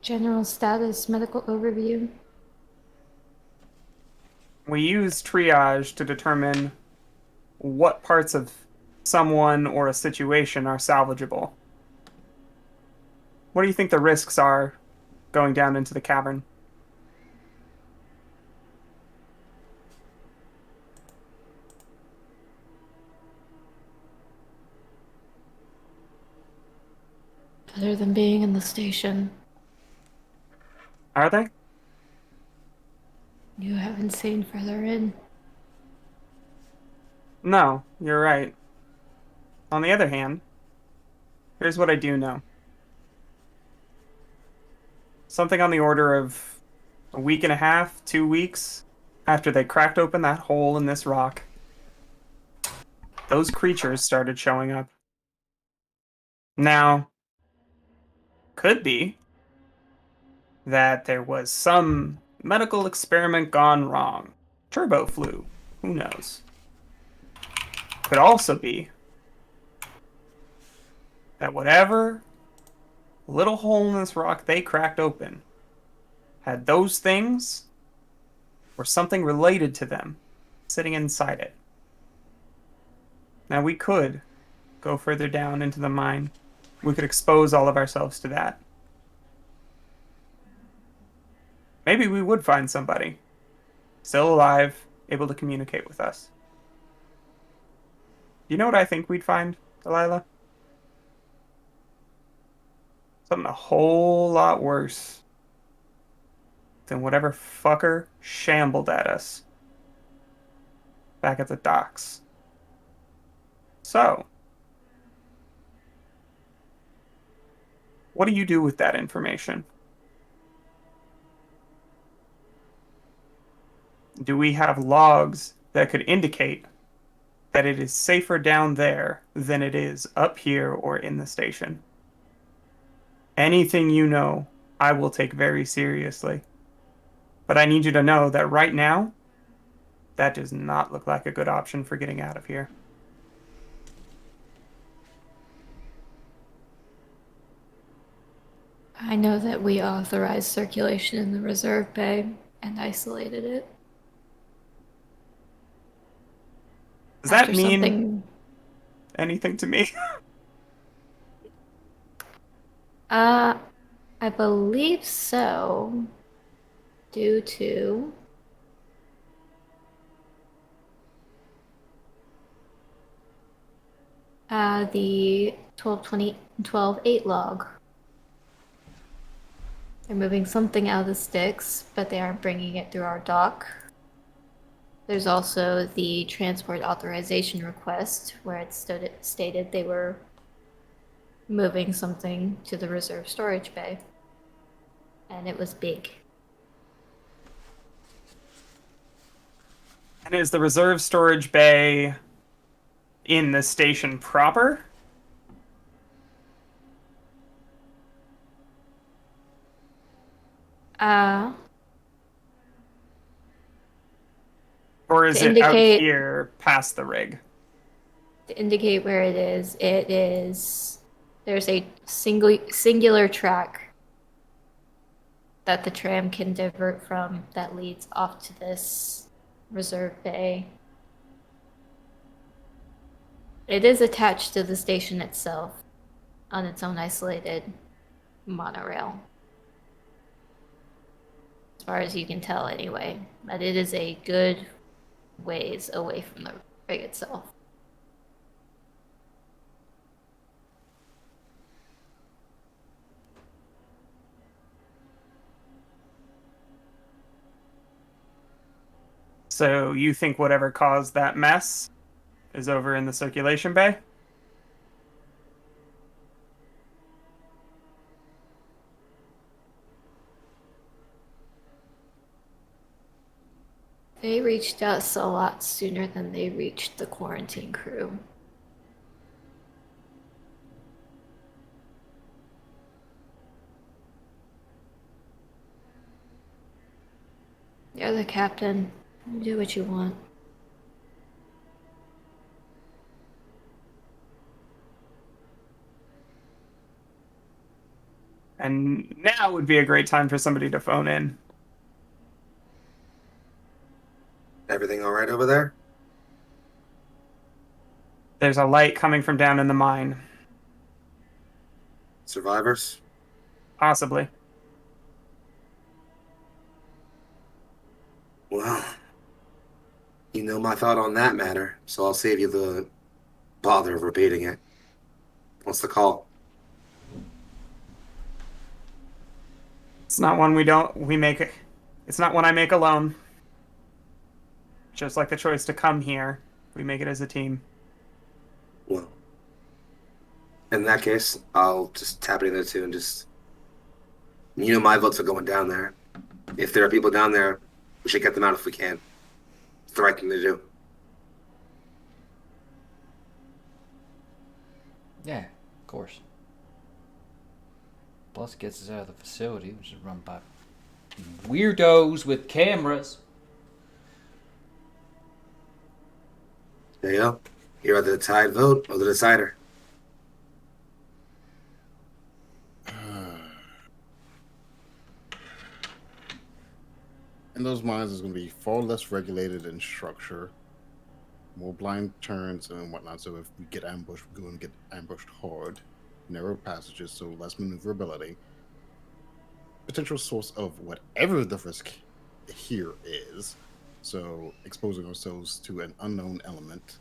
general status medical overview. We use triage to determine what parts of someone or a situation are salvageable. What do you think the risks are going down into the cavern? Better than being in the station. Are they? You haven't seen further in. No, you're right. On the other hand, here's what I do know. Something on the order of a week and a half, 2 weeks after they cracked open that hole in this rock, those creatures started showing up. Now, could be that there was some medical experiment gone wrong. Turbo flu. Who knows? Could also be that whatever little hole in this rock they cracked open had those things or something related to them sitting inside it. Now we could go further down into the mine. We could expose all of ourselves to that. Maybe we would find somebody still alive, able to communicate with us. You know what I think we'd find, Delilah? Something a whole lot worse than whatever fucker shambled at us back at the docks. So, what do you do with that information? Do we have logs that could indicate that it is safer down there than it is up here or in the station? Anything you know, I will take very seriously. But I need you to know that right now, that does not look like a good option for getting out of here. I know that we authorized circulation in the reserve bay and isolated it. Does that After mean something... anything to me? I believe so. Due to the 12.8 log. They're moving something out of the sticks, but they aren't bringing it through our dock. There's also the transport authorization request, where it stated they were moving something to the reserve storage bay. And it was big. And is the reserve storage bay in the station proper? Or is To it out indicate- here past the rig? To indicate where it is, there's a singular track that the tram can divert from that leads off to this reserve bay. It is attached to the station itself on its own isolated monorail. As far as you can tell anyway, but it is a good ways away from the rig itself. So you think whatever caused that mess is over in the circulation bay? They reached us a lot sooner than they reached the quarantine crew. You're the captain. Do what you want. And now would be a great time for somebody to phone in. Everything all right over there? There's a light coming from down in the mine. Survivors? Possibly. Well, you know my thought on that matter, so I'll save you the bother of repeating it. What's the call? It's not one we make. It's not one I make alone. Just like the choice to come here, we make it as a team. Well, in that case, I'll just tap it in there too and just... You know my votes are going down there. If there are people down there, we should get them out if we can. It's the right thing to do. Yeah, of course. Plus gets us out of the facility, which is run by weirdos with cameras. There you go. You're either the tied vote or the decider. In those mines, is going to be far less regulated in structure, more blind turns and whatnot. So if we get ambushed, we're going to get ambushed hard. Narrow passages, so less maneuverability. Potential source of whatever the risk here is. So exposing ourselves to an unknown element.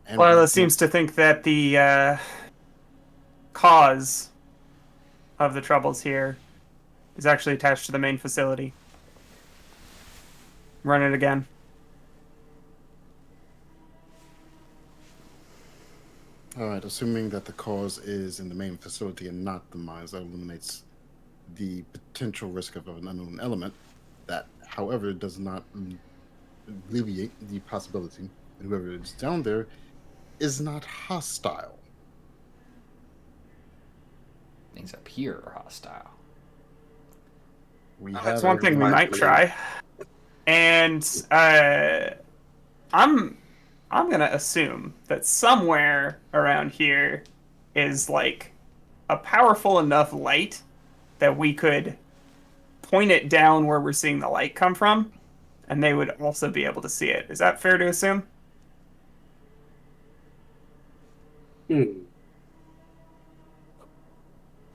And Lila seems to think that the cause of the troubles here is actually attached to the main facility. Run it again. All right, assuming that the cause is in the main facility and not the mines, that eliminates the potential risk of an unknown element. That, however, does not alleviate the possibility that whoever is down there is not hostile. Things up here are hostile. That's one thing we might try. And I'm gonna assume that somewhere around here is like a powerful enough light that we could point it down where we're seeing the light come from, and they would also be able to see it. Is that fair to assume?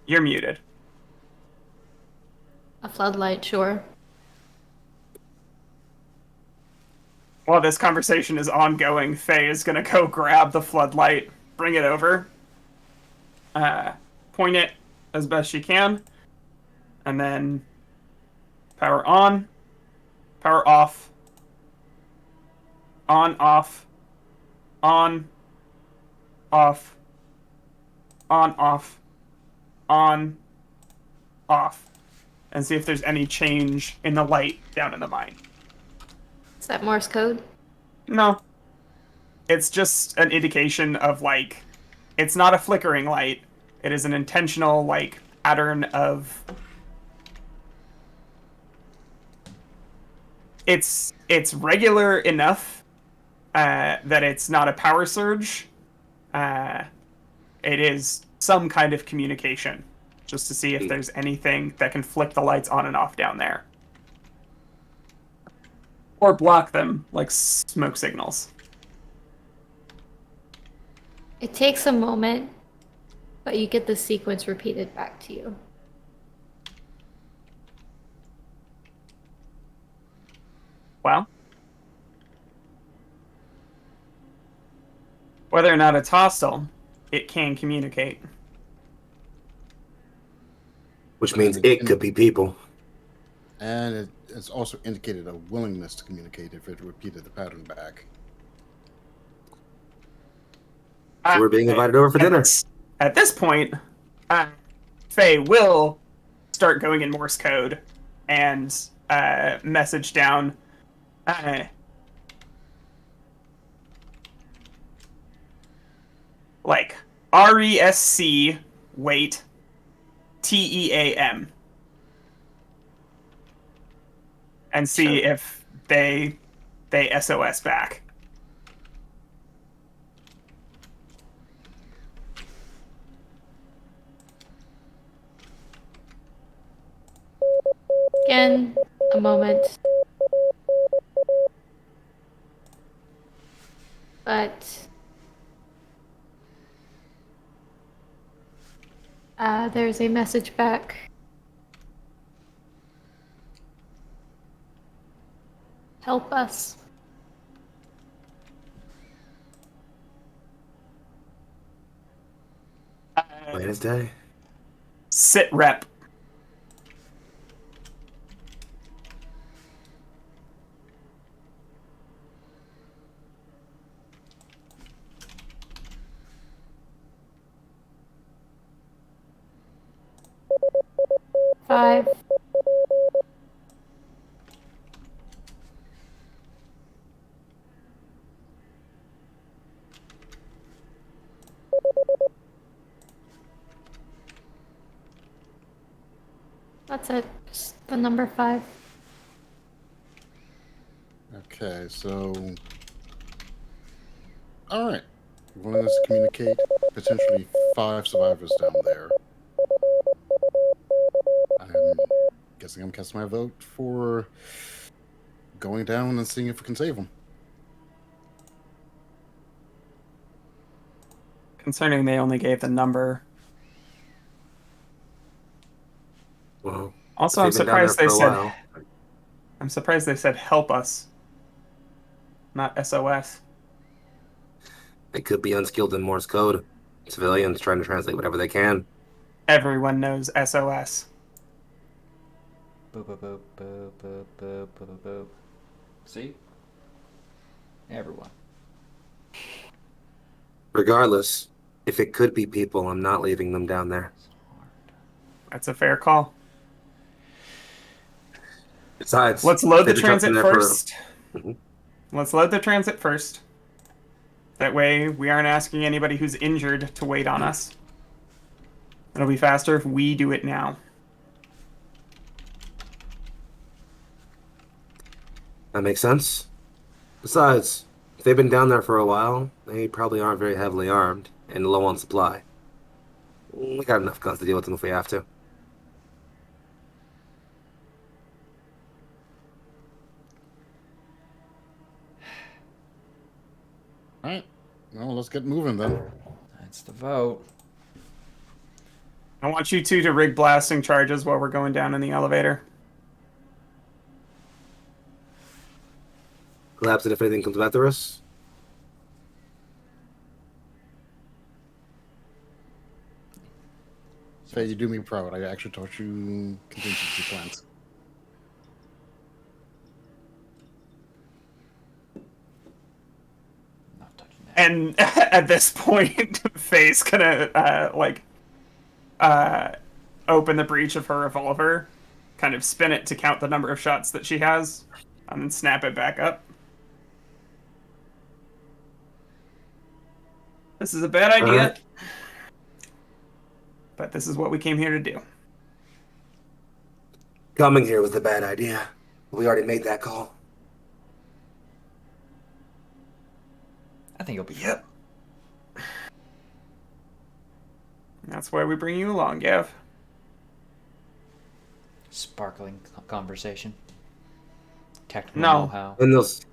You're muted. A floodlight, sure. While this conversation is ongoing, Faye is gonna go grab the floodlight, bring it over, point it as best she can, and then power on, power off, on, off, on, off, on, off, on, off, and see if there's any change in the light down in the mine. Is that Morse code? No. It's just an indication of, like, it's not a flickering light. It is an intentional, like, pattern of... It's regular enough that it's not a power surge. It is some kind of communication, just to see if there's anything that can flick the lights on and off down there. Or block them, like smoke signals. It takes a moment, but you get the sequence repeated back to you. Well, whether or not it's hostile, it can communicate. Which means it could be people. And it's also indicated a willingness to communicate if it repeated the pattern back. So we're being invited over for dinner. At this point, Faye will start going in Morse code and message down. Like RESC, wait, TEAM. And see if they SOS back. Again, a moment. But there's a message back. Help us. Wednesday. Sit rep. Five. That's it. Just the number 5. Okay, so... Alright. Willingness to communicate. Potentially 5 survivors down there. I'm guessing I'm casting my vote for going down and seeing if we can save them. Concerning they only gave the number. Well, Also, I'm surprised they said help us, not SOS. They could be unskilled in Morse code. Civilians trying to translate whatever they can. Everyone knows SOS. Boop, boop, boop, boop, boop, boop, boop, boop. See? Everyone. Regardless, if it could be people, I'm not leaving them down there. That's a fair call. Besides, Let's load the they've been trapped in transit there first. Mhm. Let's load the transit first. That way, we aren't asking anybody who's injured to wait on us. It'll be faster if we do it now. That makes sense. Besides, if they've been down there for a while, they probably aren't very heavily armed and low on supply. We got enough guns to deal with them if we have to. All right. Well, let's get moving then. That's the vote. I want you two to rig blasting charges while we're going down in the elevator. Collapse it if anything comes after us. Faye, you do me proud. I actually taught you contingency plans. Not touching that. And at this point, Faye's gonna open the breech of her revolver, kind of spin it to count the number of shots that she has, and then snap it back up. This is a bad idea, Alright. but this is what we came here to do. Coming here was a bad idea. We already made that call. I think it'll be Yep. That's why we bring you along, Gav. sparkling conversation. Technical No. know-how. And those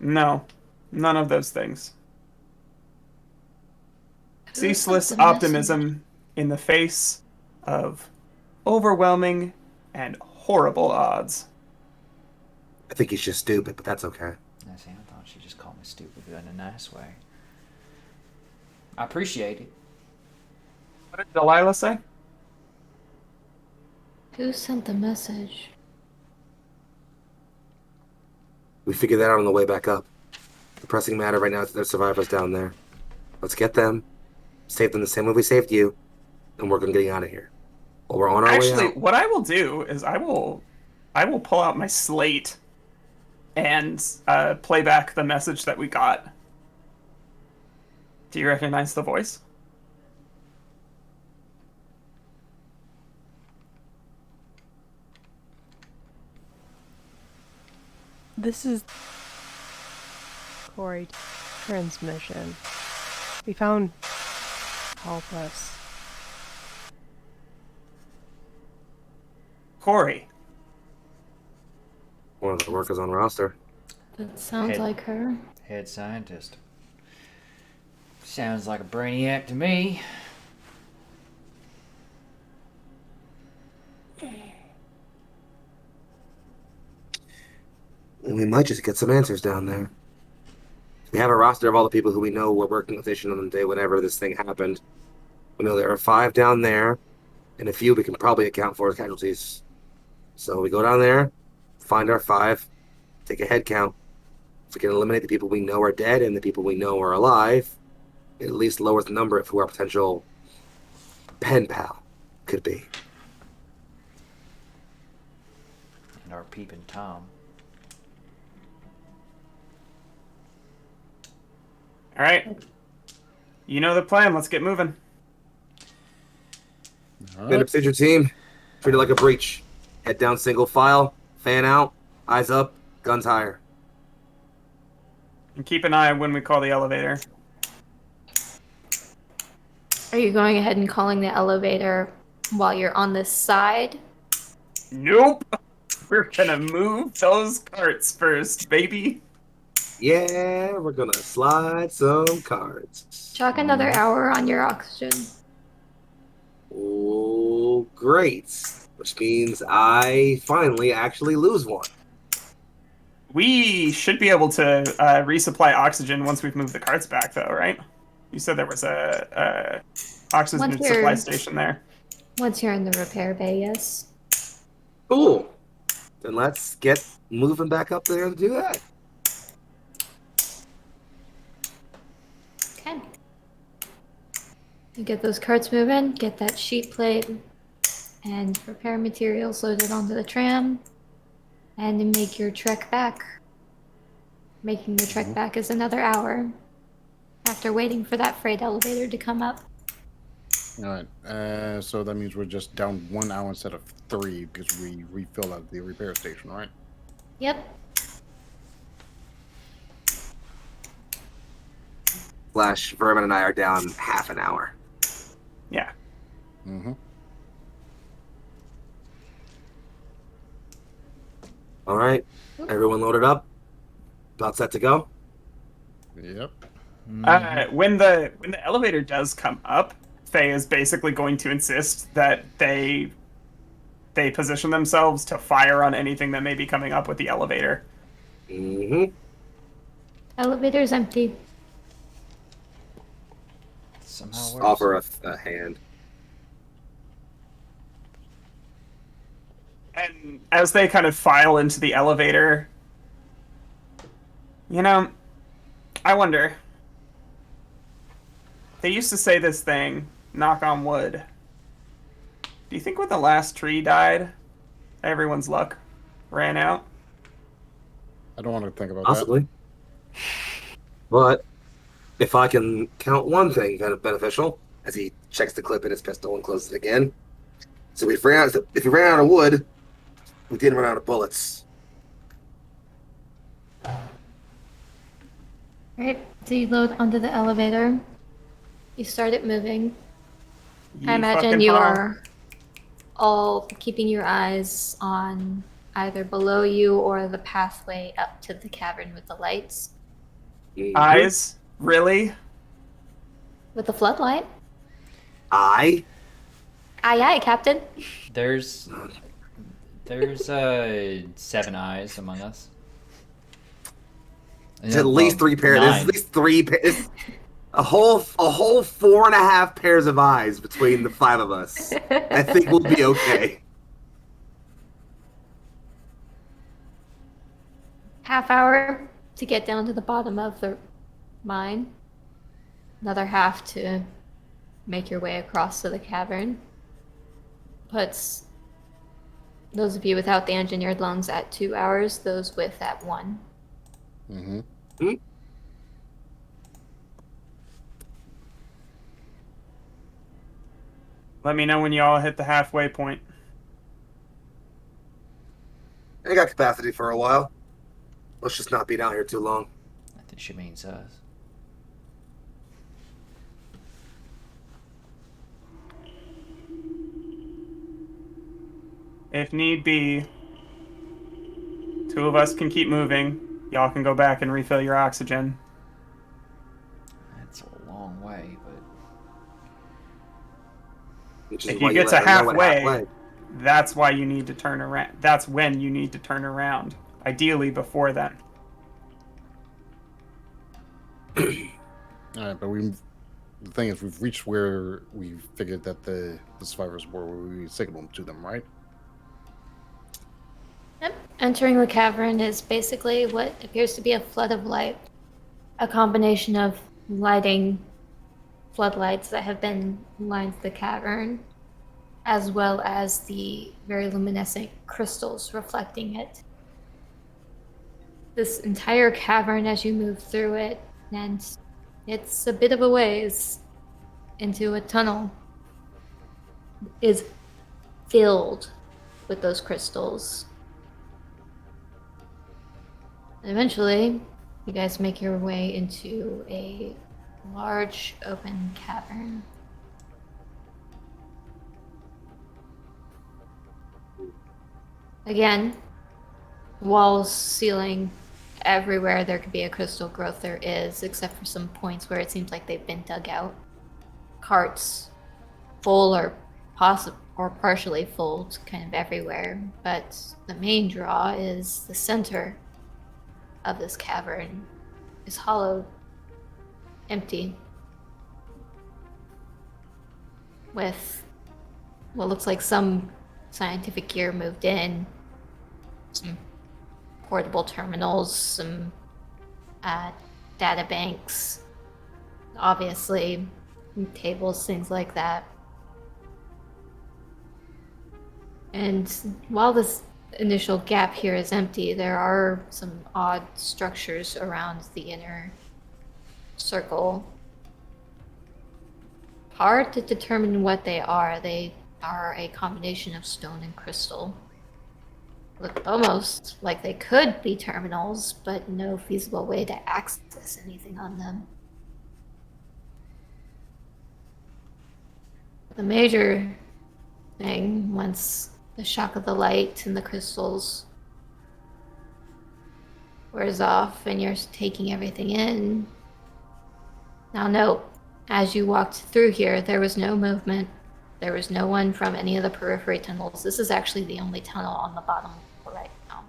No, none of those things. Who Ceaseless sent the optimism in the face of overwhelming and horrible odds. I think he's just stupid, but that's okay. I see. I thought she just called me stupid, but in a nice way. I appreciate it. What did Delilah say? Who sent the message? We figured that out on the way back up. The pressing matter right now is that there's survivors down there. Let's get them, save them the same way we saved you, and work on getting out of here. While we're on our way Actually, out, what I will do is I will pull out my slate and play back the message that we got. Do you recognize the voice? This is Corey transmission. We found help us. Corey. one of the workers on roster. That sounds Head- like her. Head scientist. Sounds like a brainiac to me. And we might just get some answers down there. We have a roster of all the people who we know were working with Vision on the day whenever this thing happened. We know there are 5 down there, and a few we can probably account for as casualties. So we go down there, find our 5, take a head count. If we can eliminate the people we know are dead and the people we know are alive, it at least lowers the number of who our potential pen pal could be. And our peeping Tom. All right. You know the plan. Let's get moving. All Minute right. procedure team, treat it like a breach. Head down single file, fan out, eyes up, guns higher. And keep an eye when we call the elevator. Are you going ahead and calling the elevator while you're on this side? Nope. We're gonna move those carts first, baby. Yeah, we're gonna slide some cards. Chalk another hour on your oxygen. Oh, great. Which means I finally actually lose one. We should be able to resupply oxygen once we've moved the carts back, though, right? You said there was a oxygen Once supply you're- station there. Once you're in the repair bay, yes. Cool. Then let's get moving back up there to do that. Okay. You get those carts moving, get that sheet plate and repair materials loaded onto the tram, and then make your trek back. Making the trek back is another hour after waiting for that freight elevator to come up. All right. So that means we're just down 1 hour instead of 3 because we refilled at the repair station, right? Yep. Flash, Vermin, and I are down half an hour. Yeah. Mm-hmm. All right. Everyone loaded up? About set to go? Yep. When the elevator does come up, Faye is basically going to insist that they position themselves to fire on anything that may be coming up with the elevator. Mm-hmm. Elevator's empty. Somehow Just works. offer a hand. And as they kind of file into the elevator, you know, I wonder. They used to say this thing, knock on wood. Do you think when the last tree died, everyone's luck ran out? I don't want to think about Possibly. But if I can count one thing kind of beneficial, as he checks the clip in his pistol and closes it again. So if we ran out of wood, we didn't run out of bullets. Right, so you load onto the elevator. You start it moving. I imagine fucking you hell. are all keeping your eyes on either below you or the pathway up to the cavern with the lights. Mhm. Eyes? Really? With the floodlight? I? Aye, aye, Captain. There's 7 eyes among us. There's at least 3 pairs. There's 9. at least 3 pairs. A whole 4.5 pairs of eyes between the 5 of us. I think we'll be okay. Half hour to get down to the bottom of the mine. Another half to make your way across to the cavern. Puts those of you without the engineered lungs at 2 hours, those with at 1. that. Let me know when you all hit the halfway point. I got capacity for a while. Let's just not be down here too long. I think she means us. If need be, 2 of us can keep moving. Y'all can go back and refill your oxygen. That's a long way, but Which is If why you get to let her know at halfway, that's why you need to turn around. That's when you need to turn around. Ideally before then. All right, but the thing is, we've reached where we figured that the survivors were, where we signaled to them, right? Yep. Entering the cavern is basically what appears to be a flood of light. A combination of lighting floodlights that have been lined the cavern, as well as the very luminescent crystals reflecting it. This entire cavern, as you move through it, and it's a bit of a ways into a tunnel, is filled with those crystals. And eventually, you guys make your way into a large open cavern. Again, walls, ceiling, everywhere there could be a crystal growth there is, except for some points where it seems like they've been dug out. Carts full or partially full, kind of everywhere. But the main draw is the center of this cavern is hollowed, empty. with what looks like some scientific gear moved in, some portable terminals, some data banks, obviously, tables, things like that. And while this initial gap here is empty, there are some odd structures around the inner circle. Hard to determine what they are. They are a combination of stone and crystal. Look almost like they could be terminals, but no feasible way to access anything on them. The major thing, once the shock of the light and the crystals wears off and you're taking everything in. Now note, as you walked through here, there was no movement. There was no one from any of the periphery tunnels. This is actually the only tunnel on the bottom right now.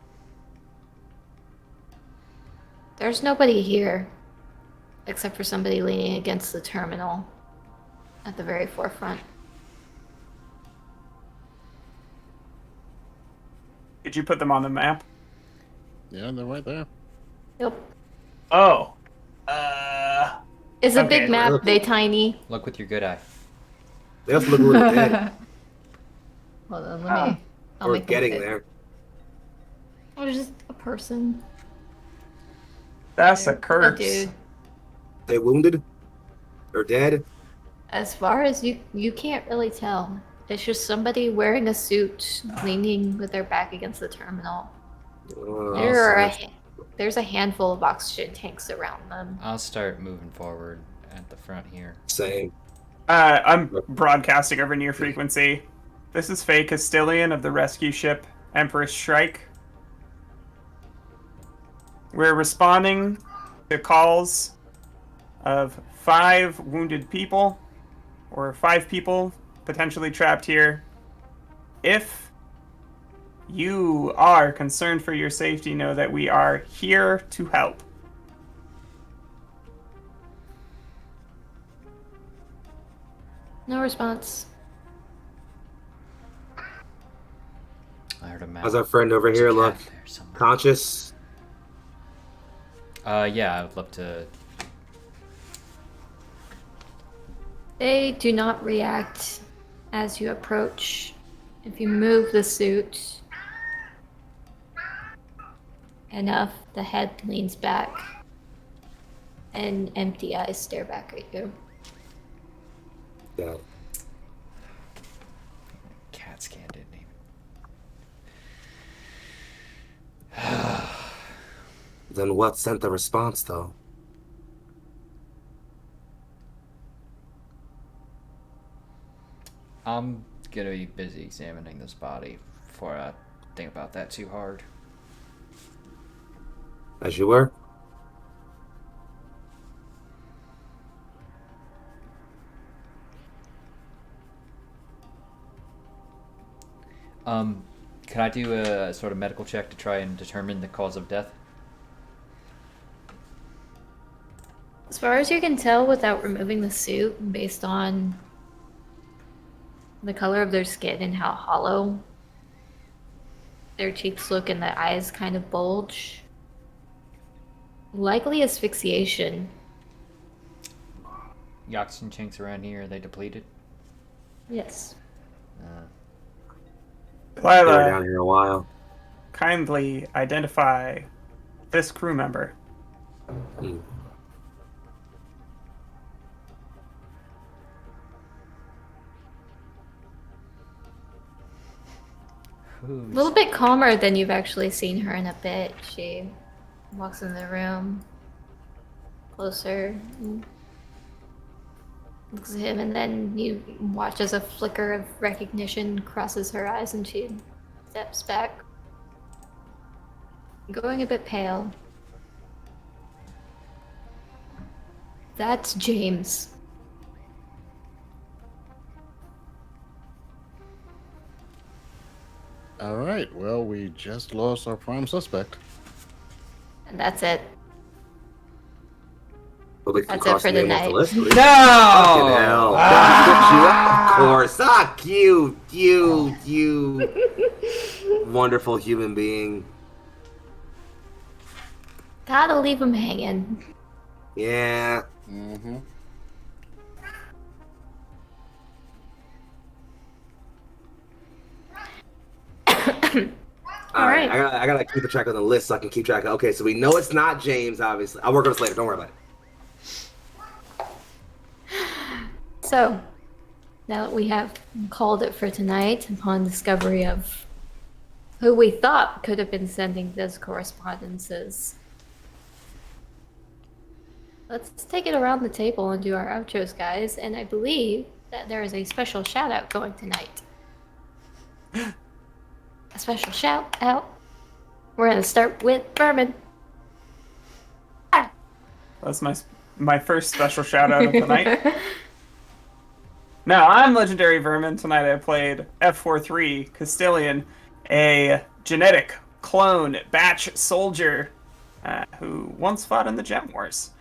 There's nobody here, except for somebody leaning against the terminal at the very forefront. Did you put them on the map? Yeah, they're right there. Yep. Oh. It's a Okay. big map, they tiny. Look with your good eye. They have to look a little dead. Hold on, let me. I'll Or make them getting big. there. Oh, just a person. That's a A curse. dude. They wounded? Or dead? As far as you can't really tell. It's just somebody wearing a suit, leaning with their back against the terminal. There's a handful of oxygen tanks around them. I'll start moving forward at the front here. Same. I'm broadcasting over near frequency. This is Faye Castilian of the rescue ship Empress Shrike. We're responding to calls of 5 wounded people, or 5 people potentially trapped here. If you are concerned for your safety, know that we are here to help. No response. I heard a map. How's our friend over There's a here cat look? there somewhere. Conscious? Yeah, I would love to. They do not react as you approach. If you move the suit enough, the head leans back and empty eyes stare back at you. Yeah. Cat scan didn't even. Then what sent the response, though? I'm gonna be busy examining this body before I think about that too hard. As you were? Can I do a sort of medical check to try and determine the cause of death? As far as you can tell without removing the suit, based on the color of their skin and how hollow their cheeks look and the eyes kind of bulge, likely asphyxiation. The oxygen tanks around here, are they depleted? Yes. They were down Lila, here a while. kindly identify this crew member. Hmm. A little bit calmer than you've actually seen her in a bit. She walks in the room closer, and looks at him, and then you watch as a flicker of recognition crosses her eyes and she steps back, going a bit pale. That's James. All right. Well, we just lost our prime suspect. And that's it. Well, we can That's cross it for your the name off the night. list. No! Fucking hell. Of course. Cute. Wonderful human being. Gotta leave him hanging. Yeah. Mm-hmm. All right. right. I gotta keep a track on the list so I can keep track. Okay, so we know it's not James, obviously. I'll work on this later. Don't worry about it. So, now that we have called it for tonight, upon discovery of who we thought could have been sending those correspondences, let's take it around the table and do our outros, guys. And I believe that there is a special shout out going tonight. A special shout out. We're gonna start with Berman. That's my first special shout out of the night. Now, I'm Legendary Vermin. Tonight I played F43 Castilian, a genetic clone batch soldier who once fought in the Gem Wars.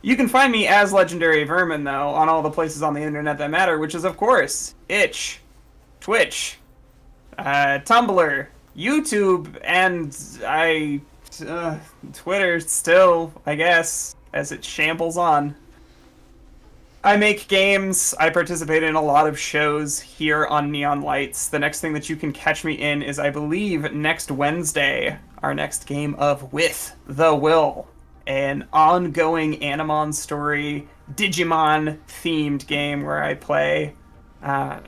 You can find me as Legendary Vermin, though, on all the places on the internet that matter, which is, of course, Itch, Twitch, Tumblr, YouTube, and Twitter still, I guess, as it shambles on. I make games. I participate in a lot of shows here on Neon Lights. The next thing that you can catch me in is, I believe, next Wednesday, our next game of With the Will, an ongoing Animon story, Digimon-themed game where I play a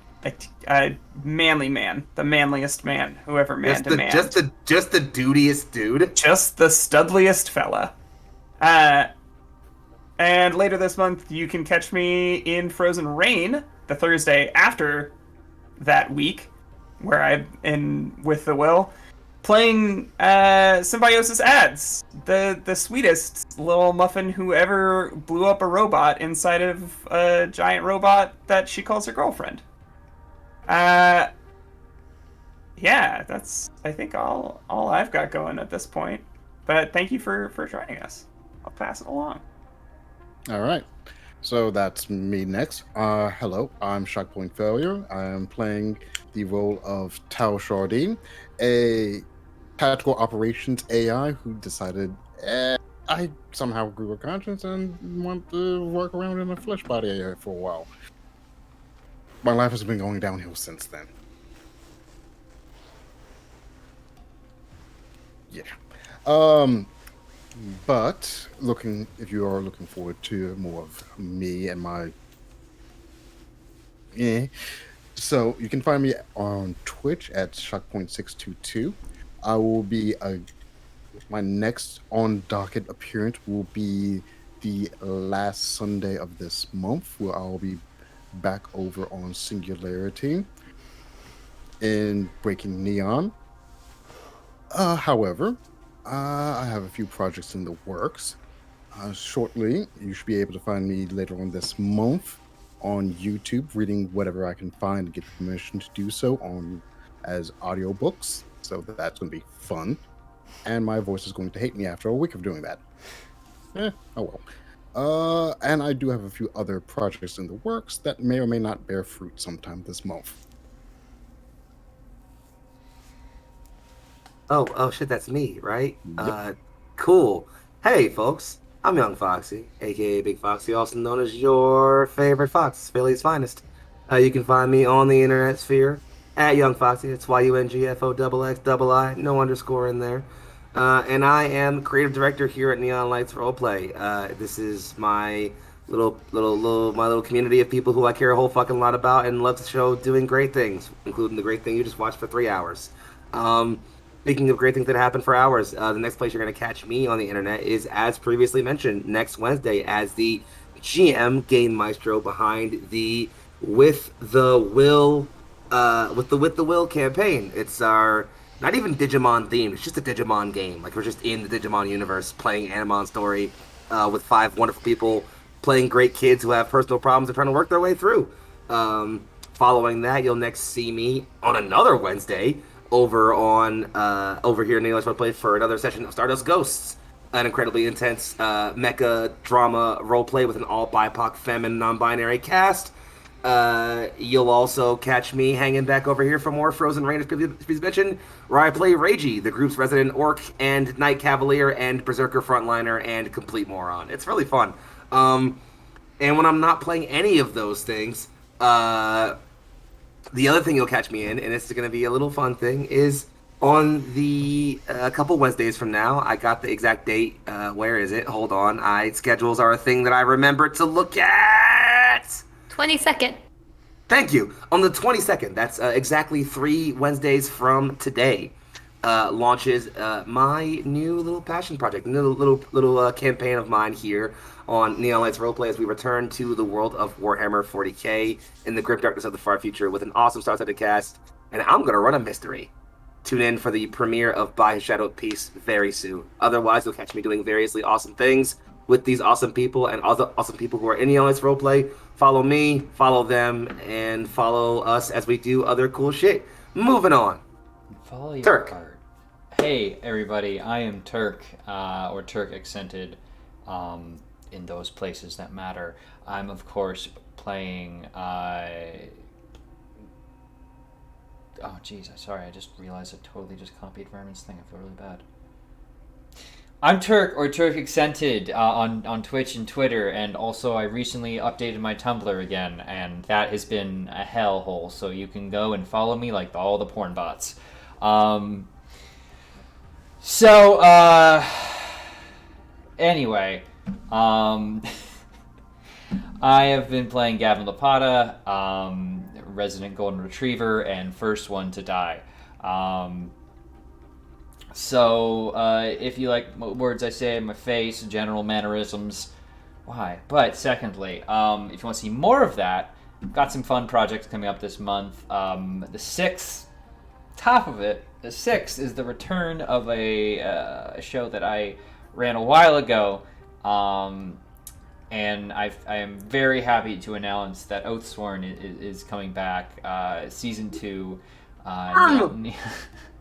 manly man, the manliest man who ever manned a man. Just the dudiest dude. Just the studliest fella. And later this month, you can catch me in Frozen Rain, the Thursday after that week, where I'm in With the Will, playing Symbiosis Ads, the sweetest little muffin who ever blew up a robot inside of a giant robot that she calls her girlfriend. Yeah, that's, I think, all I've got going at this point. But thank you for joining us. I'll pass it along. All right. So that's me next. Hello, I'm Shockpoint Failure. I am playing the role of Tao Shardine, a tactical operations AI who decided I somehow grew a conscience and want to walk around in a flesh body AI for a while. My life has been going downhill since then. Yeah. But if you are looking forward to more of me and my, so you can find me on Twitch at Shockpoint622. I will be my next on docket appearance will be the last Sunday of this month, where I'll be back over on Singularity in Breaking Neon. However, I have a few projects in the works. Shortly, you should be able to find me later on this month on YouTube, reading whatever I can find to get permission to do so as audiobooks. So that's going to be fun. And my voice is going to hate me after a week of doing that. Oh well. And I do have a few other projects in the works that may or may not bear fruit sometime this month. Oh shit, that's me, right? Yep. Cool. Hey, folks. I'm Young Foxy, aka Big Foxy, also known as your favorite fox, Philly's finest. You can find me on the internet sphere at Young Foxy. It's YUNGFOXXII, no underscore in there. And I am creative director here at Neon Lights Roleplay. This is my little community of people who I care a whole fucking lot about and love to show doing great things, including the great thing you just watched for 3 hours. Speaking of great things that happen for hours, the next place you're going to catch me on the internet is, as previously mentioned, next Wednesday as the GM Game Maestro behind the With the Will campaign. It's our not even Digimon themed. It's just a Digimon game. Like, we're just in the Digimon universe playing Animon story with 5 wonderful people playing great kids who have personal problems and trying to work their way through. Following that, you'll next see me on another Wednesday over here in the English Roleplay for another session of Stardust Ghosts. an incredibly intense mecha drama roleplay with an all BIPOC, femme, non-binary cast. You'll also catch me hanging back over here for more Frozen Rain, as previously mentioned, where I play Reiji, the group's resident orc and knight cavalier and berserker frontliner and complete moron. It's really fun. And when I'm not playing any of those things, the other thing you'll catch me in, and it's going to be a little fun thing, is on the a couple Wednesdays from now. I got the exact date. Where is it? Hold on. Schedules are a thing that I remember to look at. 22nd. Thank you. On the 22nd, that's exactly 3 Wednesdays from today, launches my new little passion project, little campaign of mine here on Neon Lights Roleplay as we return to the world of Warhammer 40k in the grim darkness of the far future with an awesome star-studded cast, and I'm going to run a mystery. Tune in for the premiere of By His Shadowed Peace very soon. Otherwise, you'll catch me doing variously awesome things with these awesome people and other awesome people who are in Neon Lights Roleplay. Follow me, follow them, and follow us as we do other cool shit. Moving on. Follow your Turk. heart. Hey, everybody. I am Turk, or Turk accented, in those places that matter. I'm, of course, playing... Oh, jeez, sorry, I just realized I totally just copied Vermin's thing. I feel really bad. I'm Turk, or Turk Accented, on Twitch and Twitter, and also I recently updated my Tumblr again, and that has been a hellhole, so you can go and follow me like all the porn bots. Anyway, I have been playing Gavin Lapata, resident golden retriever, and first one to die. If you like words I say in my face, general mannerisms, why? But secondly, if you want to see more of that, I've got some fun projects coming up this month. The 6th, top of it, the 6th is the return of a show that I ran a while ago, and I am very happy to announce that Oathsworn is coming back. Season 2,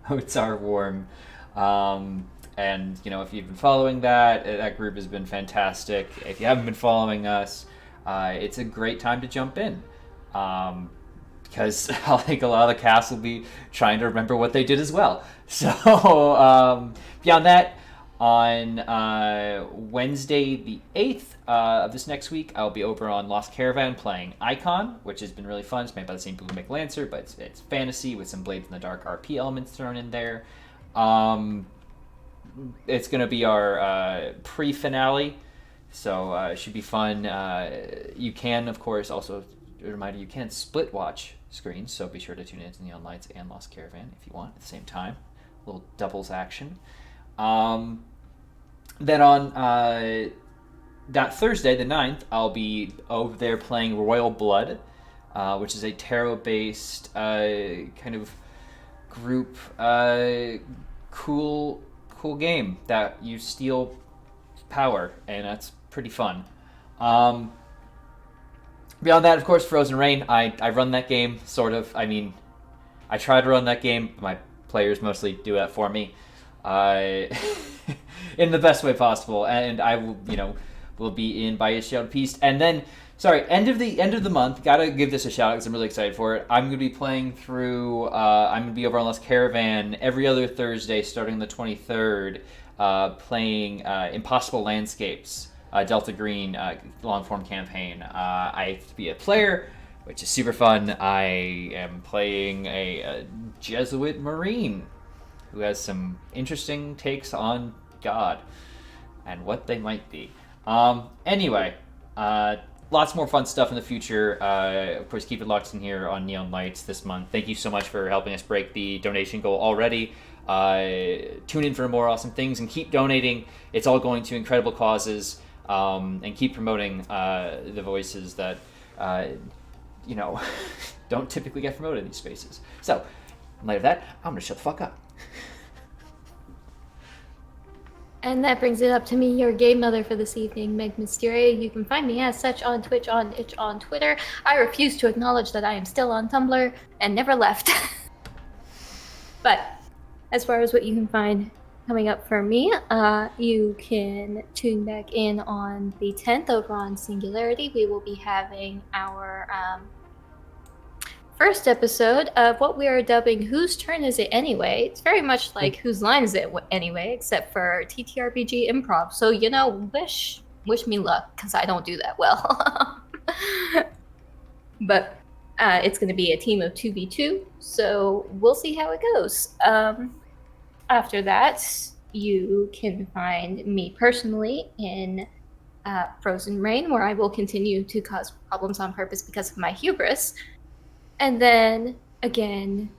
Oaths Are Warm. And, you know, if you've been following that group has been fantastic. If you haven't been following us, it's a great time to jump in. Because I think a lot of the cast will be trying to remember what they did as well. So, beyond that, on Wednesday the 8th of this next week, I'll be over on Lost Caravan playing Icon, which has been really fun. It's made by the same people who make Lancer, but it's fantasy with some Blades in the Dark RP elements thrown in there. It's going to be our pre-finale, so it should be fun. You can, of course, also, a reminder, you can split watch screens, so be sure to tune in to Neon Lights and Lost Caravan if you want at the same time. A little doubles action. Then on that Thursday, the 9th, I'll be over there playing Royal Blood, which is a tarot-based kind of group cool game that you steal power, and that's pretty fun. Beyond that, of course, Frozen Rain. I run that game, sort of. I mean, I try to run that game. My players mostly do that for me. In the best way possible, and I will be in By His Shadowed Peace, and then end of the month. Gotta give this a shout out because I'm really excited for it. I'm gonna be playing through. I'm gonna be over on Lost Caravan every other Thursday, starting the 23rd, playing Impossible Landscapes, Delta Green long form campaign. I have to be a player, which is super fun. I am playing a Jesuit Marine who has some interesting takes on God and what they might be. Anyway, lots more fun stuff in the future. Of course, keep it locked in here on Neon Lights this month. Thank you so much for helping us break the donation goal already. Tune in for more awesome things and keep donating. It's all going to incredible causes, and keep promoting the voices that don't typically get promoted in these spaces. So, in light of that, I'm gonna shut the fuck up. And that brings it up to me, your game mother for this evening, Meg Mysteria. You can find me as such on Twitch, on Itch, on Twitter. I refuse to acknowledge that I am still on Tumblr and never left. But as far as what you can find coming up for me, you can tune back in on the 10th over on Singularity. We will be having our first episode of what we are dubbing Whose Turn Is It Anyway? It's very much like Whose Line Is It Anyway, except for TTRPG improv. So, wish me luck, because I don't do that well. But it's going to be a team of 2v2, so we'll see how it goes. After that, you can find me personally in Frozen Rain, where I will continue to cause problems on purpose because of my hubris. And then, again,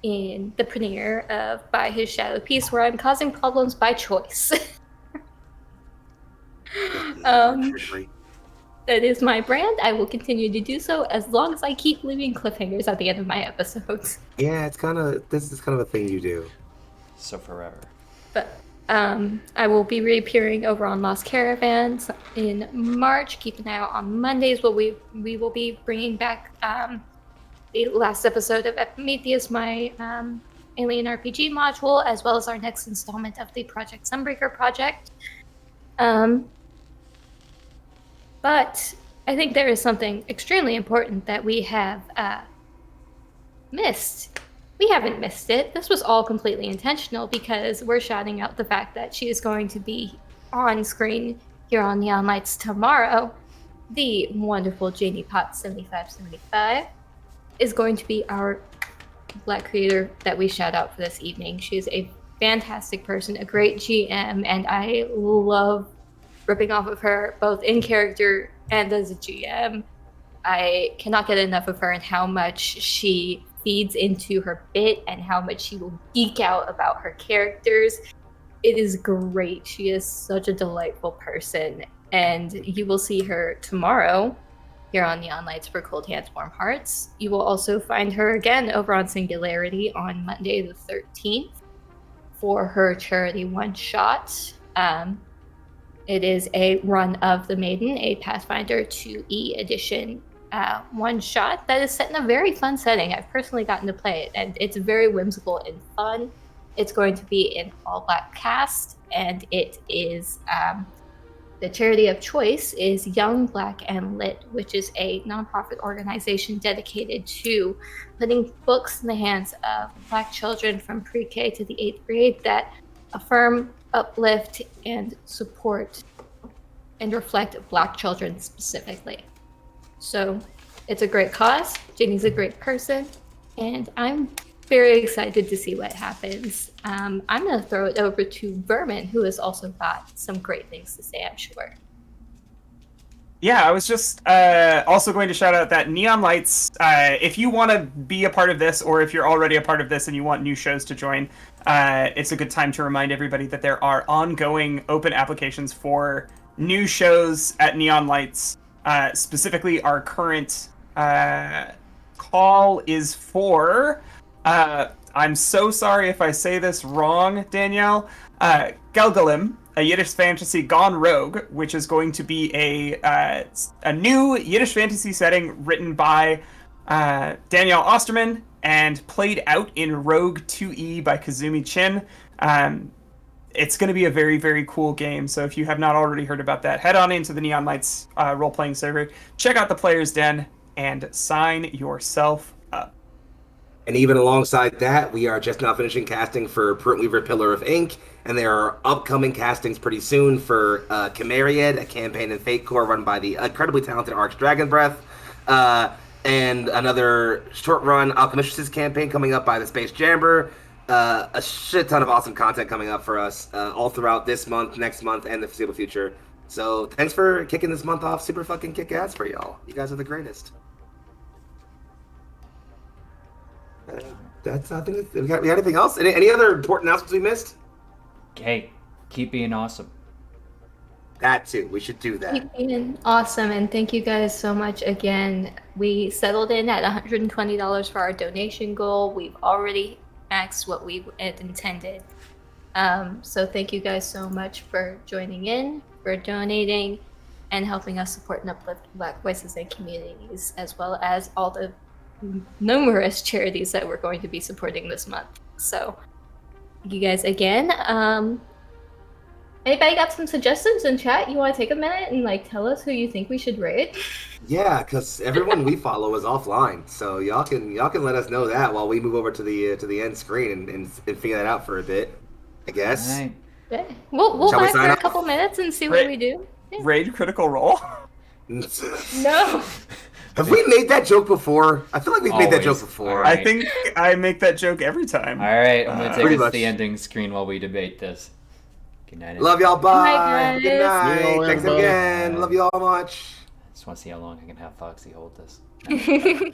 in the premiere of By His Shadow Piece, where I'm causing problems by choice. That is my brand. I will continue to do so as long as I keep leaving cliffhangers at the end of my episodes. Yeah, this is kind of a thing you do. So forever. But I will be reappearing over on Lost Caravans in March. Keep an eye out on Mondays where we will be bringing back the last episode of Epimetheus, my Alien RPG module, as well as our next installment of the Project Sunbreaker project. But I think there is something extremely important that we have missed. We haven't missed it. This was all completely intentional because we're shouting out the fact that she is going to be on screen here on Neon Lights tomorrow. The wonderful Janie Potts 7575 is going to be our Black creator that we shout out for this evening. She's a fantastic person, a great GM, and I love ripping off of her both in character and as a GM. I cannot get enough of her and how much she feeds into her bit and how much she will geek out about her characters. It is great. She is such a delightful person, and you will see her tomorrow here on Neon Lights for Cold Hands, Warm Hearts. You will also find her again over on Singularity on Monday the 13th for her charity one-shot. It is a Run of the Maiden, a Pathfinder 2E edition one-shot that is set in a very fun setting. I've personally gotten to play it, and it's very whimsical and fun. It's going to be an all-black cast, and it is the charity of choice is Young, Black, and Lit, which is a nonprofit organization dedicated to putting books in the hands of Black children from pre-K to the 8th grade that affirm, uplift, and support and reflect Black children specifically. So it's a great cause. Jenny's a great person, and I'm very excited to see what happens. I'm going to throw it over to Vermin, who has also got some great things to say, I'm sure. Yeah, I was just also going to shout out that Neon Lights, if you want to be a part of this, or if you're already a part of this and you want new shows to join, it's a good time to remind everybody that there are ongoing open applications for new shows at Neon Lights. Specifically, our current call is for... I'm so sorry if I say this wrong, Danielle. Gelgalim, a Yiddish fantasy gone rogue, which is going to be a new Yiddish fantasy setting written by Danielle Osterman and played out in Rogue 2E by Kazumi Chin. It's going to be a very, very cool game. So if you have not already heard about that, head on into the Neon Lights role-playing server, check out the Player's Den, and sign yourself up. And even alongside that, we are just now finishing casting for Weaver Pillar of Ink, and there are upcoming castings pretty soon for Chimeriad, a campaign in Fate Core run by the incredibly talented Arch Dragon Breath, and another short-run Alchemist's campaign coming up by the Space Jamber. A shit ton of awesome content coming up for us all throughout this month, next month, and the foreseeable future. So thanks for kicking this month off super fucking kick-ass for y'all. You guys are the greatest. That's I think we got anything else? Any other important announcements we missed? Hey, keep being awesome. That too. We should do that. You've been awesome, and thank you guys so much again. We settled in at $120 for our donation goal. We've already maxed what we had intended. So thank you guys so much for joining in, for donating, and helping us support and uplift Black voices and communities, as well as all the numerous charities that we're going to be supporting this month. So you guys again. Anybody got some suggestions in chat? You want to take a minute and like tell us who you think we should raid? Yeah, because everyone we follow is offline, so y'all can let us know that while we move over to the end screen and figure that out for a bit. I guess. Alright. Yeah. We'll Shall we vibe for sign a off? couple minutes and see Right. what we do. Yeah. Raid Critical Role. No. Have we made that joke before? I feel like we've made that joke Always. before. Alright. I think I make that joke every time. Alright, I'm gonna take Pretty us much. to the ending screen while we debate this. Good night. Love y'all. Bye. Night, Good guys. night. See you, Thanks everybody. again. Love you all much. I just want to see how long I can have Foxy hold this.